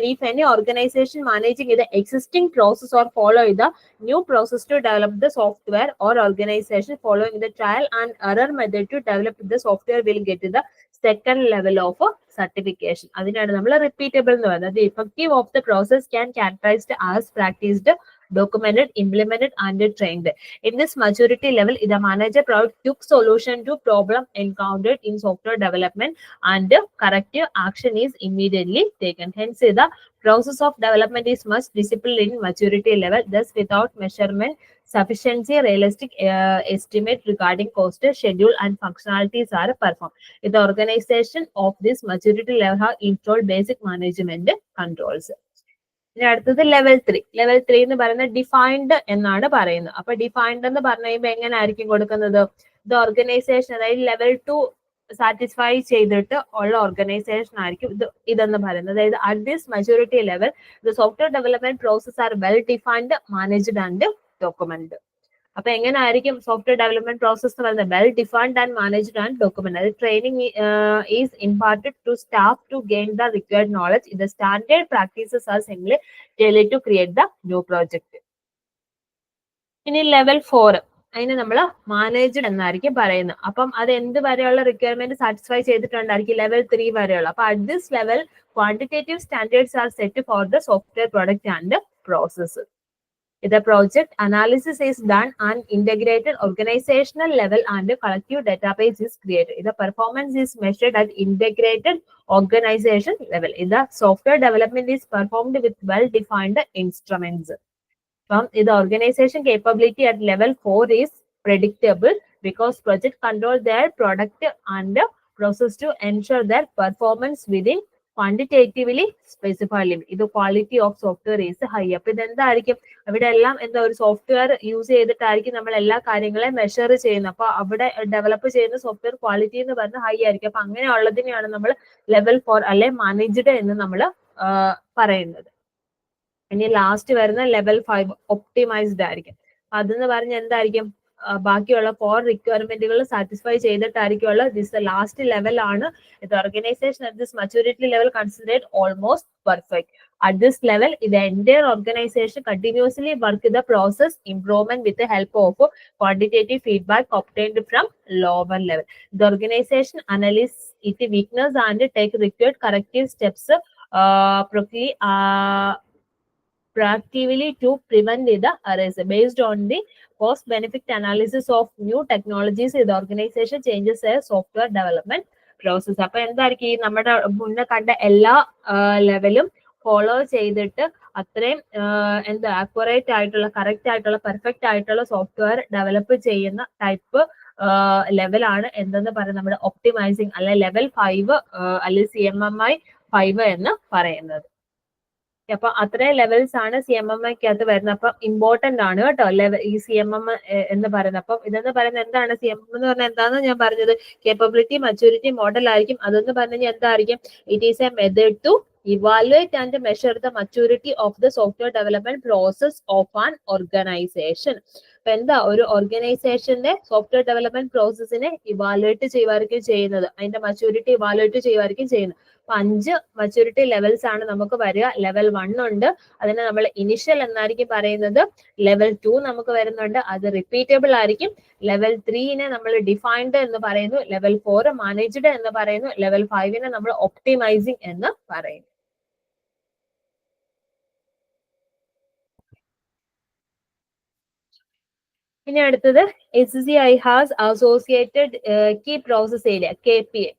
If any organization managing the existing process or follow the new process to develop the software, or organization following the trial and error method to develop the software will get the second level of certification. അതിനാണ് നമ്മൾ repeatable എന്ന് പറയുന്നത്. The effective of the process can characterized as practiced, documented, implemented and trained. In this maturity level, the manager took solution to problem encountered in software development and corrective action is immediately taken. Hence, the process of development is much disciplined in maturity level. Thus, without measurement, sufficiency, realistic estimate regarding cost, schedule and functionalities are performed. The organization of this maturity level have installed basic management controls. ഇനി അടുത്തത് level 3. Level 3 എന്ന് പറയുന്നത് defined എന്നാണ് പറയുന്നത്. അപ്പൊ defined എന്ന് പറഞ്ഞു കഴിയുമ്പോൾ എങ്ങനെ ആയിരിക്കും കൊടുക്കുന്നത്, ഇത് ഓർഗനൈസേഷൻ, അതായത് ലെവൽ 2 സാറ്റിസ്ഫൈ ചെയ്തിട്ട് ഉള്ള ഓർഗനൈസേഷൻ ആയിരിക്കും ഇതെന്ന് പറയുന്നത്. അതായത് at this maturity level the software development process are well defined, managed and documented. അപ്പൊ എങ്ങനെ ആയിരിക്കും സോഫ്റ്റ്വെയർ ഡെവലപ്മെന്റ് പ്രോസസ് എന്ന് പറയുന്നത്, well defined and managed and document. അത് training is imparted to staff to gain the required knowledge. ഇത് standard practices are simply tailored to create the new project. ഇനി level 4, അതിന് നമ്മൾ മാനേജ്ഡ് എന്നായിരിക്കും പറയുന്നത്. അപ്പം അത് എന്ത് വരെയുള്ള റിക്വയർമെന്റ് സാറ്റിസ്ഫൈ ചെയ്തിട്ടുണ്ടായിരിക്കും, ലെവൽ 3 വരെയുള്ള. അപ്പൊ at this level quantitative standards R set for the software product and process. The project analysis is done on integrated organizational level and a collective database is created. The performance is measured at integrated organization level. The software development is performed with well-defined instruments. From the organization capability at level 4 is predictable because project control their product and process to ensure their performance within quantitatively specified limit. ഇത് quality of software is high. അപ്പൊ ഇതെന്തായിരിക്കും, അവിടെ എല്ലാം എന്താ, ഒരു software use ചെയ്തിട്ടായിരിക്കും നമ്മൾ എല്ലാ കാര്യങ്ങളെയും measure ചെയ്യുന്നത്. അപ്പൊ അവിടെ ഡെവലപ്പ് ചെയ്യുന്ന സോഫ്റ്റ്വെയർ ക്വാളിറ്റി എന്ന് പറഞ്ഞാൽ ഹൈ ആയിരിക്കും. അപ്പൊ അങ്ങനെയുള്ളതിനെയാണ് നമ്മൾ ലെവൽ 4 അല്ലെ മാനേജ്ഡ് എന്ന് നമ്മൾ പറയുന്നത്. ഇനി ലാസ്റ്റ് വരുന്ന ലെവൽ 5 ഒപ്റ്റിമൈസ്ഡ് ആയിരിക്കും. അതെന്ന് പറഞ്ഞാൽ എന്തായിരിക്കും, ബാക്കിയുള്ള 4 റിക്വയർമെന്റുകൾ സാറ്റിസ്ഫൈ ചെയ്തിട്ടായിരിക്കുള്ള ദിസ് ലാസ്റ്റ് ലെവൽ ആണ്. ഇത് organisation at this maturity level considered almost perfect. At this level, the entire organization continuously work the process improvement with the help of quantitative feedback obtained from lower level. The organization analyze its weakness and take required corrective steps proactively to prevent the errors. Based on the cost benefit analysis of new technologies, the organization changes their software development process. അപ്പൊ എന്തായിരിക്കും, ഈ നമ്മുടെ മുന്നേ കണ്ട എല്ലാ ലെവലും follow ചെയ്തിട്ട് അത്രയും എന്താ അക്യുറേറ്റ് ആയിട്ടുള്ള, കറക്റ്റ് ആയിട്ടുള്ള, പെർഫെക്റ്റ് ആയിട്ടുള്ള സോഫ്റ്റ്വെയർ ഡെവലപ്പ് ചെയ്യുന്ന ടൈപ്പ് ലെവലാണ് എന്തെന്ന് പറയുന്നത്, നമ്മുടെ ഒപ്റ്റിമൈസിങ് അല്ലെ ലെവൽ 5 അല്ലെങ്കിൽ CMMI 5 എന്ന് പറയുന്നത്. അപ്പൊ അത്രയും ലെവൽസ് ആണ് CMMIക്കകത്ത് വരുന്നത്. അപ്പൊ ഇമ്പോർട്ടന്റ് ആണ് കേട്ടോ ഈ CMM എന്ന് പറയുന്നത്. അപ്പം ഇതെന്ന് പറയുന്നത് എന്താണ്, CMM എന്ന് പറഞ്ഞാൽ എന്താണെന്ന് ഞാൻ പറഞ്ഞത്, കേപ്പബിലിറ്റി മച്യൂരിറ്റി മോഡൽ ആയിരിക്കും. അതെന്ന് പറഞ്ഞു കഴിഞ്ഞാൽ എന്തായിരിക്കും, it is a method to evaluate and measure the maturity of the software development process of an organization. അപ്പൊ എന്താ, ഒരു ഓർഗനൈസേഷന്റെ സോഫ്റ്റ്വെയർ ഡെവലപ്മെന്റ് പ്രോസസ്സിനെ ഇവാലുവേറ്റ് ചെയ്യുവായിരിക്കും ചെയ്യുന്നത്, അതിന്റെ മച്യൂരിറ്റി ഇവാലുവേറ്റ് ചെയ്യുവായിരിക്കും ചെയ്യുന്നത്. അപ്പൊ 5 മച്യൂരിറ്റി ലെവൽസ് ആണ് നമുക്ക് വരിക. ലെവൽ 1 ഉണ്ട്, അതിനെ നമ്മൾ ഇനിഷ്യൽ എന്നായിരിക്കും പറയുന്നത്. ലെവൽ 2 നമുക്ക് വരുന്നുണ്ട്, അത് റിപ്പീറ്റബിൾ ആയിരിക്കും. ലെവൽ 3നെ നമ്മൾ ഡിഫൈൻഡ് എന്ന് പറയുന്നു. ലെവൽ 4 മാനേജ്ഡ് എന്ന് പറയുന്നു. ലെവൽ 5നെ നമ്മൾ ഒപ്റ്റിമൈസിങ് എന്ന് പറയുന്നു. ഇനി അടുത്തത് HCI has associated key process area KPA.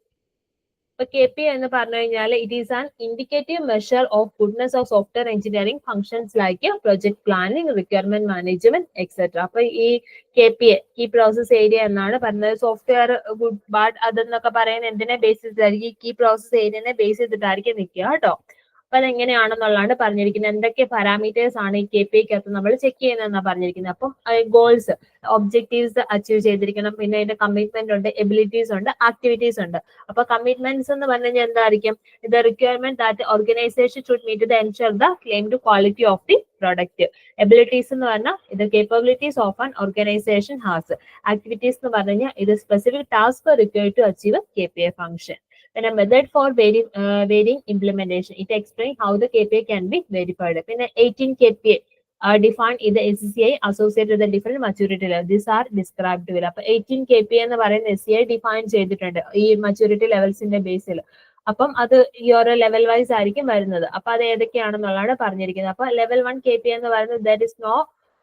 ഇപ്പൊ KPI എന്ന് പറഞ്ഞു കഴിഞ്ഞാൽ it is an indicative measure of goodness of software engineering functions like project planning, requirement management etcetera. അപ്പൊ ഈ KPI കീ പ്രോസസ് ഏരിയ എന്നാണ് പറയുന്നത്. സോഫ്റ്റ്വെയർ ഗുഡ് ബാഡ് അതെന്നൊക്കെ പറയുന്നത് എന്തിനെ ബേസ് ചെയ്തിട്ടായിരിക്കും? കീ പ്രോസസ് ഏരിയനെ ബേസ് ചെയ്തിട്ടായിരിക്കും നിൽക്കുക കേട്ടോ. അപ്പൊ അതെങ്ങനെയാണെന്നുള്ളതാണ് പറഞ്ഞിരിക്കുന്നത്. എന്തൊക്കെ പാരാമീറ്റേഴ്സ് ആണ് ഈ KPIക്കകത്ത് നമ്മൾ ചെക്ക് ചെയ്യുന്നതെന്നാണ് പറഞ്ഞിരിക്കുന്നത്. അപ്പം ഗോൾസ്, ഒബ്ജക്റ്റീവ്സ് അച്ചീവ് ചെയ്തിരിക്കണം. പിന്നെ അതിന്റെ കമ്മിറ്റ്മെന്റ് ഉണ്ട്, എബിലിറ്റീസ് ഉണ്ട്, ആക്ടിവിറ്റീസ് ഉണ്ട്. അപ്പൊ കമ്മിറ്റ്മെന്റ്സ് എന്ന് പറഞ്ഞു കഴിഞ്ഞാൽ എന്തായിരിക്കും? ഇത് requirement that organisation should meet the ensure the claim to quality of the product. Abilities എന്ന് പറഞ്ഞാൽ ഇത് capabilities of an organisation has. Activities എന്ന് പറഞ്ഞു കഴിഞ്ഞാൽ ഇത് specific task required to achieve KPI function. Then a method for varying implementation. It explains how the KPI can be verified. പിന്നെ 18 KPI are defined in the SCI associated with the different maturity level. These are described below. അപ്പൊ 18 KPI എന്ന് പറയുന്ന SCI define ചെയ്തിട്ടുണ്ട് ഈ maturity levelsന്റെ ബേസിൽ. അപ്പം അത് ഈ ഓരോ ലെവൽ വൈസ് ആയിരിക്കും വരുന്നത്. അപ്പൊ അത് ഏതൊക്കെയാണെന്നുള്ളതാണ് പറഞ്ഞിരിക്കുന്നത്. അപ്പൊ ലെവൽ 1 KPI എന്ന് പറയുന്നത് there is no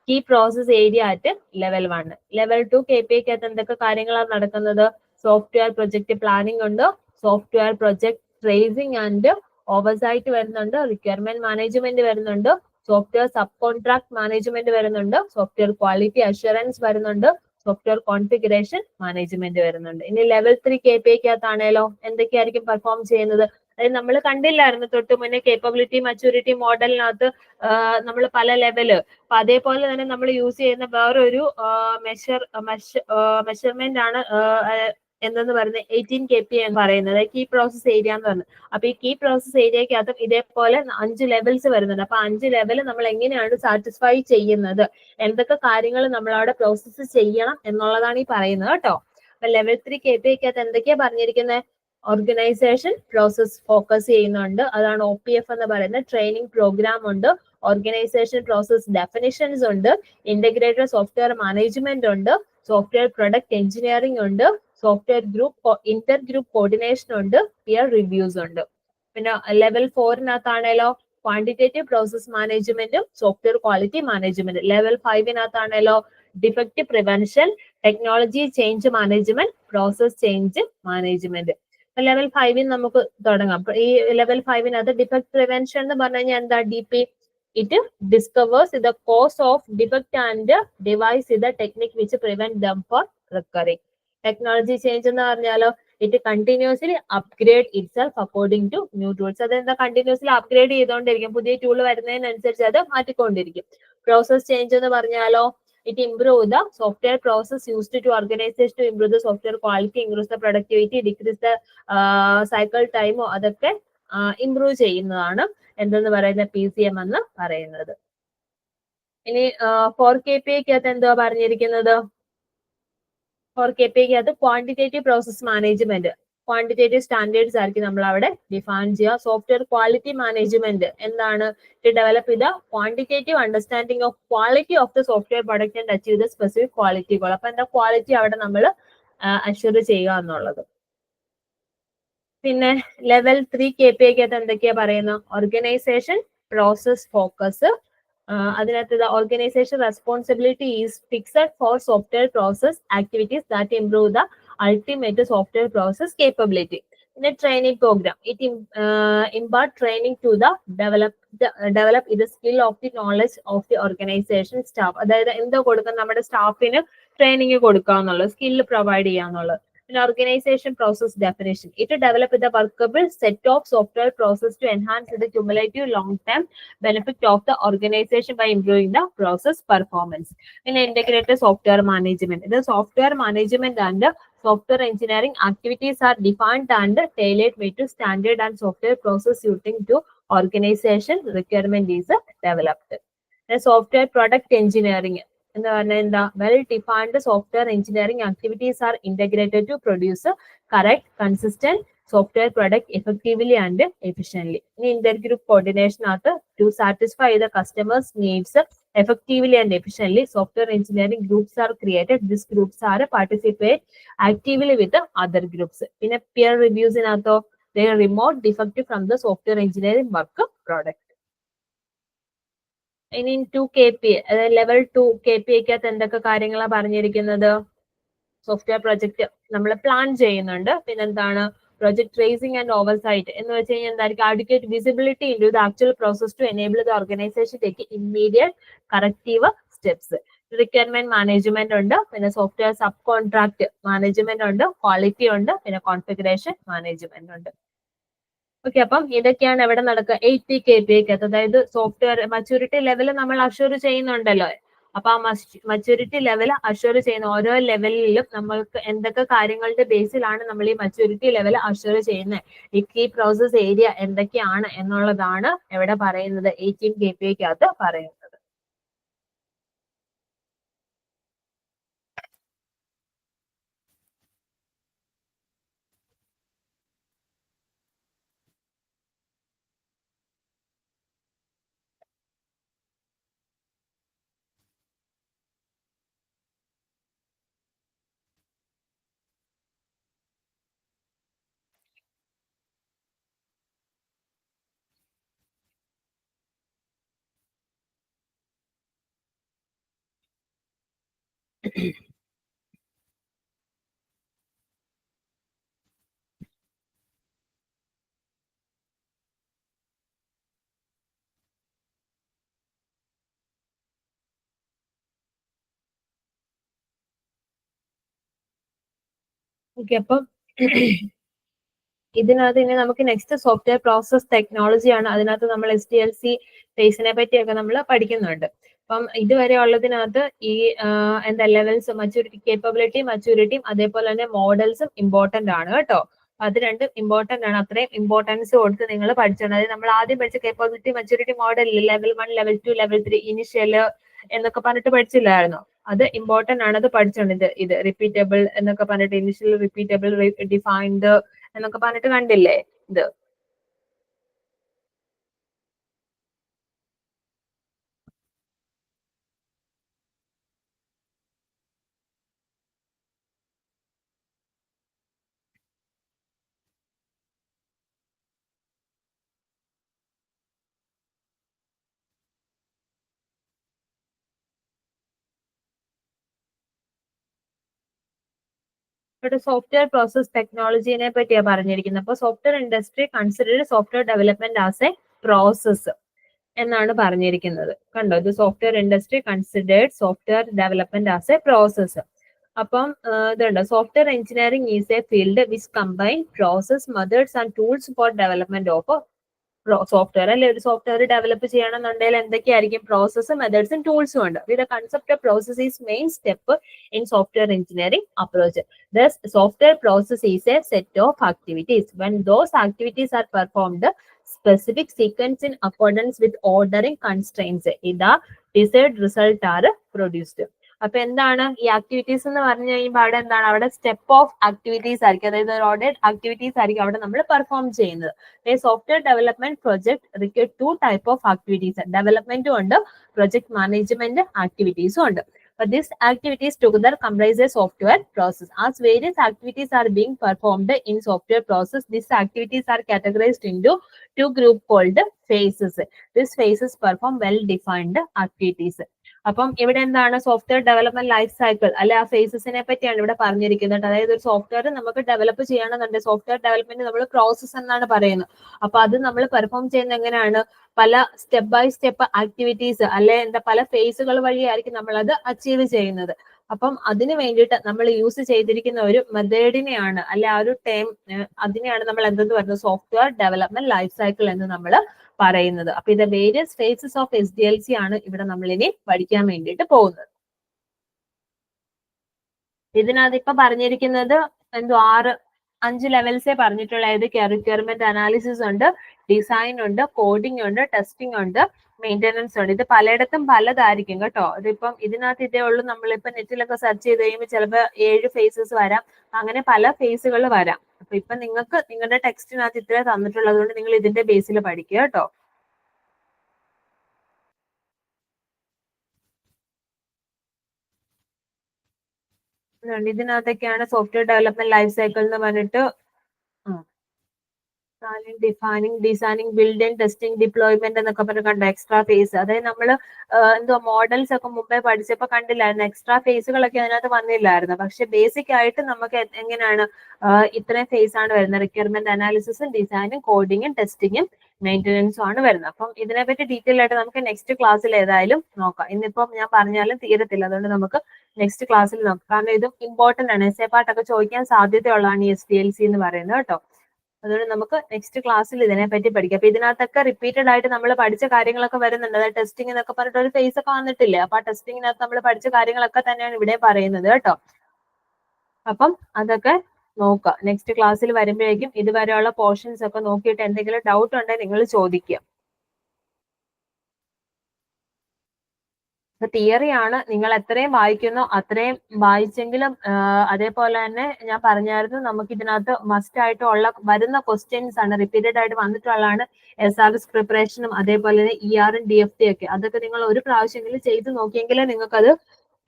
key process area at level 1. Level 2 KPIക്കകത്ത് എന്തൊക്കെ കാര്യങ്ങളാണ് നടക്കുന്നത്? സോഫ്റ്റ്വെയർ പ്രൊജക്ട് പ്ലാനിംഗ് ഉണ്ട്, software project tracing and oversight വരുന്നുണ്ട്, റിക്വയർമെന്റ് മാനേജ്മെന്റ് വരുന്നുണ്ട്, സോഫ്റ്റ്വെയർ സബ് കോൺട്രാക്ട് മാനേജ്മെന്റ് വരുന്നുണ്ട്, സോഫ്റ്റ്വെയർ ക്വാളിറ്റി അഷുറൻസ് വരുന്നുണ്ട്, സോഫ്റ്റ്വെയർ കോൺഫിഗറേഷൻ മാനേജ്മെന്റ് വരുന്നുണ്ട്. ഇനി ലെവൽ 3 KPIക്കകത്താണേലോ എന്തൊക്കെയായിരിക്കും പെർഫോം ചെയ്യുന്നത്? അതായത് നമ്മൾ കണ്ടില്ലായിരുന്നു തൊട്ട് മുന്നേ കേപ്പബിലിറ്റി മച്യൂരിറ്റി മോഡലിനകത്ത് നമ്മൾ പല ലെവല്. അപ്പൊ അതേപോലെ തന്നെ നമ്മൾ യൂസ് ചെയ്യുന്ന വേറൊരു മെഷർമെന്റ് ആണ് എന്തെന്ന് പറയുന്നത് 18 KPI എന്ന് പറയുന്നത് കീ പ്രോസസ് ഏരിയ എന്ന് പറയുന്നത്. അപ്പൊ ഈ കീ പ്രോസസ് ഏരിയക്കകത്തും ഇതേപോലെ 5 ലെവൽസ് വരുന്നുണ്ട്. അപ്പൊ 5 ലെവൽ നമ്മൾ എങ്ങനെയാണ് സാറ്റിസ്ഫൈ ചെയ്യുന്നത്, എന്തൊക്കെ കാര്യങ്ങൾ നമ്മൾ അവിടെ പ്രോസസ്സ് ചെയ്യണം എന്നുള്ളതാണ് ഈ പറയുന്നത് കേട്ടോ. അപ്പൊ ലെവൽ 3 KPIക്കകത്ത് എന്തൊക്കെയാ പറഞ്ഞിരിക്കുന്നത്? ഓർഗനൈസേഷൻ പ്രോസസ് ഫോക്കസ് ചെയ്യുന്നുണ്ട്, അതാണ് OPF എന്ന് പറയുന്നത്. ട്രെയിനിങ് പ്രോഗ്രാം ഉണ്ട്, ഓർഗനൈസേഷൻ പ്രോസസ് ഡെഫിനിഷൻസ് ഉണ്ട്, ഇന്റഗ്രേറ്റഡ് സോഫ്റ്റ്വെയർ മാനേജ്മെന്റ് ഉണ്ട്, സോഫ്റ്റ്വെയർ പ്രൊഡക്റ്റ് എഞ്ചിനീയറിംഗ് ഉണ്ട്, software group inter group coordination ഉണ്ട്, പിയർ റിവ്യൂസ് ഉണ്ട്. പിന്നെ ലെവൽ 4-നകത്താണേലോ ക്വാണ്ടിറ്റേറ്റീവ് പ്രോസസ് മാനേജ്മെന്റും സോഫ്റ്റ്വെയർ ക്വാളിറ്റി മാനേജ്മെന്റ്. ലെവൽ 5-നകത്താണേലോ defect prevention, technology change management, process change management. Level 5 നമുക്ക് തുടങ്ങാം. ഈ ലെവൽ 5-നകത്ത് ഡിഫക്ട് പ്രിവെൻഷൻ എന്ന് പറഞ്ഞു കഴിഞ്ഞാൽ എന്താ? DP it discovers the cause of defect and devise the technique which prevent them for recurring. Technology change എന്ന് പറഞ്ഞാലോ it continuously upgrade itself according to new tools. അതെന്താ? കണ്ടിന്യൂസ്ലി അപ്ഗ്രേഡ് ചെയ്തുകൊണ്ടിരിക്കും, പുതിയ tool വരുന്നതിനനുസരിച്ച് അത് മാറ്റിക്കൊണ്ടിരിക്കും. പ്രോസസ് ചേഞ്ച് എന്ന് പറഞ്ഞാലോ it improve the software process used to organisation to improve the software quality, increase the productivity, decrease the cycle ടൈമോ അതൊക്കെ improve ചെയ്യുന്നതാണ് എന്തെന്ന് പറയുന്ന PCM എന്ന് പറയുന്നത്. ഇനി 4 KPIക്കകത്ത് എന്തുവാ പറഞ്ഞിരിക്കുന്നത്? 4 KPIക്കകത്ത് quantitative process management, quantitative standards ആയിരിക്കും നമ്മൾ അവിടെ ഡിഫൈൻ ചെയ്യുക. സോഫ്റ്റ്വെയർ ക്വാളിറ്റി മാനേജ്മെന്റ് എന്താണ്? ടു ഡെവലപ്പ് ചെയ്ത quantitative understanding of quality of the software product and achieve the specific quality goal. അപ്പൊ എന്താ? ക്വാളിറ്റി അവിടെ നമ്മൾ അഷ്യൂർ ചെയ്യുക എന്നുള്ളത്. പിന്നെ ലെവൽ 3 KPIക്കകത്ത് എന്തൊക്കെയാ പറയുന്നത്? Organisation process focus. അതിനകത്ത് organisation responsibility is fixed for software process activities that improve the ultimate software process capability. പിന്നെ training program it impart training to the develop ഇത് skill of the knowledge of the organisation staff. അതായത് എന്തോ കൊടുക്കുക? നമ്മുടെ സ്റ്റാഫിന് training കൊടുക്കുക എന്നുള്ളത്, skill provide ചെയ്യുക എന്നുള്ളത്. Organization process definition. It develop the workable set of software process to enhance the cumulative long-term benefit of the organization by improving the process performance. In integrated software management, the software management and software engineering activities are defined and tailored made to standard and software process suiting to organization requirement is developed. The software product engineering. Well-defined software engineering activities are integrated to produce a correct, consistent software product effectively and efficiently. In intergroup coordination to satisfy the customer's needs effectively and efficiently, software engineering groups are created. These groups are participate actively with the other groups. In a peer reviews they are remote defective from the software engineering work product. ഇനി 2 KPI അതായത് level 2 KPIക്കകത്ത് എന്തൊക്കെ കാര്യങ്ങളാണ് പറഞ്ഞിരിക്കുന്നത്? Software project നമ്മൾ plan ചെയ്യുന്നുണ്ട്. പിന്നെന്താണ്? Project tracing and oversight എന്ന് വെച്ച് കഴിഞ്ഞാൽ എന്തായിരിക്കും adequate visibility into the actual process to enable the organization to take immediate corrective steps. Requirement management ഉണ്ട്, പിന്നെ സോഫ്റ്റ്വെയർ സബ് കോൺട്രാക്ട് മാനേജ്മെന്റ് ഉണ്ട്, ക്വാളിറ്റി ഉണ്ട്, പിന്നെ കോൺഫിഗറേഷൻ മാനേജ്മെന്റ് ഉണ്ട്. ഓക്കെ, അപ്പം ഇതൊക്കെയാണ് എവിടെ നടക്കുക 80 KPI ക്കകത്ത്. അതായത് സോഫ്റ്റ്വെയർ മച്യൂരിറ്റി ലെവൽ നമ്മൾ അഷ്യൂർ ചെയ്യുന്നുണ്ടല്ലോ. അപ്പൊ ആ മച്യൂരിറ്റി ലെവൽ അഷ്യൂർ ചെയ്യുന്ന ഓരോ ലെവലിലും നമ്മൾക്ക് എന്തൊക്കെ കാര്യങ്ങളുടെ ബേസിലാണ് നമ്മൾ ഈ മച്യൂരിറ്റി ലെവൽ അഷ്യൂർ ചെയ്യുന്നത്, ഈ കീ പ്രോസസ് ഏരിയ എന്തൊക്കെയാണ് എന്നുള്ളതാണ് എവിടെ പറയുന്നത് 18 KPI ക്കകത്ത് പറയുന്നത്. ഓക്കെ, അപ്പം ഇതിനകത്ത് ഇനി നമുക്ക് നെക്സ്റ്റ് സോഫ്റ്റ്വെയർ പ്രോസസ് ടെക്നോളജി ആണ്. അതിനകത്ത് നമ്മൾ SDLC ഫേസിനെ പറ്റിയൊക്കെ നമ്മൾ പഠിക്കുന്നുണ്ട്. അപ്പം ഇതുവരെ ഉള്ളതിനകത്ത് ഈ എന്താ ലെവൽസ് മച്യൂരിറ്റി, മച്യൂരിറ്റിയും അതേപോലെ തന്നെ മോഡൽസും ഇമ്പോർട്ടന്റ് ആണ് കേട്ടോ. അത് രണ്ടും ഇമ്പോർട്ടന്റ് ആണ്. അത്രയും ഇമ്പോർട്ടൻസ് കൊടുത്ത് നിങ്ങൾ പഠിച്ചോണം. അതായത് നമ്മൾ ആദ്യം പഠിച്ച capability maturity model level 1, level 2, level 3 initial എന്നൊക്കെ പറഞ്ഞിട്ട് പഠിച്ചില്ലായിരുന്നോ? അത് ഇമ്പോർട്ടന്റ് ആണ്, അത് പഠിച്ചോണ്ട്. ഇത് റിപ്പീറ്റബിൾ എന്നൊക്കെ പറഞ്ഞിട്ട് ഇനിഷ്യൽ റിപ്പീറ്റബിൾ ഡിഫൈൻഡ് എന്നൊക്കെ പറഞ്ഞിട്ട് കണ്ടില്ലേ ഇത്. ഇവിടെ സോഫ്റ്റ്വെയർ പ്രോസസ് ടെക്നോളജിനെ പറ്റിയാണ് പറഞ്ഞിരിക്കുന്നത്. അപ്പൊ software industry considered software development as A process എന്നാണ് പറഞ്ഞിരിക്കുന്നത്. കണ്ടോ, ഇത് software industry considered software development as A process. അപ്പം ഇതുണ്ട്, software engineering is A field which combine process methods and tools for development of software. അല്ലെ, ഒരു software develop ചെയ്യണമെന്നുണ്ടെങ്കിൽ എന്തൊക്കെയായിരിക്കും പ്രോസസ്സും മെത്തേഡ്സും ടൂൾസും ഉണ്ട്. With concept of process is main step in software engineering approach. Thus, software process is a set of activities. When those activities are performed, specific sequence in accordance with ordering constraints, the desired result are produced. അപ്പൊ എന്താണ് ഈ activities എന്ന് പറഞ്ഞു കഴിയുമ്പോൾ അവിടെ എന്താണ്, അവിടെ step of activities ആയിരിക്കും. അതായത് ഒരു ഓർഡേഡ് ആക്ടിവിറ്റീസ് ആയിരിക്കും അവിടെ നമ്മൾ പെർഫോം ചെയ്യുന്നത്. Software development project require 2 type of activities. ഡെവലപ്മെന്റും ഉണ്ട്, പ്രൊജക്ട് മാനേജ്മെന്റ് ആക്ടിവിറ്റീസും ഉണ്ട്. But these activities together comprise a software process. As various activities are being performed in software process, these activities are categorized into 2 groups called phases. These phases perform well-defined activities. അപ്പം ഇവിടെ എന്താണ് software development life cycle അല്ലെ ആ ഫേസസിനെ പറ്റിയാണ് ഇവിടെ പറഞ്ഞിരിക്കുന്നത്. അതായത് ഒരു സോഫ്റ്റ്വെയർ നമുക്ക് ഡെവലപ്പ് ചെയ്യണമെന്നുണ്ട്, സോഫ്റ്റ്വെയർ ഡെവലപ്മെന്റ് നമ്മൾ പ്രോസസ് എന്നാണ് പറയുന്നത്. അപ്പൊ അത് നമ്മൾ പെർഫോം ചെയ്യുന്നത് എങ്ങനെയാണ്, പല സ്റ്റെപ്പ് ബൈ സ്റ്റെപ്പ് ആക്ടിവിറ്റീസ് അല്ലെ പല ഫേസുകൾ വഴിയായിരിക്കും നമ്മൾ അത് അച്ചീവ് ചെയ്യുന്നത്. അപ്പം അതിന് വേണ്ടിയിട്ട് നമ്മൾ യൂസ് ചെയ്തിരിക്കുന്ന ഒരു മെത്തേഡിനെയാണ് അല്ലെ ആ ഒരു ടൈം, അതിനെയാണ് നമ്മൾ എന്തെന്ന് പറയുന്നത് സോഫ്റ്റ്വെയർ ഡെവലപ്മെന്റ് ലൈഫ് സൈക്കിൾ എന്ന് നമ്മൾ പറയുന്നത്. അപ്പൊ ഇത് വേരിയസ് ഫേസസ് ഓഫ് SDLC ആണ് ഇവിടെ നമ്മൾ ഇനി പഠിക്കാൻ വേണ്ടിയിട്ട് പോകുന്നത്. ഇതിനകത്ത് ഇപ്പൊ പറഞ്ഞിരിക്കുന്നത് 5 ലെവൽസേ പറഞ്ഞിട്ടുള്ള. റിക്വയർമെന്റ് അനാലിസിസ് ഉണ്ട്, ഡിസൈൻ ഉണ്ട്, കോഡിംഗ് ഉണ്ട്, ടെസ്റ്റിംഗ് ഉണ്ട്, മെയിൻ്റെനൻസ് ഉണ്ട്. ഇത് പലയിടത്തും പലതായിരിക്കും കേട്ടോ. ഇതിപ്പം ഇതിനകത്ത് ഇതേ ഉള്ളൂ. നമ്മളിപ്പോ നെറ്റിലൊക്കെ സെർച്ച് ചെയ്ത് കഴിയുമ്പോൾ ചിലപ്പോൾ 7 ഫേസസ് വരാം, അങ്ങനെ പല ഫേസുകൾ വരാം. അപ്പൊ ഇപ്പൊ നിങ്ങൾക്ക് നിങ്ങളുടെ ടെക്സ്റ്റിനകത്ത് ഇത്രേ തന്നിട്ടുള്ളത് കൊണ്ട് നിങ്ങൾ ഇതിന്റെ ബേസിൽ പഠിക്കുക കേട്ടോ. ഇതിനകത്തൊക്കെയാണ് സോഫ്റ്റ്വെയർ ഡെവലപ്മെന്റ് ലൈഫ് സൈക്കിൾ എന്ന് പറഞ്ഞിട്ട് ഡിസൈനിങ്, ബിൽഡിംഗ്, ടെസ്റ്റിംഗ്, ഡിപ്ലോയ്മെന്റ് എന്നൊക്കെ പറഞ്ഞ് കണ്ടോ എക്സ്ട്രാ ഫേസ്. അതായത് നമ്മള് എന്തോ മോഡൽസ് ഒക്കെ മുമ്പേ പഠിച്ചപ്പോ കണ്ടില്ലായിരുന്നു, എക്സ്ട്രാ ഫേസുകളൊക്കെ അതിനകത്ത് വന്നില്ലായിരുന്നു. പക്ഷെ ബേസിക് ആയിട്ട് നമുക്ക് എങ്ങനെയാണ് ഇത്രയും ഫേസ് ആണ് വരുന്നത്. റിക്വയർമെന്റ് അനാലിസിസും ഡിസൈനും കോഡിങ്ങും ടെസ്റ്റിങ്ങും മെയിൻ്റെനൻസും ആണ് വരുന്നത്. അപ്പം ഇതിനെപ്പറ്റി ഡീറ്റെയിൽ ആയിട്ട് നമുക്ക് നെക്സ്റ്റ് ക്ലാസ്സിൽ ഏതായാലും നോക്കാം. ഇന്നിപ്പം ഞാൻ പറഞ്ഞാലും തീരത്തില്ല, അതുകൊണ്ട് നമുക്ക് നെക്സ്റ്റ് ക്ലാസ്സിൽ നോക്കാം. കാരണം ഇത് ഇമ്പോർട്ടന്റ് ആണ്, എസ്എ പാർട്ടൊക്കെ ചോദിക്കാൻ സാധ്യതയുള്ളതാണ് ഈ SDLC എന്ന് പറയുന്നത് കേട്ടോ. അതുകൊണ്ട് നമുക്ക് നെക്സ്റ്റ് ക്ലാസ്സിൽ ഇതിനെപ്പറ്റി പഠിക്കാം. അപ്പൊ ഇതിനകത്തൊക്കെ റിപ്പീറ്റഡ് ആയിട്ട് നമ്മൾ പഠിച്ച കാര്യങ്ങളൊക്കെ വരുന്നുണ്ട്. അതായത് ടെസ്റ്റിംഗ് എന്നൊക്കെ പറഞ്ഞിട്ട് ഒരു ഫേസ് ഒക്കെ വന്നിട്ടില്ലേ, അപ്പൊ ആ ടെസ്റ്റിങ്ങിനകത്ത് നമ്മൾ പഠിച്ച കാര്യങ്ങളൊക്കെ തന്നെയാണ് ഇവിടെ പറയുന്നത് കേട്ടോ. അപ്പം അതൊക്കെ നോക്കുക. നെക്സ്റ്റ് ക്ലാസ്സിൽ വരുമ്പോഴേക്കും ഇതുവരെയുള്ള പോർഷൻസ് ഒക്കെ നോക്കിയിട്ട് എന്തെങ്കിലും ഡൗട്ട് ഉണ്ടെങ്കിൽ നിങ്ങൾ ചോദിക്കുക. തിയറി ആണ്, നിങ്ങൾ എത്രയും വായിക്കുന്നോ അത്രയും വായിച്ചെങ്കിലും അതേപോലെ തന്നെ ഞാൻ പറഞ്ഞായിരുന്നു, നമുക്ക് ഇതിനകത്ത് മസ്റ്റ് ആയിട്ട് ഉള്ള വരുന്ന ക്വസ്റ്റ്യൻസ് ആണ്, റിപ്പീറ്റഡ് ആയിട്ട് വന്നിട്ടുള്ളതാണ്. SRS പ്രിപ്പറേഷനും അതേപോലെ തന്നെ ERഉം DFT ഒക്കെ, അതൊക്കെ നിങ്ങൾ ഒരു പ്രാവശ്യമെങ്കിലും ചെയ്ത് നോക്കിയെങ്കിലേ നിങ്ങൾക്കത്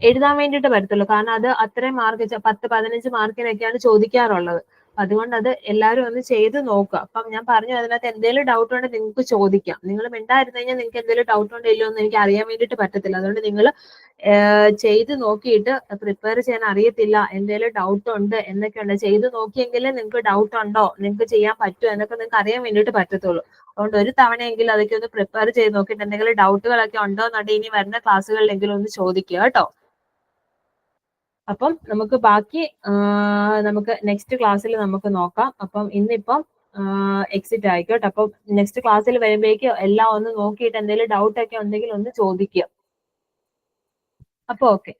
എഴുതാൻ വേണ്ടിയിട്ട് പറ്റത്തുള്ളൂ. കാരണം അത് അത്രയും മാർക്ക് 10-15 മാർക്കിനൊക്കെയാണ് ചോദിക്കാറുള്ളത്. അതുകൊണ്ട് അത് എല്ലാവരും ഒന്ന് ചെയ്ത് നോക്കുക. അപ്പം ഞാൻ പറഞ്ഞു, അതിനകത്ത് എന്തെങ്കിലും ഡൗട്ട് ഉണ്ടെങ്കിൽ നിങ്ങൾക്ക് ചോദിക്കാം. നിങ്ങൾ മിണ്ടായിരുന്നു കഴിഞ്ഞാൽ നിങ്ങൾക്ക് എന്തെങ്കിലും ഡൗട്ട് ഉണ്ടോ ഇല്ലയോ എന്ന് എനിക്ക് അറിയാൻ വേണ്ടിയിട്ട് പറ്റത്തില്ല. അതുകൊണ്ട് നിങ്ങൾ ചെയ്ത് നോക്കിയിട്ട് പ്രിപ്പയർ ചെയ്യാൻ അറിയത്തില്ല, എന്തെങ്കിലും ഡൗട്ട് ഉണ്ട് എന്നൊക്കെയുണ്ട്, ചെയ്ത് നോക്കിയെങ്കിലേ നിങ്ങൾക്ക് ഡൗട്ട് ഉണ്ടോ, നിങ്ങൾക്ക് ചെയ്യാൻ പറ്റുമോ എന്നൊക്കെ നിങ്ങൾക്ക് അറിയാൻ വേണ്ടിയിട്ട് പറ്റത്തുള്ളൂ. അതുകൊണ്ട് ഒരു തവണയെങ്കിലും അതൊക്കെ ഒന്ന് പ്രിപ്പയർ ചെയ്ത് നോക്കിയിട്ട് എന്തെങ്കിലും ഡൗട്ടുകളൊക്കെ ഉണ്ടോ എന്നുണ്ടെങ്കിൽ ഇനി വരുന്ന ക്ലാസ്സുകളിലെങ്കിലും ഒന്ന് ചോദിക്കുക കേട്ടോ. അപ്പം നമുക്ക് ബാക്കി നമുക്ക് നെക്സ്റ്റ് ക്ലാസ്സിൽ നമുക്ക് നോക്കാം. അപ്പം ഇന്നിപ്പം എക്സിറ്റ് ആയിക്കോട്ടെ. അപ്പം നെക്സ്റ്റ് ക്ലാസ്സിൽ വരുമ്പോഴേക്ക് എല്ലാം ഒന്ന് നോക്കിയിട്ട് എന്തെങ്കിലും ഡൗട്ട് ഒക്കെ ഉണ്ടെങ്കിൽ ഒന്ന് ചോദിക്കുക. അപ്പൊ ഓക്കെ.